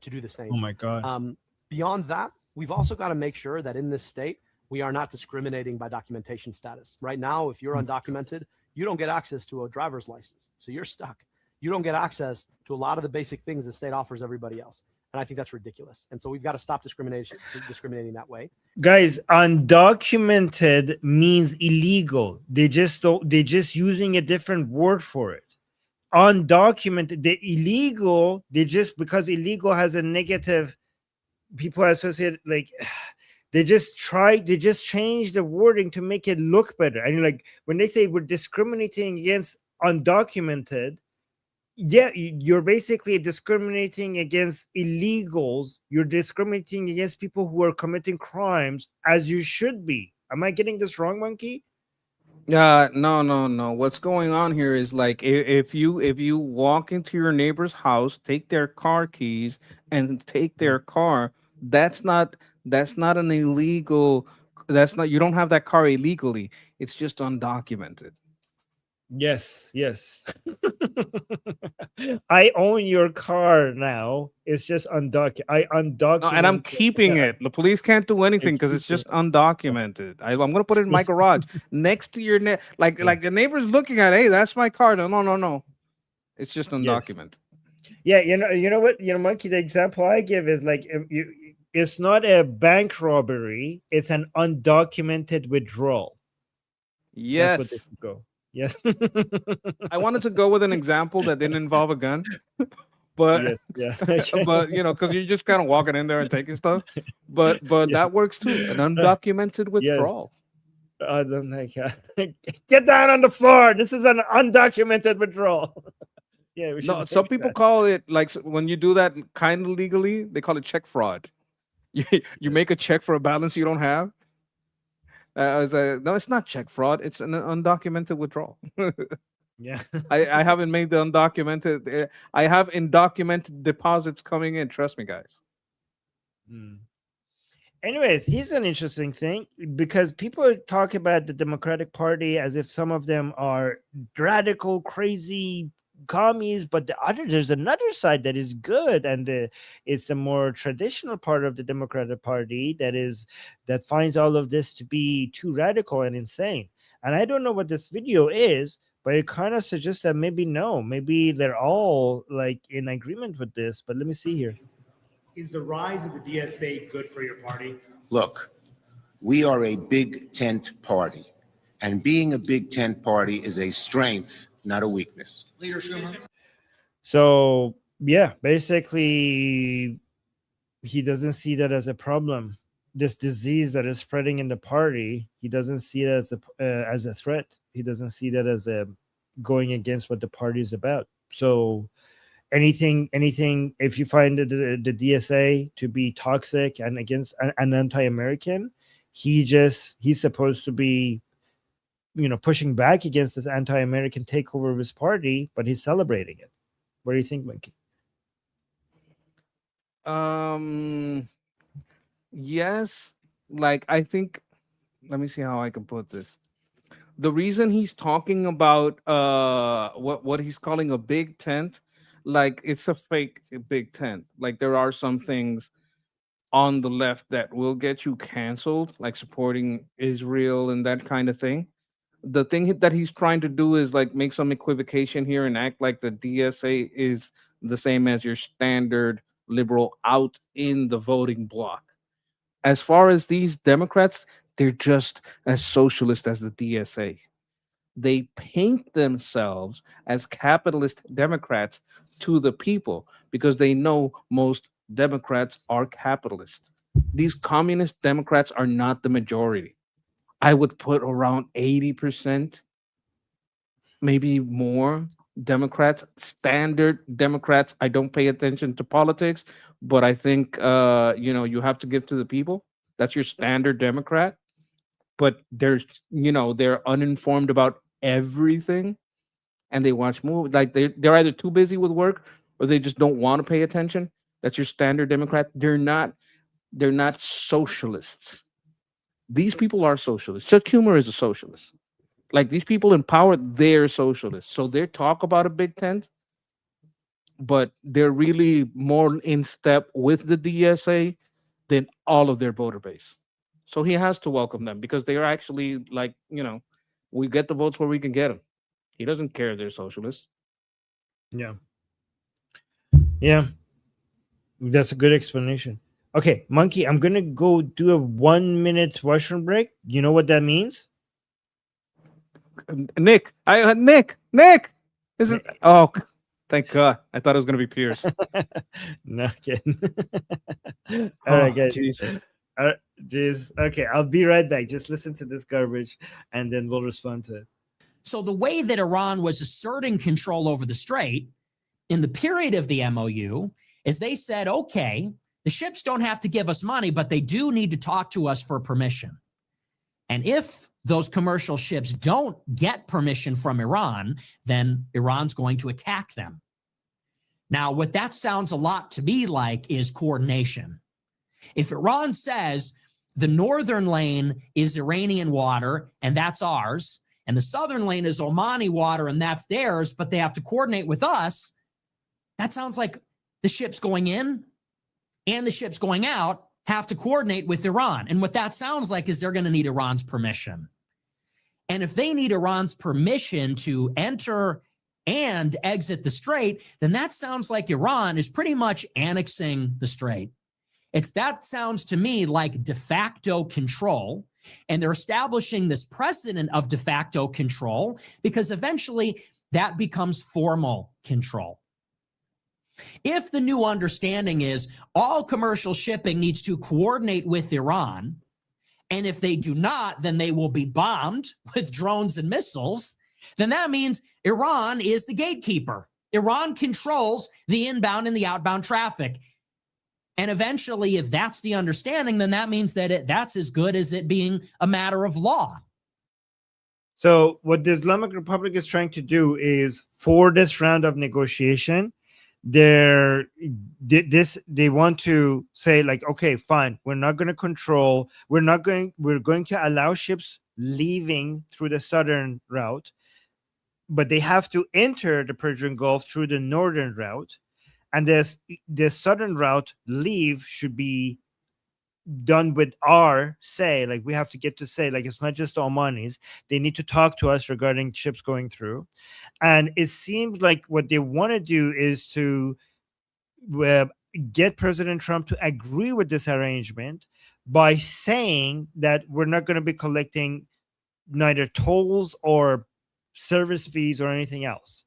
to do the same. Oh my God. Beyond that, we've also got to make sure that in this state, we are not discriminating by documentation status. Right now, if you're undocumented, you don't get access to a driver's license. So you're stuck. You don't get access to a lot of the basic things the state offers everybody else. And I think that's ridiculous. And so we've got to stop discriminating that way. Guys, undocumented means illegal. They're just using a different word for it. Undocumented, the illegal, because illegal has a negative, people associate, like they just change the wording to make it look better. And like when they say we're discriminating against undocumented, yeah, you're basically discriminating against illegals. You're discriminating against people who are committing crimes, as you should be. Am I getting this wrong, Monkey? No. What's going on here is like if you walk into your neighbor's house, take their car keys and take their car, that's not an illegal. You don't have that car illegally. It's just undocumented. Yes. I own your car now. It's just undocumented. No, and I'm keeping it. The police can't do anything because it's just undocumented. I'm gonna put it in my garage next to your like the neighbor's looking at. Hey, that's my car. No. It's just undocumented. Yes. Yeah, you know what, Monkey. The example I give is like it's not a bank robbery. It's an undocumented withdrawal. Yes. That's what they should go. Yes. I wanted to go with an example that didn't involve a gun, but yeah. But because you're just kind of walking in there and taking stuff. But that works too. An undocumented withdrawal. I don't like get down on the floor. This is an undocumented withdrawal. Yeah. No, some people call it like when you do that kind of legally, they call it check fraud. You make a check for a balance you don't have. No, it's not check fraud. It's an undocumented withdrawal. Yeah. I haven't made the undocumented. I have undocumented deposits coming in. Trust me, guys. Anyways, here's an interesting thing because people talk about the Democratic Party as if some of them are radical, crazy commies, but there's another side that is good, and it's the more traditional part of the Democratic Party that finds all of this to be too radical and insane. And I don't know what this video is, but it kind of suggests that maybe they're all like in agreement with this. But let me see here. Is the rise of the DSA good for your party? Look, we are a big tent party, and being a big tent party is a strength, not a weakness. Leader Schumer. So yeah, basically, he doesn't see that as a problem. This disease that is spreading in the party, he doesn't see it as a threat. He doesn't see that as a going against what the party is about. So anything, if you find the DSA to be toxic and against an anti-American, he's supposed to be pushing back against this anti-American takeover of his party, but he's celebrating it. What do you think, Monkey? Yes, like I think, let me see how I can put this. The reason he's talking about what he's calling a big tent, like it's a fake big tent. Like there are some things on the left that will get you canceled, like supporting Israel and that kind of thing. The thing that he's trying to do is like make some equivocation here and act like the DSA is the same as your standard liberal out in the voting bloc. As far as these Democrats, they're just as socialist as the DSA. They paint themselves as capitalist Democrats to the people because they know most Democrats are capitalist. These communist Democrats are not the majority. I would put around 80%, maybe more Democrats, standard Democrats. I don't pay attention to politics, but I think you have to give to the people. That's your standard Democrat. But they're uninformed about everything, and they watch movies. Like they're either too busy with work or they just don't want to pay attention. That's your standard Democrat. They're not socialists. These people are socialists. Chuck Schumer is a socialist. Like these people in power, they're socialists. So they talk about a big tent, but they're really more in step with the DSA than all of their voter base. So he has to welcome them because they are actually like, we get the votes where we can get them. He doesn't care they're socialists. Yeah. Yeah. That's a good explanation. Okay, Monkey, I'm going to go do a 1 minute washroom break. You know what that means? Nick. Is it? Oh, thank God. I thought it was going to be Pierce. Not kidding. All right, guys. Jesus. Okay, I'll be right back. Just listen to this garbage and then we'll respond to it. So the way that Iran was asserting control over the Strait in the period of the MOU is they said, okay, the ships don't have to give us money, but they do need to talk to us for permission. And if those commercial ships don't get permission from Iran, then Iran's going to attack them. Now, what that sounds a lot to me like is coordination. If Iran says the northern lane is Iranian water and that's ours, and the southern lane is Omani water and that's theirs, but they have to coordinate with us, that sounds like the ships going in and the ships going out have to coordinate with Iran. And what that sounds like is they're going to need Iran's permission. And if they need Iran's permission to enter and exit the Strait, then that sounds like Iran is pretty much annexing the Strait. That sounds to me like de facto control. And they're establishing this precedent of de facto control because eventually that becomes formal control. If the new understanding is all commercial shipping needs to coordinate with Iran, and if they do not, then they will be bombed with drones and missiles, then that means Iran is the gatekeeper. Iran controls the inbound and the outbound traffic. And eventually, if that's the understanding, then that means that that's as good as it being a matter of law. So what the Islamic Republic is trying to do is, for this round of negotiation, they want to say like, okay, fine, we're not going to control, we're going to allow ships leaving through the southern route, but they have to enter the Persian Gulf through the northern route, and the southern route leave should be done with our say. Like we have to get to say, like, it's not just the Omanis, they need to talk to us regarding ships going through. And it seems like what they want to do is to get President Trump to agree with this arrangement by saying that we're not going to be collecting neither tolls or service fees or anything else.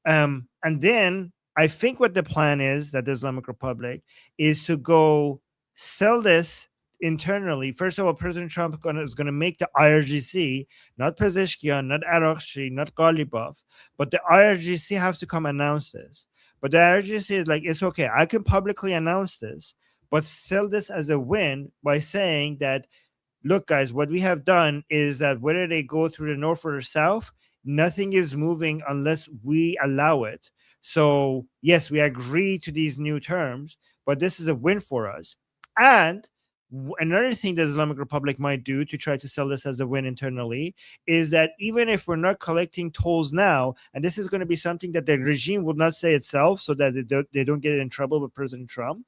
And then I think what the plan is, that the Islamic Republic is to go sell this internally. First of all, President Trump is going to make the IRGC, not Pezeshkian, not Araghchi, not Ghalibaf, but the IRGC have to come announce this. But the IRGC is like, it's okay, I can publicly announce this, but sell this as a win by saying that look, guys, what we have done is that whether they go through the north or the south, nothing is moving unless we allow it. So yes, we agree to these new terms, but this is a win for us. And another thing that Islamic Republic might do to try to sell this as a win internally is that even if we're not collecting tolls now, and this is going to be something that the regime will not say itself so that they don't get in trouble with President Trump,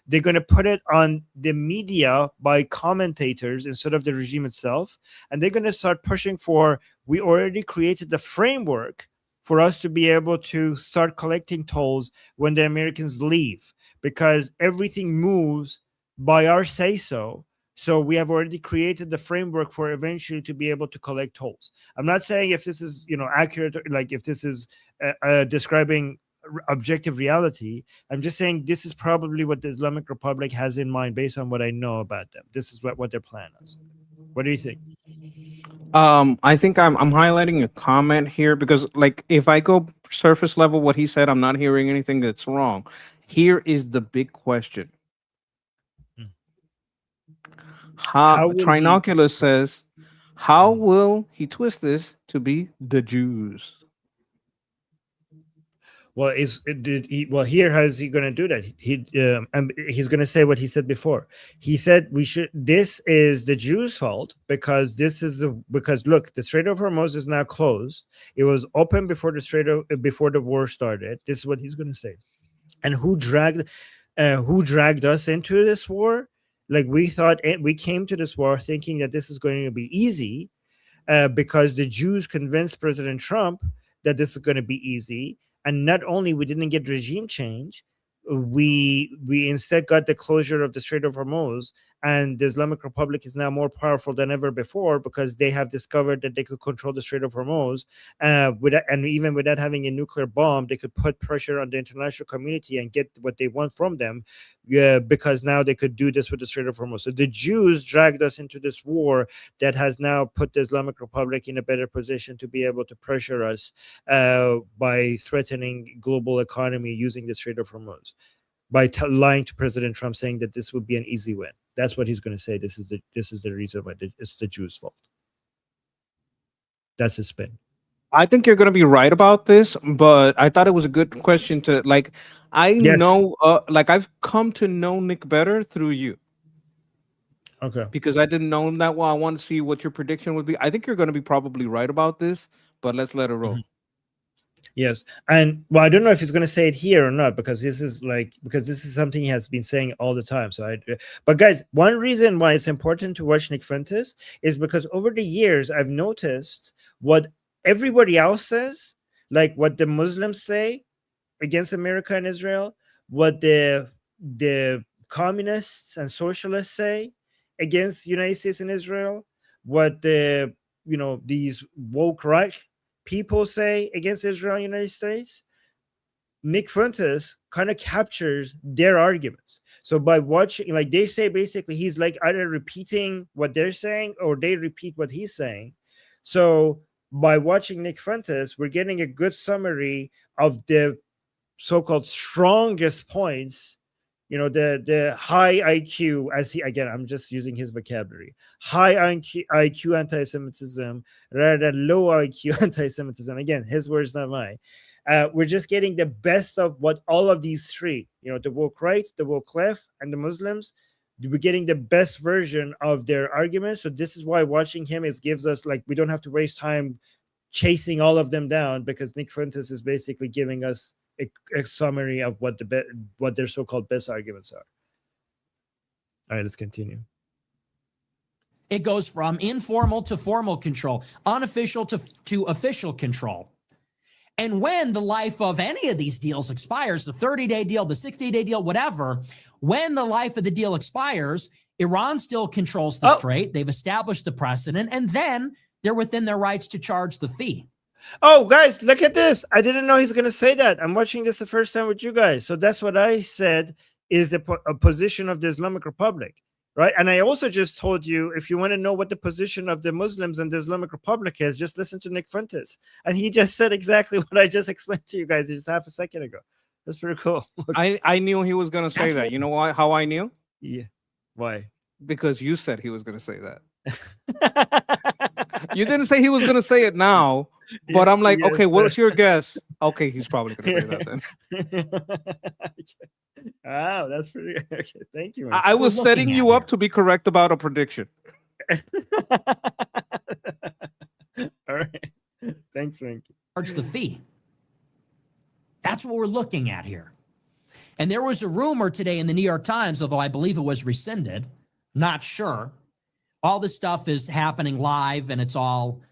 they're going to put it on the media by commentators instead of the regime itself. And they're going to start pushing for, we already created the framework for us to be able to start collecting tolls when the Americans leave, because everything moves by our say so. So we have already created the framework for eventually to be able to collect tolls. I'm not saying if this is, accurate, like if this is describing objective reality. I'm just saying this is probably what the Islamic Republic has in mind based on what I know about them. This is what their plan is. What do you think? I think I'm highlighting a comment here because, like, if I go surface level, what he said, I'm not hearing anything that's wrong. Here is the big question. How Trinoculus says, how will he twist this to be the Jews? Well, here, how is he going to do that? He's going to say what he said before. He said this is the Jews' fault because look, the Strait of Hormuz is now closed. It was open before the war started. This is what he's going to say. And who dragged us into this war? Like, we thought we came to this war thinking that this is going to be easy because the Jews convinced President Trump that this is going to be easy. And not only we didn't get regime change, we instead got the closure of the Strait of Hormuz, and the Islamic Republic is now more powerful than ever before because they have discovered that they could control the Strait of Hormuz, and even without having a nuclear bomb, they could put pressure on the international community and get what they want from them, because now they could do this with the Strait of Hormuz. So the Jews dragged us into this war that has now put the Islamic Republic in a better position to be able to pressure us by threatening global economy using the Strait of Hormuz, by lying to President Trump, saying that this would be an easy win. That's what he's going to say. This is the reason why it's the Jews' fault. That's his spin. I think you're going to be right about this, but I thought it was a good question to, like, know, I've come to know Nick better through you. Okay. Because I didn't know him that well. I want to see what your prediction would be. I think you're going to be probably right about this, but let's let it roll. Mm-hmm. Yes. And I don't know if he's going to say it here or not, because this is something he has been saying all the time. But guys, one reason why it's important to watch Nick Fuentes is because over the years, I've noticed what everybody else says, like what the Muslims say against America and Israel, what the communists and socialists say against the United States and Israel, what these woke right people say against Israel and the United States. Nick Fuentes kind of captures their arguments. So by watching, like, they say basically he's like either repeating what they're saying or they repeat what he's saying. So by watching Nick Fuentes, we're getting a good summary of the so-called strongest points, the high IQ, I'm just using his vocabulary, high IQ anti-Semitism rather than low IQ anti-Semitism. Again, his words, not mine. We're just getting the best of what all of these three, the woke right, the woke left, and the Muslims, we're getting the best version of their arguments. So this is why watching him gives us, like, we don't have to waste time chasing all of them down, because Nick Fuentes is basically giving us a summary of what their so-called best arguments are. All right, let's continue. It goes from informal to formal control, unofficial to official control. And when the life of any of these deals expires, the 30-day deal, the 60-day deal, whatever, when the life of the deal expires, Iran still controls the Strait. They've established the precedent, and then they're within their rights to charge the fee. Oh, guys, look at this. I didn't know he's going to say that. I'm watching this the first time with you guys. So that's what I said is the position of the Islamic Republic, right? And I also just told you, if you want to know what the position of the Muslims and the Islamic Republic is, just listen to Nick Fuentes. And he just said exactly what I just explained to you guys just half a second ago. That's pretty cool. I knew he was going to say that. You know why? How I knew? Yeah. Why? Because you said he was going to say that. You didn't say he was going to say it now, but I'm like, Yes, okay, what's your guess? Okay, he's probably going to say that then. Wow, that's pretty okay. Thank you. I was setting you up to be correct about a prediction. All right. Thanks, Frankie. Charge the fee. That's what we're looking at here. And there was a rumor today in the New York Times, although I believe it was rescinded, not sure. All this stuff is happening live and it's all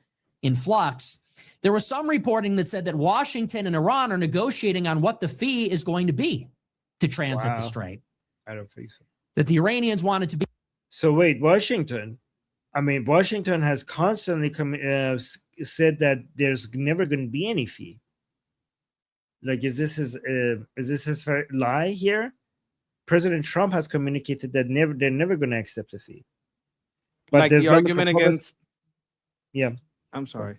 in flux. There was some reporting that said that Washington and Iran are negotiating on what the fee is going to be to transit the Strait. I don't think so. That the Iranians wanted to be. So wait, Washington has constantly said that there's never going to be any fee. Like, is this his lie here? President Trump has communicated that they're never going to accept a fee. But Like the argument against. Yeah. I'm sorry.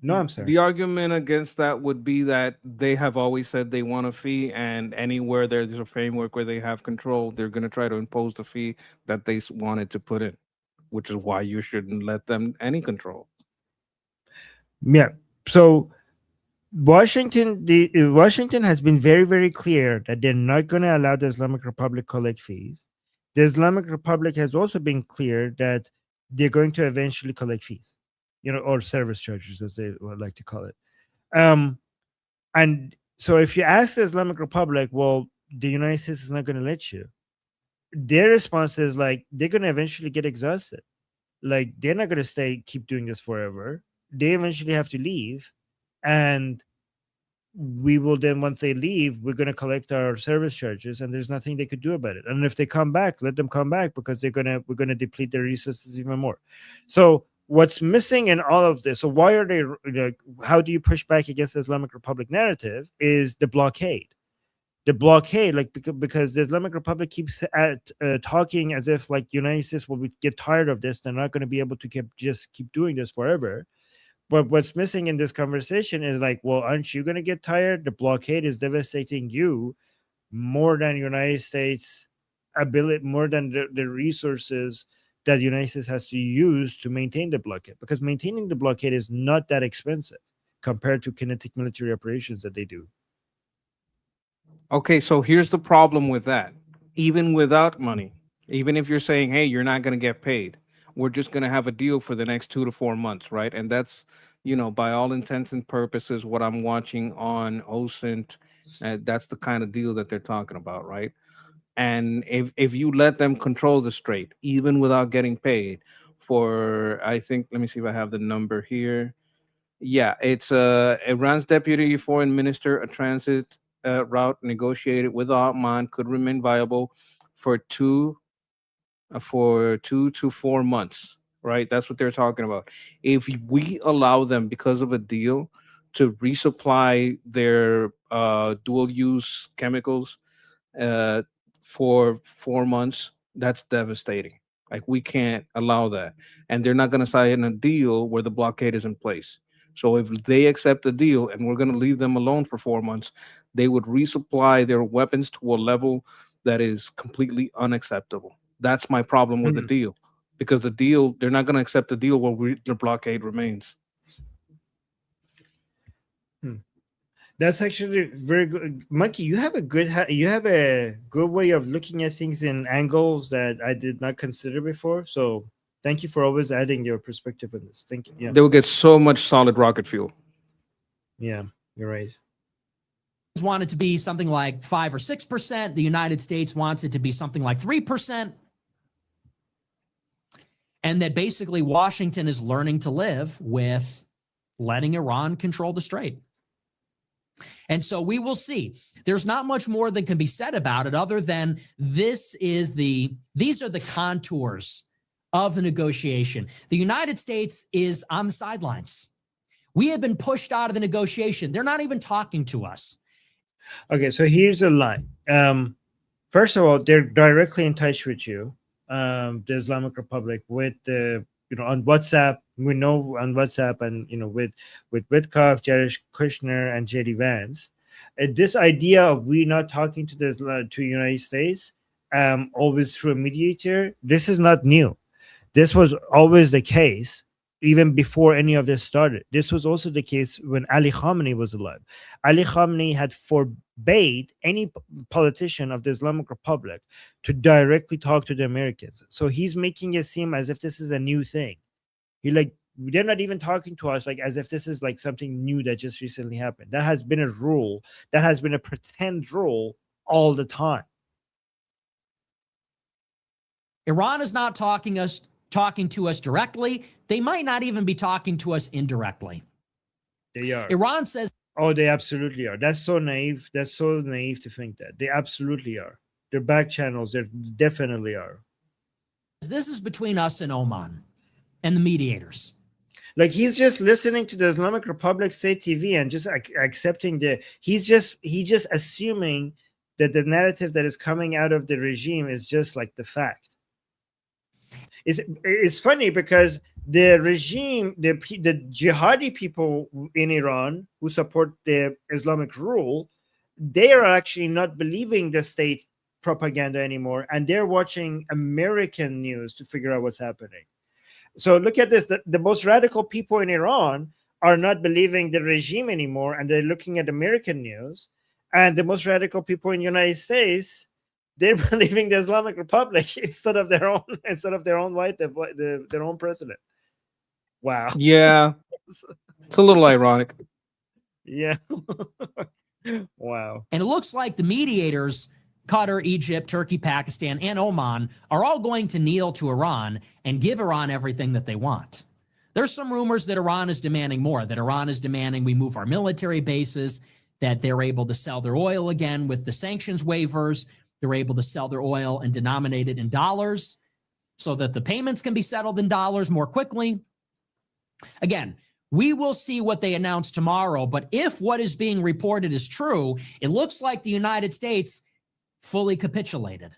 No, I'm sorry. The argument against that would be that they have always said they want a fee, and anywhere there's a framework where they have control, they're going to try to impose the fee that they wanted to put in, which is why you shouldn't let them any control. Yeah. So Washington has been very, very clear that they're not going to allow the Islamic Republic collect fees. The Islamic Republic has also been clear that they're going to eventually collect fees, or service charges, as they would like to call it. And so if you ask the Islamic Republic, well, the United States is not going to let you. Their response is like, they're going to eventually get exhausted. Like, they're not going to keep doing this forever. They eventually have to leave. And we will then, once they leave, we're going to collect our service charges, and there's nothing they could do about it. And if they come back, let them come back, because we're going to deplete their resources even more. So what's missing in all of this? So why are they? How do you push back against the Islamic Republic narrative? Is the blockade? The blockade, because the Islamic Republic keeps talking as if like United States will get tired of this. They're not going to be able to keep doing this forever. But what's missing in this conversation is like, well, aren't you going to get tired? The blockade is devastating you more than United States ability, more than the resources that the United States has to use to maintain the blockade, because maintaining the blockade is not that expensive compared to kinetic military operations that they do. Okay, so here's the problem with that. Even without money, even if you're saying, hey, you're not going to get paid, we're just going to have a deal for the next 2 to 4 months, right? And that's, by all intents and purposes, what I'm watching on OSINT. That's the kind of deal that they're talking about, right? And if you let them control the Strait, even without getting paid for, I think, let me see if I have the number here. Yeah, it's Iran's deputy foreign minister, a transit route negotiated with Oman could remain viable for 2 to 4 months, right? That's what they're talking about. If we allow them, because of a deal, to resupply their dual-use chemicals for 4 months, that's devastating. Like, we can't allow that. And they're not going to sign a deal where the blockade is in place. So if they accept the deal and we're going to leave them alone for 4 months, they would resupply their weapons to a level that is completely unacceptable. That's my problem with the deal, because the deal, they're not going to accept the deal where the blockade remains. That's actually very good, Monkey. You have a good way of looking at things in angles that I did not consider before. So thank you for always adding your perspective on this. Thank you. Yeah. They will get so much solid rocket fuel. Yeah, you're right. Wanted to be something like 5 or 6%. The United States wants it to be something like 3%. And that basically Washington is learning to live with letting Iran control the Strait. And so we will see. There's not much more that can be said about it other than these are the contours of the negotiation. The United States is on the sidelines. We have been pushed out of the negotiation. They're not even talking to us. Okay, so here's a line. First of all, they're directly in touch with you, the Islamic Republic, with the on WhatsApp. We know on WhatsApp, and with Witkoff, Jared Kushner, and JD Vance. This idea of we not talking to the United States, always through a mediator, this is not new. This was always the case, even before any of this started. This was also the case when Ali Khamenei was alive. Ali Khamenei had forbade any politician of the Islamic Republic to directly talk to the Americans. So he's making it seem as if this is a new thing. They're not even talking to us like as if this is like something new that just recently happened. That has been a rule. That has been a pretend rule all the time. Iran is not talking to us directly. They might not even be talking to us indirectly. They are. Iran says, oh, they absolutely are. That's so naive. That's so naive to think that. They absolutely are. They're back channels. They definitely are. This is between us and Oman and the mediators. Like he's just listening to the Islamic Republic State TV and just accepting he's just assuming that the narrative that is coming out of the regime is just like the fact. It's funny because the regime, the jihadi people in Iran who support the Islamic rule, they are actually not believing the state propaganda anymore, and they're watching American news to figure out what's happening. So look at this. The most radical people in Iran are not believing the regime anymore, and they're looking at American news. And the most radical people in the United States, they're believing the Islamic Republic instead of their own their own president. Wow. Yeah. It's a little ironic. Yeah. Wow. And it looks like the mediators, Qatar, Egypt, Turkey, Pakistan, and Oman, are all going to kneel to Iran and give Iran everything that they want. There's some rumors that Iran is demanding more, that Iran is demanding we move our military bases, that they're able to sell their oil again with the sanctions waivers. They're able to sell their oil and denominate it in dollars so that the payments can be settled in dollars more quickly. Again, we will see what they announce tomorrow, but if what is being reported is true, it looks like the United States fully capitulated.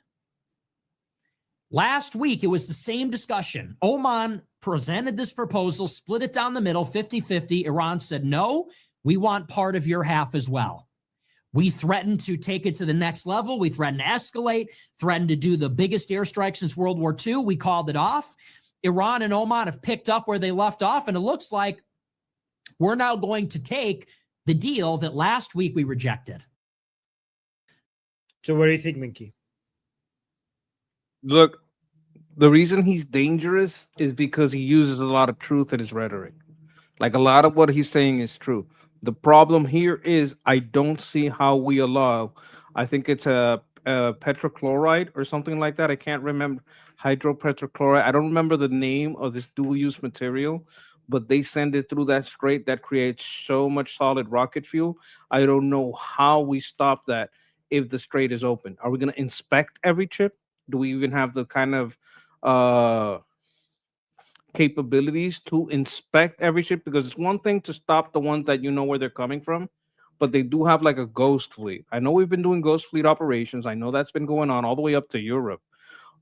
Last week, it was the same discussion. Oman presented this proposal, split it down the middle, 50-50. Iran said, no, we want part of your half as well. We threatened to take it to the next level. We threatened to escalate, threatened to do the biggest airstrike since World War II. We called it off. Iran and Oman have picked up where they left off, and it looks like we're now going to take the deal that last week we rejected. So what do you think, Minky? Look, the reason he's dangerous is because he uses a lot of truth in his rhetoric. Like a lot of what he's saying is true. The problem here is I don't see how we allow, I think it's a petrochloride or something like that. I can't remember. Hydropetrochloride. I don't remember the name of this dual-use material, but they send it through that strait that creates so much solid rocket fuel. I don't know how we stop that if the strait is open. Are we going to inspect every chip? Do we even have the kind of capabilities to inspect every chip? Because it's one thing to stop the ones that you know where they're coming from, but they do have like a ghost fleet. I know we've been doing ghost fleet operations. I know that's been going on all the way up to Europe.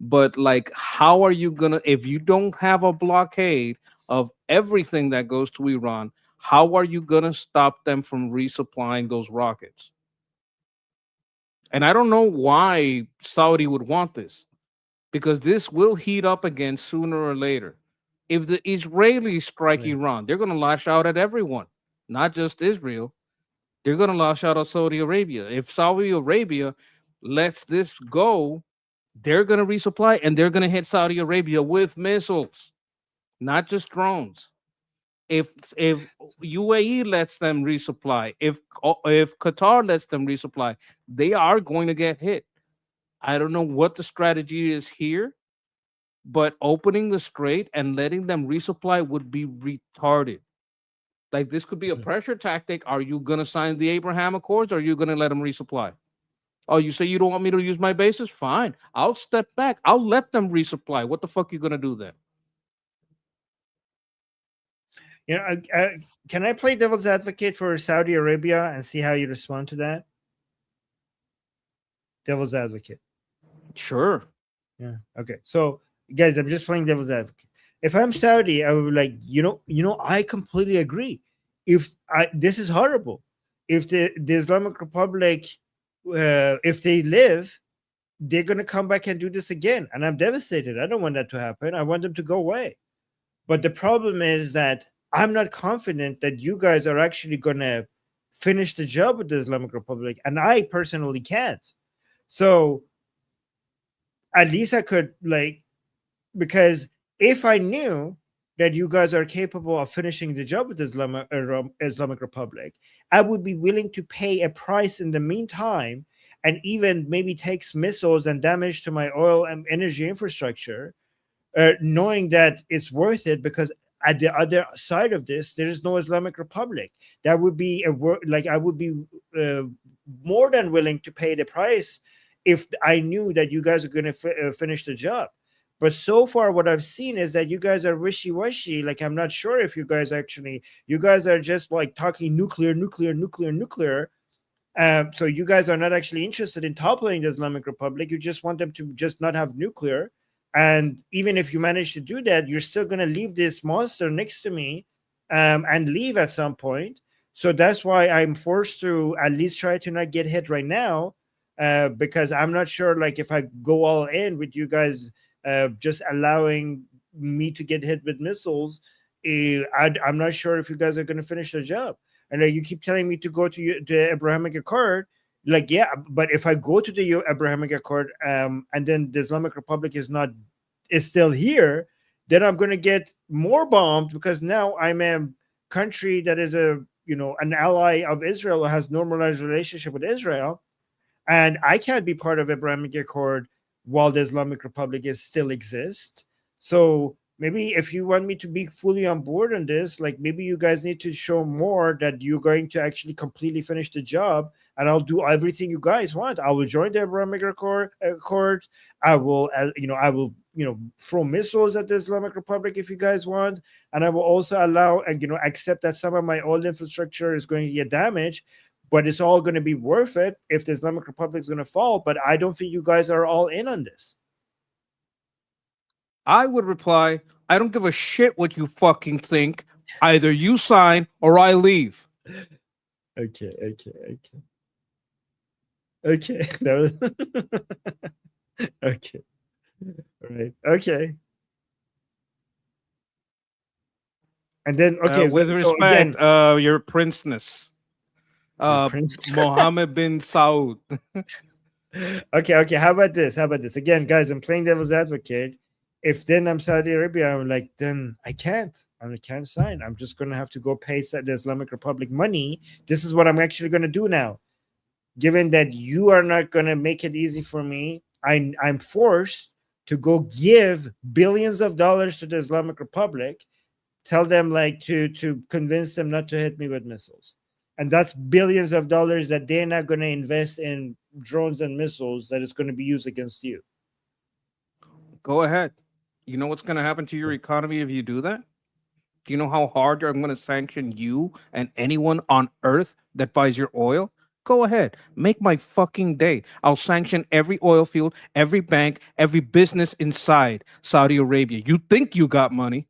But like, how are you going to, if you don't have a blockade of everything that goes to Iran, how are you going to stop them from resupplying those rockets? And I don't know why Saudi would want this, because this will heat up again sooner or later. If the Israelis strike Iran, they're going to lash out at everyone, not just Israel. They're going to lash out at Saudi Arabia. If Saudi Arabia lets this go, they're going to resupply, and they're going to hit Saudi Arabia with missiles, not just drones. If UAE lets them resupply, if Qatar lets them resupply, they are going to get hit. I don't know what the strategy is here, but opening the strait and letting them resupply would be retarded. Like, this could be a pressure tactic. Are you going to sign the Abraham Accords, or are you going to let them resupply? Oh, you say you don't want me to use my bases? Fine. I'll step back. I'll let them resupply. What the fuck are you going to do then? You know, can I play devil's advocate for Saudi Arabia and see how you respond to that? Devil's advocate. Sure. Yeah. Okay. So, guys, I'm just playing devil's advocate. If I'm Saudi, I would be like, I completely agree. This is horrible. If the Islamic Republic, if they live, they're going to come back and do this again. And I'm devastated. I don't want that to happen. I want them to go away. But the problem is that I'm not confident that you guys are actually going to finish the job with the Islamic Republic. And I personally can't. So at least I could, like, because if I knew that you guys are capable of finishing the job with Islamic Republic, I would be willing to pay a price in the meantime, and even maybe takes missiles and damage to my oil and energy infrastructure, knowing that it's worth it, because at the other side of this, there is no Islamic Republic. That would be I would be more than willing to pay the price if I knew that you guys are going to finish the job. But so far, what I've seen is that you guys are wishy-washy. Like, I'm not sure if you guys are just like talking nuclear. So you guys are not actually interested in toppling the Islamic Republic. You just want them to just not have nuclear. And even if you manage to do that, you're still going to leave this monster next to me and leave at some point. So that's why I'm forced to at least try to not get hit right now, because I'm not sure, like, if I go all in with you guys just allowing me to get hit with missiles, I'm not sure if you guys are going to finish the job. And you keep telling me to go to the Abrahamic Accord. Like, yeah, but if I go to the Abrahamic Accord and then the Islamic Republic is still here, then I'm going to get more bombed, because now I'm a country that is an ally of Israel, or has normalized relationship with Israel, and I can't be part of Abrahamic Accord while the Islamic Republic still exists. So maybe if you want me to be fully on board on this, like, maybe you guys need to show more that you're going to actually completely finish the job, and I'll do everything you guys want. I will join the Abrahamic Accord. I will, throw missiles at the Islamic Republic if you guys want, and I will also allow and accept that some of my old infrastructure is going to get damaged, but it's all going to be worth it if the Islamic Republic is going to fall. But I don't think you guys are all in on this. I would reply, I don't give a shit what you fucking think. Either you sign or I leave. Okay. That was okay. All right. Okay. And then, okay, with so respect, again, your princeness, Mohammed bin Saud. Okay. How about this? Again, guys, I'm playing devil's advocate. If then I'm Saudi Arabia, I'm like, then I can't sign. I'm just going to have to go pay the Islamic Republic money. This is what I'm actually going to do now. Given that you are not going to make it easy for me, I'm forced to go give billions of dollars to the Islamic Republic, tell them, like, to convince them not to hit me with missiles. And that's billions of dollars that they're not going to invest in drones and missiles that is going to be used against you. Go ahead. You know what's going to happen to your economy if you do that? Do you know how hard I'm going to sanction you and anyone on earth that buys your oil? Go ahead. Make my fucking day. I'll sanction every oil field, every bank, every business inside Saudi Arabia. You think you got money,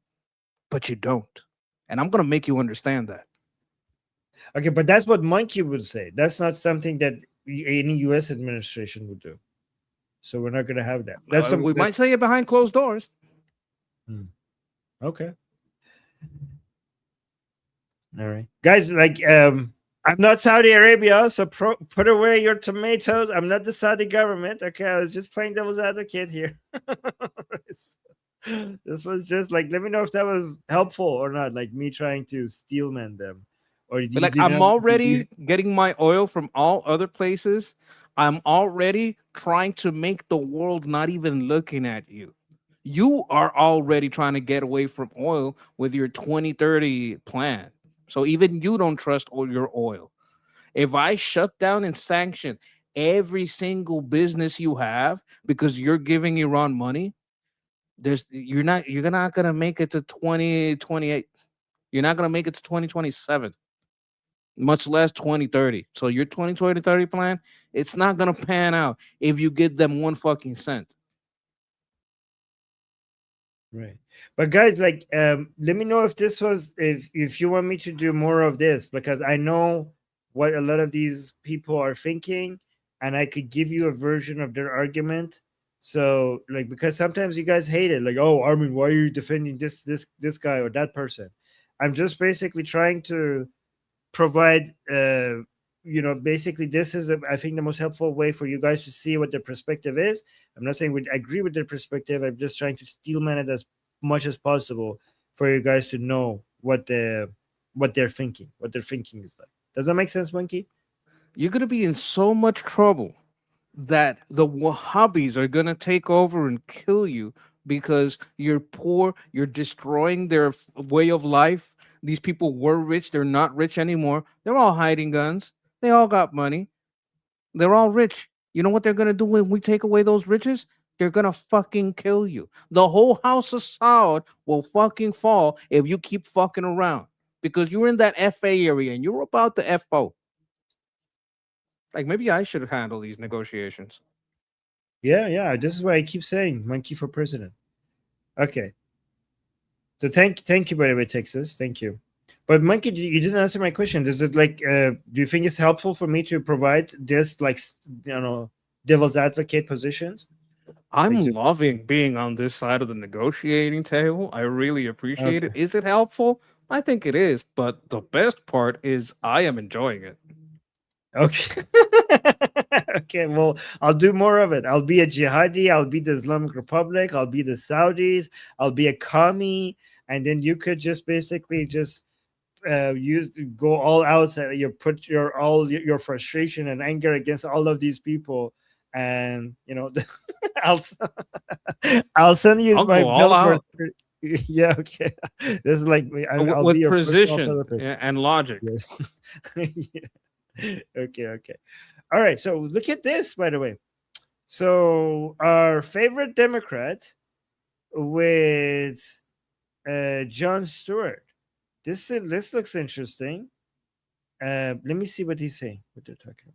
but you don't. And I'm going to make you understand that. Okay, but that's what Monkey would say. That's not something that any U.S. administration would do. So we're not going to have that. We might say it behind closed doors. Okay. All right, guys. Like, I'm not Saudi Arabia, so put away your tomatoes. I'm not the Saudi government. Okay, I was just playing devil's advocate here. This was just like, let me know if that was helpful or not. Like me trying to steelman them, or I'm already getting my oil from all other places. I'm already trying to make the world not even looking at you. You are already trying to get away from oil with your 2030 plan. So even you don't trust your oil. If I shut down and sanction every single business you have because you're giving Iran money, you're not gonna make it to 2028. You're not gonna make it to 2027, much less 2030. So your 2030 plan, it's not gonna pan out if you give them one fucking cent. Right. But guys, like, let me know if this was, if you want me to do more of this, because I know what a lot of these people are thinking, and I could give you a version of their argument. So, like, because sometimes you guys hate it, like, oh, Armin, why are you defending this guy or that person? I'm just basically trying to provide, basically this is, I think, the most helpful way for you guys to see what their perspective is. I'm not saying we agree with their perspective. I'm just trying to steelman it as much as possible for you guys to know what they're thinking, what their thinking is like. Does that make sense, Monkey? You're gonna be in so much trouble that the Wahhabis are gonna take over and kill you because you're poor, you're destroying their way of life. These people were rich, they're not rich anymore. They're all hiding guns. They all got money. They're all rich. You know what they're gonna do when we take away those riches? They're gonna fucking kill you. The whole house of Saud will fucking fall if you keep fucking around because you're in that FA area and you're about to FO. Like maybe I should handle these negotiations. Yeah. This is why I keep saying Monkey for president. Okay. So thank you, by the way, Texas. Thank you. But Monkey, you didn't answer my question. Does it do you think it's helpful for me to provide this, like, devil's advocate positions? I'm loving being on this side of the negotiating table. I really appreciate it. Is it helpful? I think it is, but the best part is I am enjoying it. Okay. Okay, well, I'll do more of it. I'll be a jihadi. I'll be the Islamic Republic. I'll be the Saudis. I'll be a commie. And then you could just basically just go all out. You put your frustration and anger against all of these people. And, I'll send you my bill for. Yeah, okay. This is like I'll with be your precision and logic. Yes. Yeah. Okay. All right. So look at this, by the way. So our favorite Democrat with Jon Stewart. This looks interesting. Let me see what he's saying. What they're talking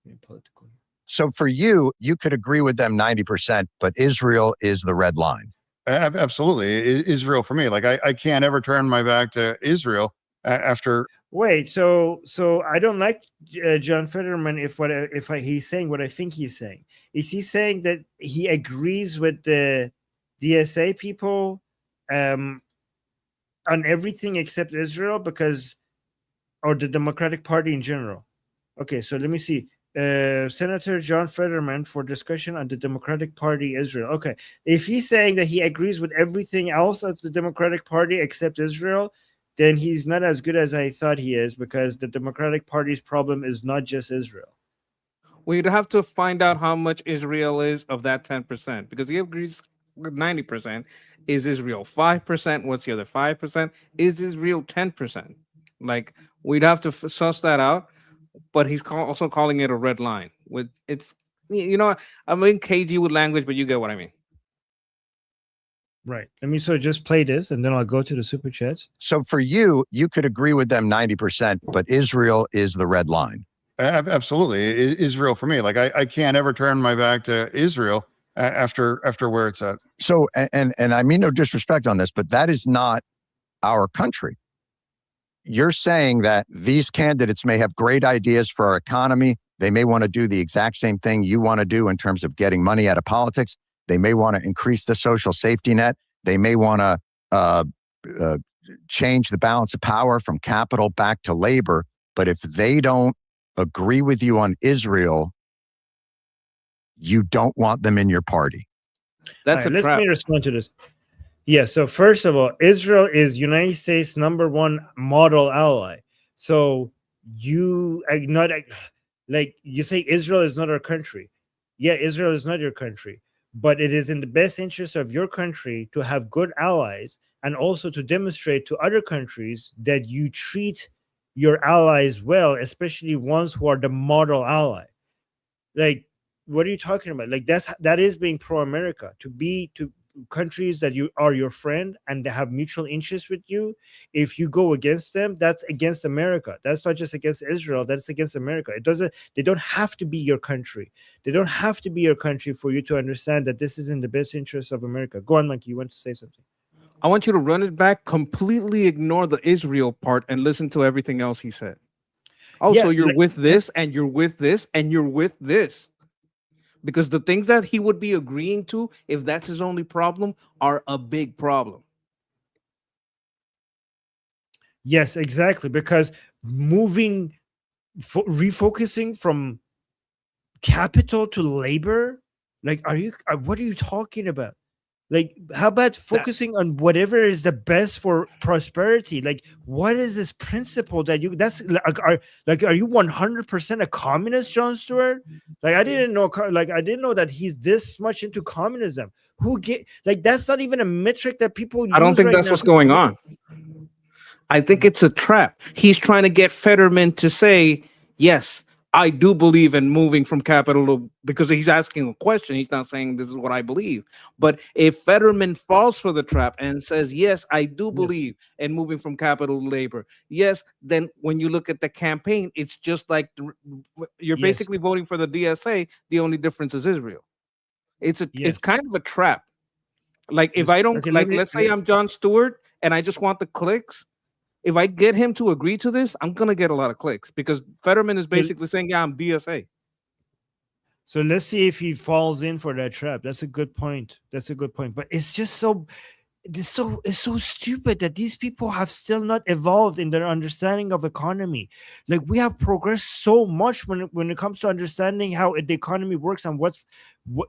about. Political. So for you, you could agree with them 90%, but Israel is the red line. Absolutely. Israel for me. Like I can't ever turn my back to Israel after. Wait, so I don't like John Fetterman if he's saying what I think he's saying. Is he saying that he agrees with the DSA people on everything except Israel or the Democratic Party in general? Okay, so let me see. Senator John Fetterman for discussion on the Democratic Party Israel. Okay, if he's saying that he agrees with everything else of the Democratic Party except Israel, then he's not as good as I thought he is, because the Democratic Party's problem is not just Israel. We'd have to find out how much Israel is of that 10%, because he agrees with 90%. Is Israel 5%? What's the other 5%? Is Israel 10%? Like, we'd have to suss that out. But he's also calling it a red line. I'm in cagey with language, but you get what I mean. Right. Let me just play this, and then I'll go to the super chats. So for you, you could agree with them 90%, but Israel is the red line. Absolutely. Israel for me. Like I can't ever turn my back to Israel after where it's at. So, and I mean no disrespect on this, but that is not our country. You're saying that these candidates may have great ideas for our economy. They may want to do the exact same thing you want to do in terms of getting money out of politics. They may want to increase the social safety net. They may want to change the balance of power from capital back to labor. But if they don't agree with you on Israel, you don't want them in your party. Let me respond to this. Yeah, so first of all, Israel is United States' #1 model ally. So you not like you say Israel is not our country. Yeah, Israel is not your country, but it is in the best interest of your country to have good allies, and also to demonstrate to other countries that you treat your allies well, especially ones who are the model ally. Like, what are you talking about? Like, that is being pro-America, to countries that you are your friend and they have mutual interests with you. If you go against them, that's against America. That's not just against Israel, that's against America. They don't have to be your country. They don't have to be your country for you to understand that this is in the best interest of America. Go on, Monkey, you want to say something? I want you to run it back, completely ignore the Israel part, and listen to everything else he said. Oh, Yeah, so you're like, with this and you're with this and you're with this. Because the things that he would be agreeing to, if that's his only problem, are a big problem. yes, exactly. Because refocusing from capital to labor, like, what are you talking about? Like, how about focusing on whatever is the best for prosperity? Like, what is this principle that that's are you 100% a communist, John Stewart? Like, I didn't know, I didn't know that he's this much into communism. Who get, like, that's not even a metric that people I don't use think right that's now. what's going on. I think it's a trap. He's trying to get Fetterman to say, yes, I do believe in moving from capital to, because he's asking a question. He's not saying this is what I believe. But if Fetterman falls for the trap and says, yes, I do believe in moving from capital to labor, yes, then when you look at the campaign, it's just like you're basically voting for the DSA. The only difference is Israel. It's kind of a trap. Like, if I don't, Okay, like, let's say I'm John Stewart and I just want the clicks. If I get him to agree to this, I'm going to get a lot of clicks because Fetterman is basically saying, yeah, I'm DSA. So let's see if he falls in for that trap. That's a good point. That's a good point. But it's just it's so stupid that these people have still not evolved in their understanding of economy. Like, we have progressed so much when it comes to understanding how the economy works and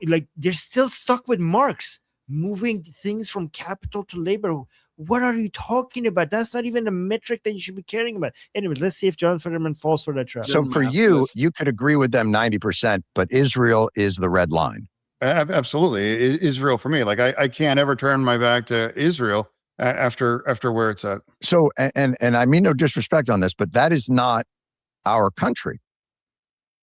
like, they're still stuck with Marx, moving things from capital to labor. What are you talking about? That's not even a metric that you should be caring about. Anyways, let's see if John Fetterman falls for that trap. So for you, you could agree with them 90%, but Israel is the red line. Absolutely. Israel for me. Like, I can't ever turn my back to Israel after where it's at. So, and I mean no disrespect on this, but that is not our country.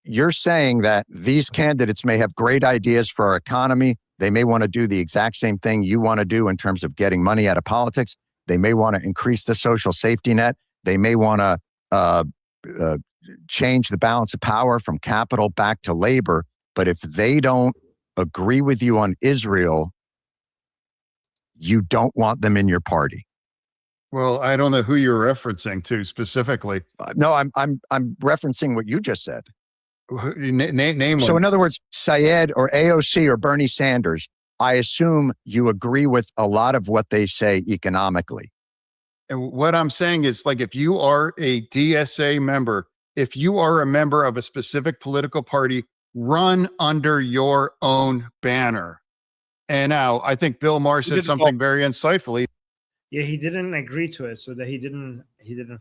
You're saying that these candidates may have great ideas for our economy. They may want to do the exact same thing you want to do in terms of getting money out of politics. They may want to increase the social safety net. They may want to change the balance of power from capital back to labor. But if they don't agree with you on Israel, you don't want them in your party. Well, I don't know who you're referencing to specifically. No, I'm referencing what you just said. Name So one. in other words, Syed or AOC or Bernie Sanders, I assume you agree with a lot of what they say economically. And what I'm saying is, like, if you are a DSA member, if you are a member of a specific political party, run under your own banner. And now I think Bill Maher said something very insightfully. Yeah, he didn't agree to it, so that he didn't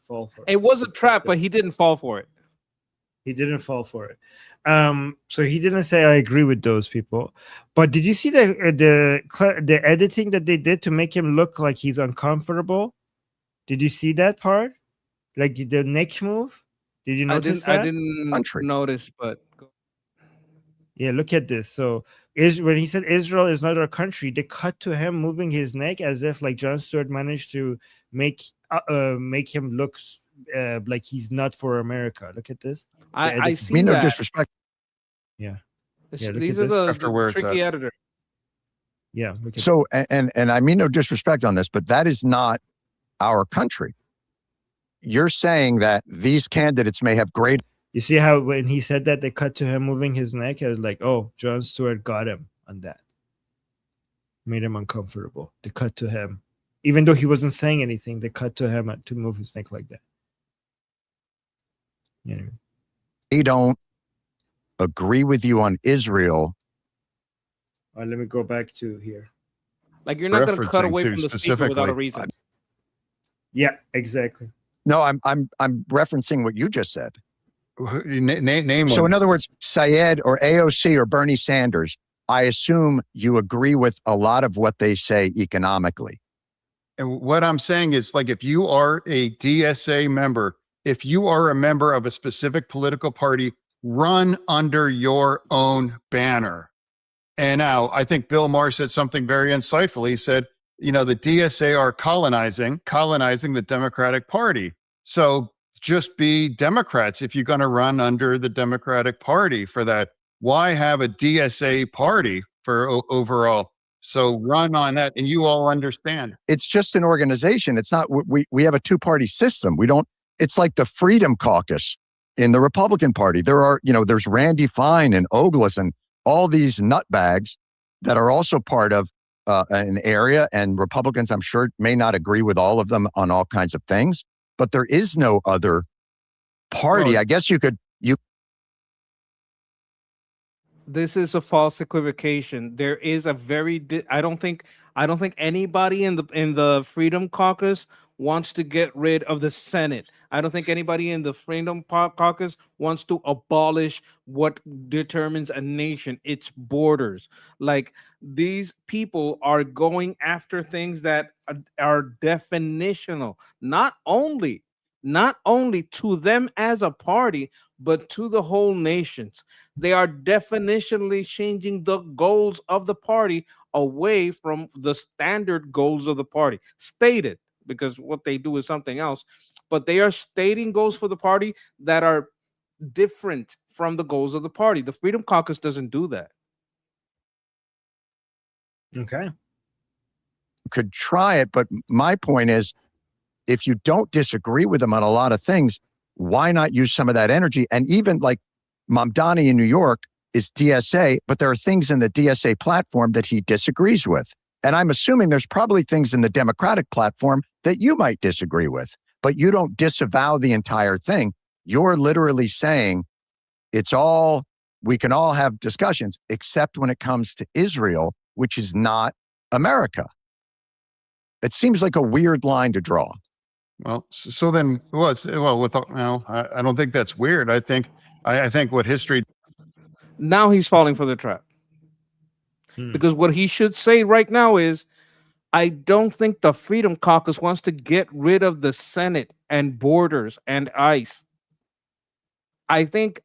fall for it. It was a trap, but he didn't fall for it. He didn't fall for it. So he didn't say I agree with those people. But did you see the editing that they did to make him look like he's uncomfortable? Did you see that part? Like the neck move? Did you notice that? I didn't notice, but yeah, look at this. So when he said Israel is not our country, they cut to him moving his neck as if like Jon Stewart managed to make him look like he's not for America. Look at this. I see mean no that. disrespect. Yeah. These are the tricky editor. Yeah. Look at So and I mean no disrespect on this, but that is not our country. You're saying that these candidates may have great. You see how when he said that, they cut to him moving his neck? I was like, oh, Jon Stewart got him on that. Made him uncomfortable. They cut to him. Even though he wasn't saying anything, they cut to him to move his neck like that. Anyway. They don't agree with you on Israel. Let me go back to here. Like, you're not going to cut away from the speaker without a reason. Yeah, exactly. No, I'm referencing what you just said. Name So one. in other words, Syed or AOC or Bernie Sanders, I assume you agree with a lot of what they say economically. And what I'm saying is, like, if you are a DSA member, if you are a member of a specific political party, run under your own banner. And now I think Bill Maher said something very insightful. He said, you know, the DSA are colonizing the Democratic Party. So just be Democrats if you're going to run under the Democratic Party for that. Why have a DSA party for overall? So run on that, and you all understand. It's just an organization. It's not, we have a two-party system. We don't, it's like the Freedom Caucus. in the Republican Party. There are, there's Randy Fine and Ogles and all these nutbags that are also part of an area, and Republicans, I'm sure, may not agree with all of them on all kinds of things, but there is no other party. Well, I guess you this is a false equivocation. There is a very I don't think anybody in the Freedom Caucus wants to get rid of the Senate. I don't think anybody in the Freedom Caucus wants to abolish what determines a nation, its borders. Like, these people are going after things that are definitional, not only to them as a party, but to the whole nations. They are definitionally changing the goals of the party away from the standard goals of the party, stated, because what they do is something else. But they are stating goals for the party that are different from the goals of the party. The Freedom Caucus doesn't do that. Okay. could try it, but my point is, if you don't disagree with him on a lot of things, why not use some of that energy? And even like Mamdani in New York is DSA, but there are things in the DSA platform that he disagrees with. And I'm assuming there's probably things in the Democratic platform that you might disagree with, but you don't disavow the entire thing. You're literally saying we can all have discussions, except when it comes to Israel, which is not America. It seems like a weird line to draw. Well, so then, I don't think that's weird. I think what history. Now he's falling for the trap. Because what he should say right now is, I don't think the Freedom Caucus wants to get rid of the Senate and borders and ICE. I think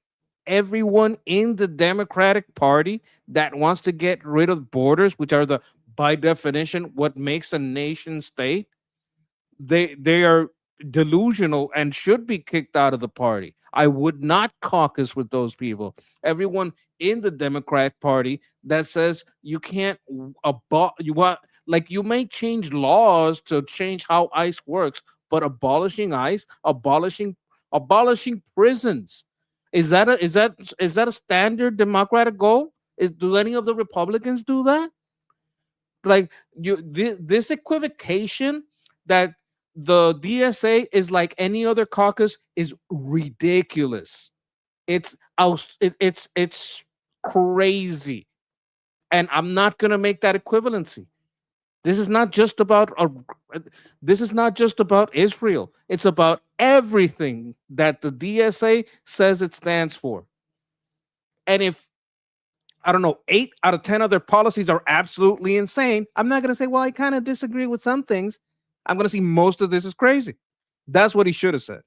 everyone in the Democratic Party that wants to get rid of borders, which are by definition what makes a nation state, they are delusional and should be kicked out of the party. I would not caucus with those people. Everyone in the Democratic Party that says you can't you may change laws to change how ICE works, but abolishing ICE, abolishing prisons, is that a standard Democratic goal? Do any of the Republicans do that? Like, this equivocation that the DSA is like any other caucus is ridiculous. It's crazy, and I'm not going to make that equivalency. This is not just about Israel. It's about everything that the DSA says it stands for. And if 8 out of 10 other policies are absolutely insane, I'm not going to say, well, I kind of disagree with some things. I'm going to see most of this is crazy. That's what he should have said.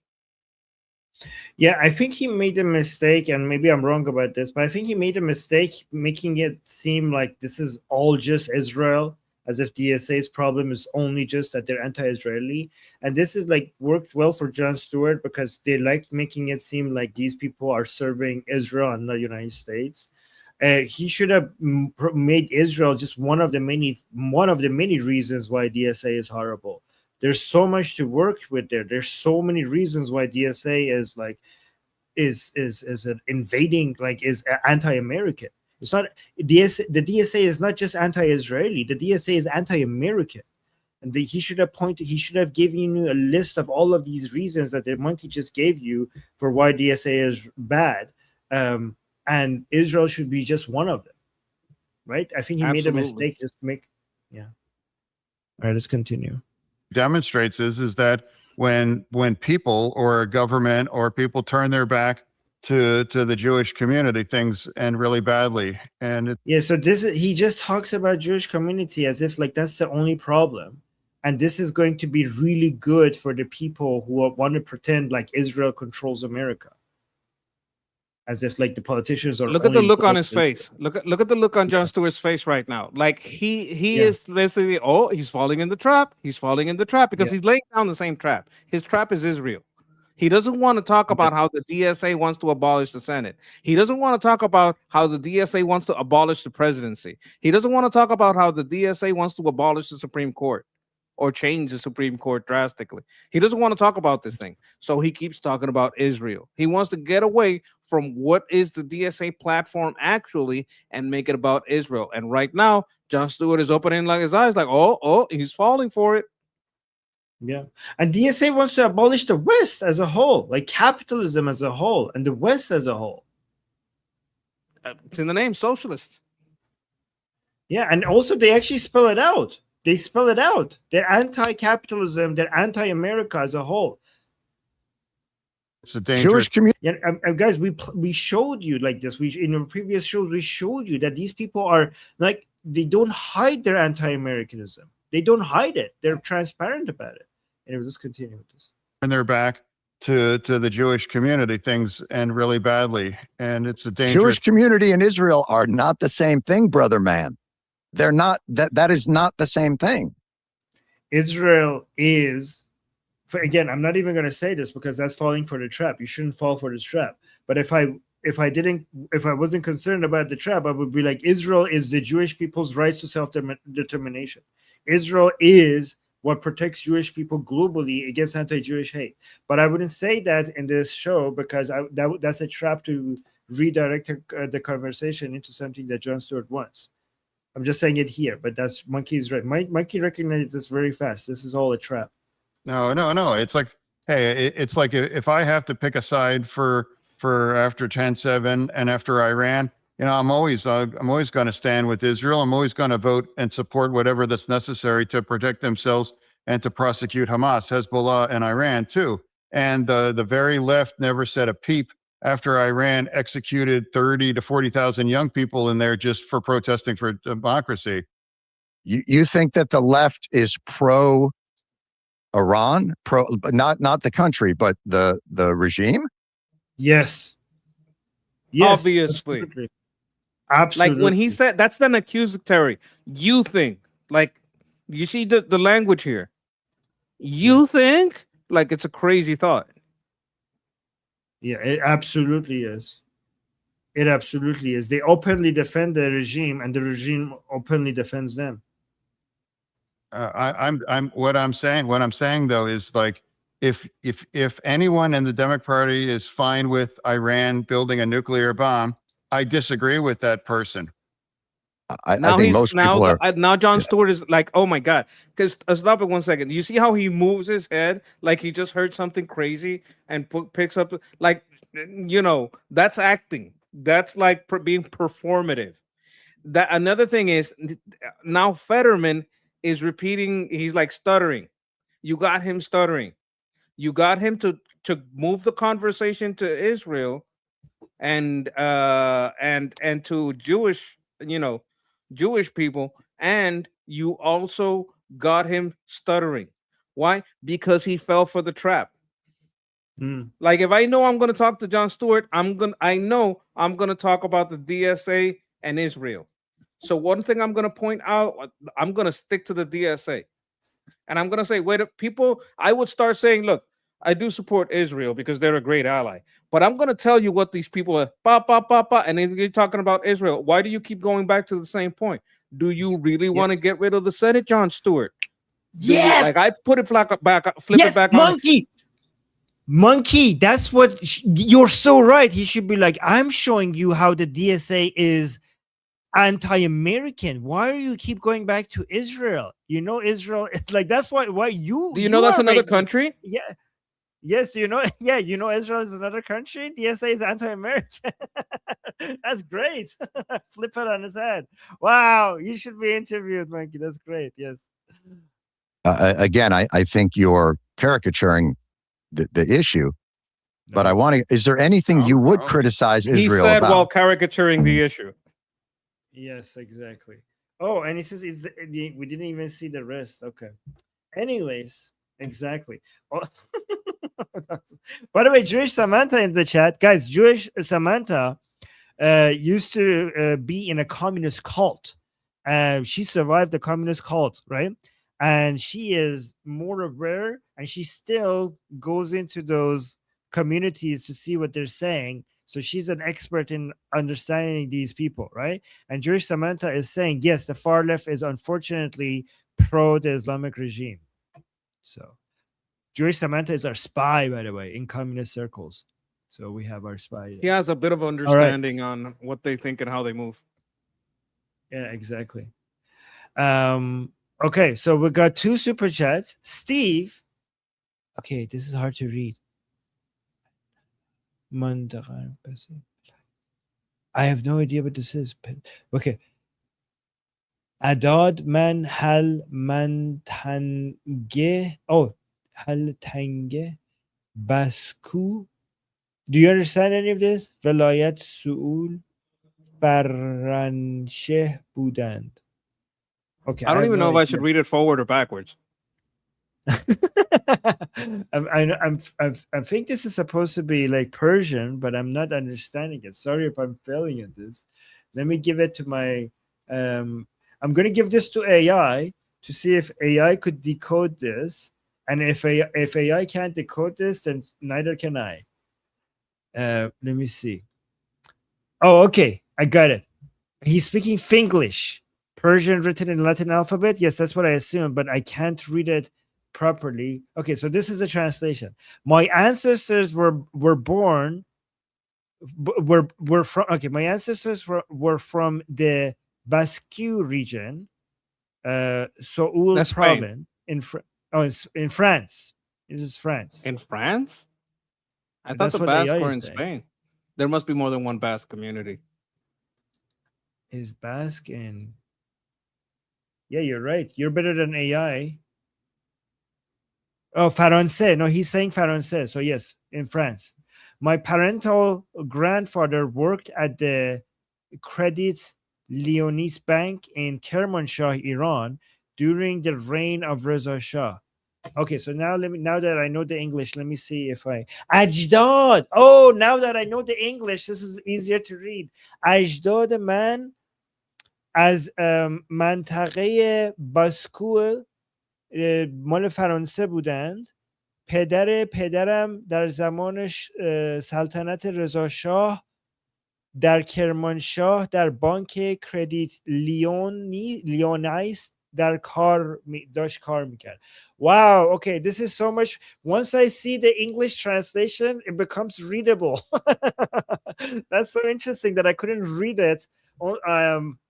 Yeah, I think he made a mistake, and maybe I'm wrong about this, but I think he made a mistake making it seem like this is all just Israel, as if DSA's problem is only just that they're anti-Israeli. And this is worked well for Jon Stewart because they liked making it seem like these people are serving Israel and the United States. He should have made Israel just one of the many reasons why DSA is horrible. There's so much to work with there. There's so many reasons why DSA is invading, is anti-American. It's not the DSA is not just anti-Israeli. The DSA is anti-American. And he should have given you a list of all of these reasons that the monkey just gave you for why DSA is bad. And Israel should be just one of them, right? I think he made a mistake just to make, yeah. All right, let's continue. Demonstrates is that when people or a government or people turn their back to the Jewish community, things end really badly. And so he just talks about Jewish community as if that's the only problem. And this is going to be really good for the people who want to pretend like Israel controls America. As if the politicians are. Look at the look on his face. Look at the look on Jon Stewart's face right now. Like he is basically, he's falling in the trap. He's falling in the trap because he's laying down the same trap. His trap is Israel. He doesn't want to talk about how the DSA wants to abolish the Senate. He doesn't want to talk about how the DSA wants to abolish the presidency. He doesn't want to talk about how the DSA wants to abolish the Supreme Court. or change the Supreme Court drastically. He doesn't want to talk about this thing. So he keeps talking about Israel. He wants to get away from what is the DSA platform actually and make it about Israel. And right now, Jon Stewart is opening like his eyes like, oh, he's falling for it. Yeah. And DSA wants to abolish the West as a whole, like capitalism as a whole, and the West as a whole. It's in the name, socialists. Yeah, and also they actually spell it out. They spell it out. They're anti-capitalism. They're anti-America as a whole. It's a dangerous Jewish community. Yeah, guys, we showed you like this. We in the previous shows we showed you that these people are like they don't hide their anti-Americanism. They don't hide it. They're transparent about it. And it was just continue with this. and they're back to the Jewish community. Things end really badly, and it's a dangerous. Jewish community and Israel are not the same thing, brother man. They're not. That is not the same thing. Israel is, again, I'm not even going to say this because that's falling for the trap. You shouldn't fall for this trap. But if I wasn't concerned about the trap, I would be like, Israel is the Jewish people's rights to self-determination. Israel is what protects Jewish people globally against anti-Jewish hate. But I wouldn't say that in this show because that's a trap to redirect the conversation into something that Jon Stewart wants. I'm just saying it here, but that's Monkey's right. Monkey recognizes this very fast. This is all a trap. No. It's like, hey, it's like if I have to pick a side for after 10/7 and after Iran, I'm always going to stand with Israel. I'm always going to vote and support whatever that's necessary to protect themselves and to prosecute Hamas, Hezbollah, and Iran too. And the very left never said a peep after Iran executed 30 to 40,000 young people in there just for protesting for democracy. You think that the left is pro Iran, not the country, but the regime? Yes. Obviously. Absolutely. Like when he said that's an accusatory. You think, like, you see the language here. You think, like, it's a crazy thought. Yeah, it absolutely is. It absolutely is. They openly defend the regime, and the regime openly defends them. What I'm saying though is like if anyone in the Democratic Party is fine with Iran building a nuclear bomb, I disagree with that person. I think most people are. Now Jon Stewart is like, oh my God. Because stop it 1 second. You see how he moves his head like he just heard something crazy and picks up like, that's acting. That's like being performative. That another thing is now Fetterman is repeating. He's like stuttering. You got him stuttering. You got him to move the conversation to Israel and to Jewish, Jewish people, and you also got him stuttering. Why? Because he fell for the trap. Like if I know I'm going to talk to Jon Stewart, I know I'm going to talk about the DSA and Israel. So one thing I'm going to point out, I'm going to stick to the DSA. And I'm going to say, I would start saying, look, I do support Israel because they're a great ally. But I'm going to tell you what these people are, and then you're talking about Israel. Why do you keep going back to the same point? Do you really want to get rid of the Senate, Jon Stewart? Yes. Like I put it flip it back. Monkey, that's what you're so right. He should be like, I'm showing you how the DSA is anti-American. Why do you keep going back to Israel? Israel is like, that's why you. Do you know that's another country? Yeah. Yes, yeah, Israel is another country. DSA is anti-American. That's great. Flip it on his head. Wow, you should be interviewed, Monkey. That's great. Yes. Again, I think you're caricaturing the issue, but I want to. Is there anything you would criticize Israel He said about? while caricaturing the issue. Yes, exactly. Oh, and he says we didn't even see the rest. Okay. Anyways, exactly. Oh. By the way, Jewish Samantha in the chat, guys. Jewish Samantha used to be in a communist cult. She survived the communist cult, right? And she is more aware, and she still goes into those communities to see what they're saying. So she's an expert in understanding these people, right? And Jewish Samantha is saying, yes, the far left is unfortunately pro the Islamic regime. So Jewish Samantha is our spy, by the way, in communist circles. So we have our spy. He has a bit of understanding on what they think and how they move. Yeah, exactly. Okay, so we got 2 super chats. Steve. Okay, this is hard to read. I have no idea what this is. Okay. Adad man hal man tange. Oh, hal tange basku. Do you understand any of this? Velayat su'ul faransheh budand. Okay, I don't have even no know if I idea. should read it forward or backwards. I think this is supposed to be like Persian, but I'm not understanding it. Sorry if I'm failing at this. Let me give it to my. I'm going to give this to AI to see if AI could decode this, and if AI can't decode this, then neither can I. Let me see. Oh, okay, I got it. He's speaking Finglish, Persian written in Latin alphabet. Yes, that's what I assume, but I can't read it properly. Okay, so this is a translation. My ancestors were born were from my ancestors were from the Basque region, Soul That's province in France. This is France. In France? I thought That's the what Basque AI were is in saying. Spain. There must be more than one Basque community. Is Basque in? Yeah, you're right. You're better than AI. Oh, Français. No, he's saying Français. So yes, in France. My parental grandfather worked at the Credit Lyonnais Bank in Kermanshah, Iran, during the reign of Reza Shah. Okay, so now now that I know the English, let me see if I Ajdad. Oh, now that I know the English, this is easier to read. Ajdad man از منطقه باسکو مال فرانسه بودند. پدرم در زمان سلطنت رضاشاه در کرمانشاه در بانک کردیت لیونایس در داشت کار میکرد. Wow, okay, this is so much. Once I see the English translation, it becomes readable. That's so interesting that I couldn't read it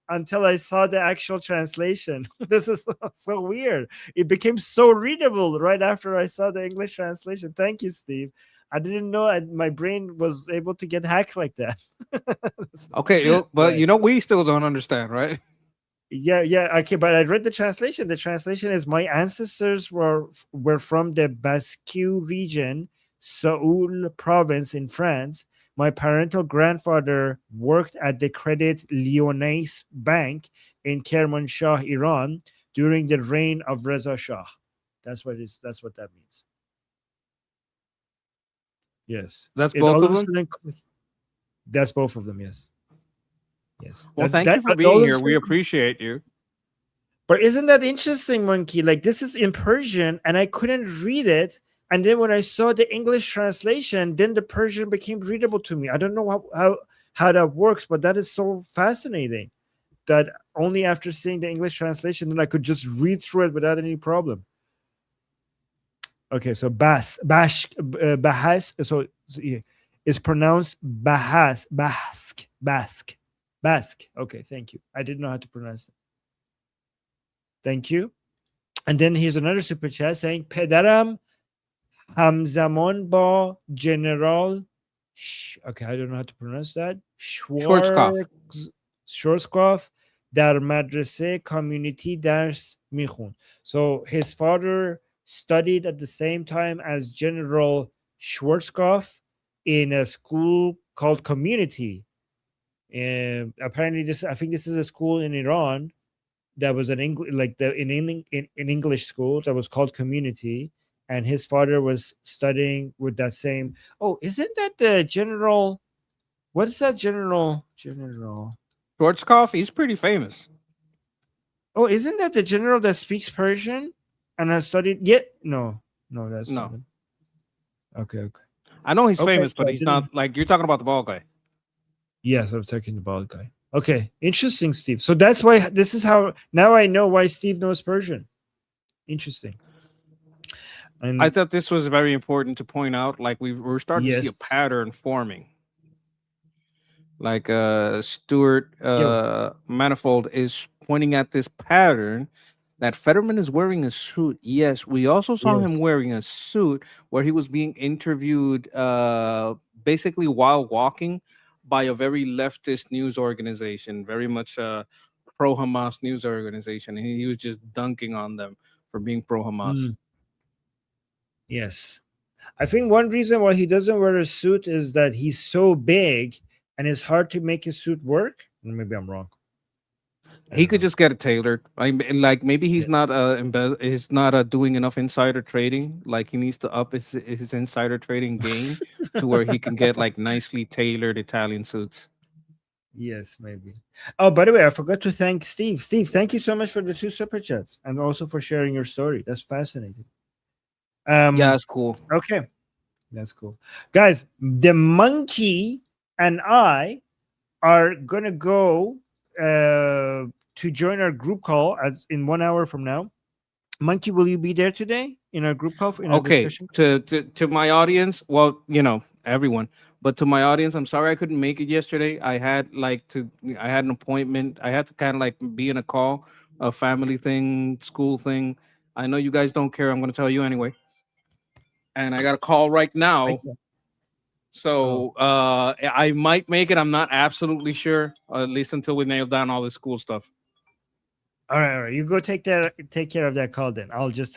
until I saw the actual translation. This is so weird. It became so readable right after I saw the English translation. Thank you, Steve. I didn't know my brain was able to get hacked like that. Okay, but you know we still don't understand, right? Yeah, okay, but I read the translation. The translation is my ancestors were from the Basque region, Soul province in France. My parental grandfather worked at the Credit Lyonnais Bank in Kermanshah, Iran, during the reign of Reza Shah. That's what that means. Yes. That's both of them? That's both of them, yes. Yes. Well, thank you for being here. We appreciate you. But isn't that interesting, Monkey? Like, this is in Persian, and I couldn't read it. And then when I saw the English translation, then the Persian became readable to me. I don't know how that works, but that is so fascinating that only after seeing the English translation, then I could just read through it without any problem. Okay, so Bahas, so it's pronounced Bahas, Basque. Okay, thank you. I didn't know how to pronounce it. Thank you. And then here's another super chat saying, Pedaram Hamzaman ba General. Okay, I don't know how to pronounce that. Schwarzkopf dar madrese community dars mikhun. So his father studied at the same time as General Schwarzkopf in a school called Community. And apparently, I think this is a school in Iran that was an English school that was called Community, and his father was studying with that same. Oh, isn't that the general? What is that general? Schwarzkopf, he's pretty famous. Oh, isn't that the general that speaks Persian and has studied? No, that's no. Not okay. I know he's famous, but he's not like you're talking about the bald guy. Yes, I'm talking the bald guy. Okay, interesting, Steve. So that's why this is how now I know why Steve knows Persian. Interesting. I thought this was very important to point out. Like we're starting to see a Yes. pattern forming. Like Stuart Manifold is pointing at this pattern that Fetterman is wearing a suit. Yes, we also saw him wearing a suit where he was being interviewed basically while walking by a very leftist news organization, very much pro-Hamas news organization. And he was just dunking on them for being pro-Hamas. Yes. I think one reason why he doesn't wear a suit is that he's so big and it's hard to make his suit work. Maybe I'm wrong. He could just get it tailored. Like maybe he's not he's not doing enough insider trading. Like he needs to up his insider trading game to where he can get like nicely tailored Italian suits. Yes, maybe. Oh, by the way, I forgot to thank Steve. Steve, thank you so much for the 2 super chats and also for sharing your story. That's fascinating. Yeah, that's cool. Okay, that's cool, guys. The monkey and I are gonna go to join our group call as in 1 hour from now. Monkey, will you be there today in our group call? In our Okay, discussion? to my audience, well, you know, everyone, but to my audience, I'm sorry I couldn't make it yesterday. I had an appointment. I had to kind of like be in a call, a family thing, school thing. I know you guys don't care. I'm going to tell you anyway. And I got a call right now. So I might make it. I'm not absolutely sure, at least until we nail down all the school stuff. All right. You go take care of that call then. I'll just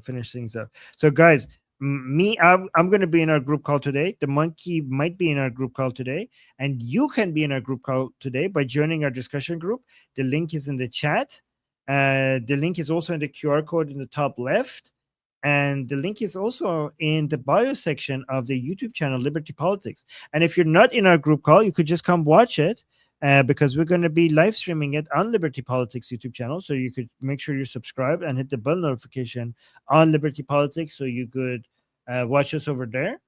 finish things up. So guys, I'm going to be in our group call today. The monkey might be in our group call today, and you can be in our group call today by joining our discussion group. The link is in the chat. The link is also in the QR code in the top left. And the link is also in the bio section of the YouTube channel, Liberty Politics. And if you're not in our group call, you could just come watch it because we're going to be live streaming it on Liberty Politics YouTube channel. So you could make sure you're subscribed and hit the bell notification on Liberty Politics so you could watch us over there.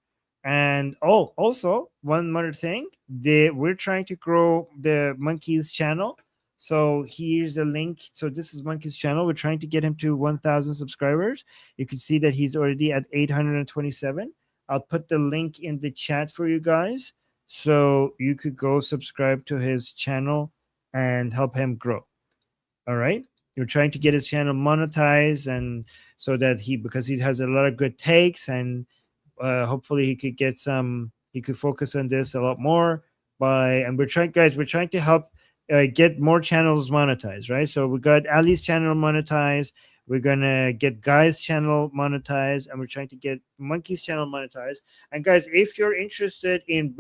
And also one more thing, we're trying to grow the Monkeys channel. So here's a link. So this is Monkey's channel. We're trying to get him to 1,000 subscribers. You can see that he's already at 827. I'll put the link in the chat for you guys. So you could go subscribe to his channel and help him grow. All right. We're trying to get his channel monetized, and so that because he has a lot of good takes, and hopefully he could focus on this a lot more and we're trying to help get more channels monetized, right? So we got Ali's channel monetized, we're gonna get Guy's channel monetized, and we're trying to get Monkey's channel monetized. And guys, if you're interested in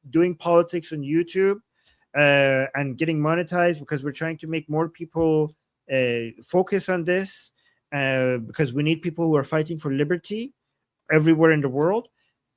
doing politics on YouTube and getting monetized, because we're trying to make more people focus on this, because we need people who are fighting for liberty everywhere in the world.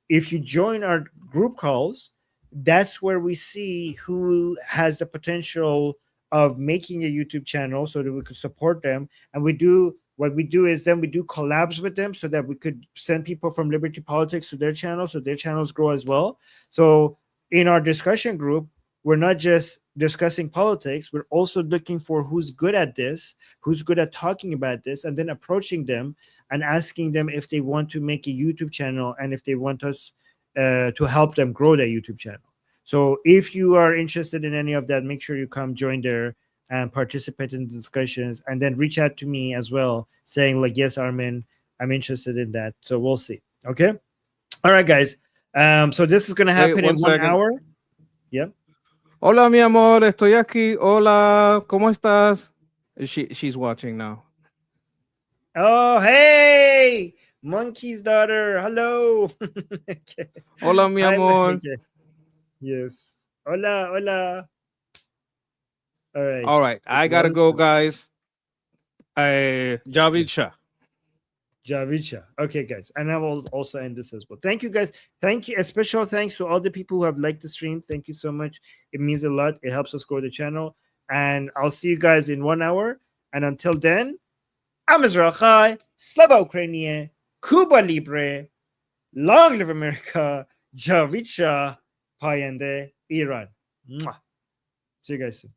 If you join our group calls, that's where we see who has the potential of making a YouTube channel so that we could support them. And what we do is then we do collabs with them so that we could send people from Liberty Politics to their channel so their channels grow as well. So in our discussion group, we're not just discussing politics, we're also looking for who's good at this, who's good at talking about this, and then approaching them and asking them if they want to make a YouTube channel and if they want us to help them grow their YouTube channel. So if you are interested in any of that, make sure you come join there and participate in the discussions, and then reach out to me as well saying like, yes, Armin, I'm interested in that. So we'll see. Okay. All right, guys. So this is going to happen in 1 hour. Yeah. Hola, mi amor, estoy aquí. Hola, ¿cómo estás? She's watching now. Oh, hey, Monkey's daughter. Hello. Okay. Hola, mi amor. Okay. Yes. Hola, hola. All right. I gotta go, guys. Javicha. Okay, guys. And I will also end this as well. Thank you, guys. Thank you. A special thanks to all the people who have liked the stream. Thank you so much. It means a lot. It helps us grow the channel. And I'll see you guys in 1 hour. And until then, I'm Israel Chai, Slava Ukrainian, Cuba Libre, Long live America, Javicha, Payende, Iran. Mwah. See you guys soon.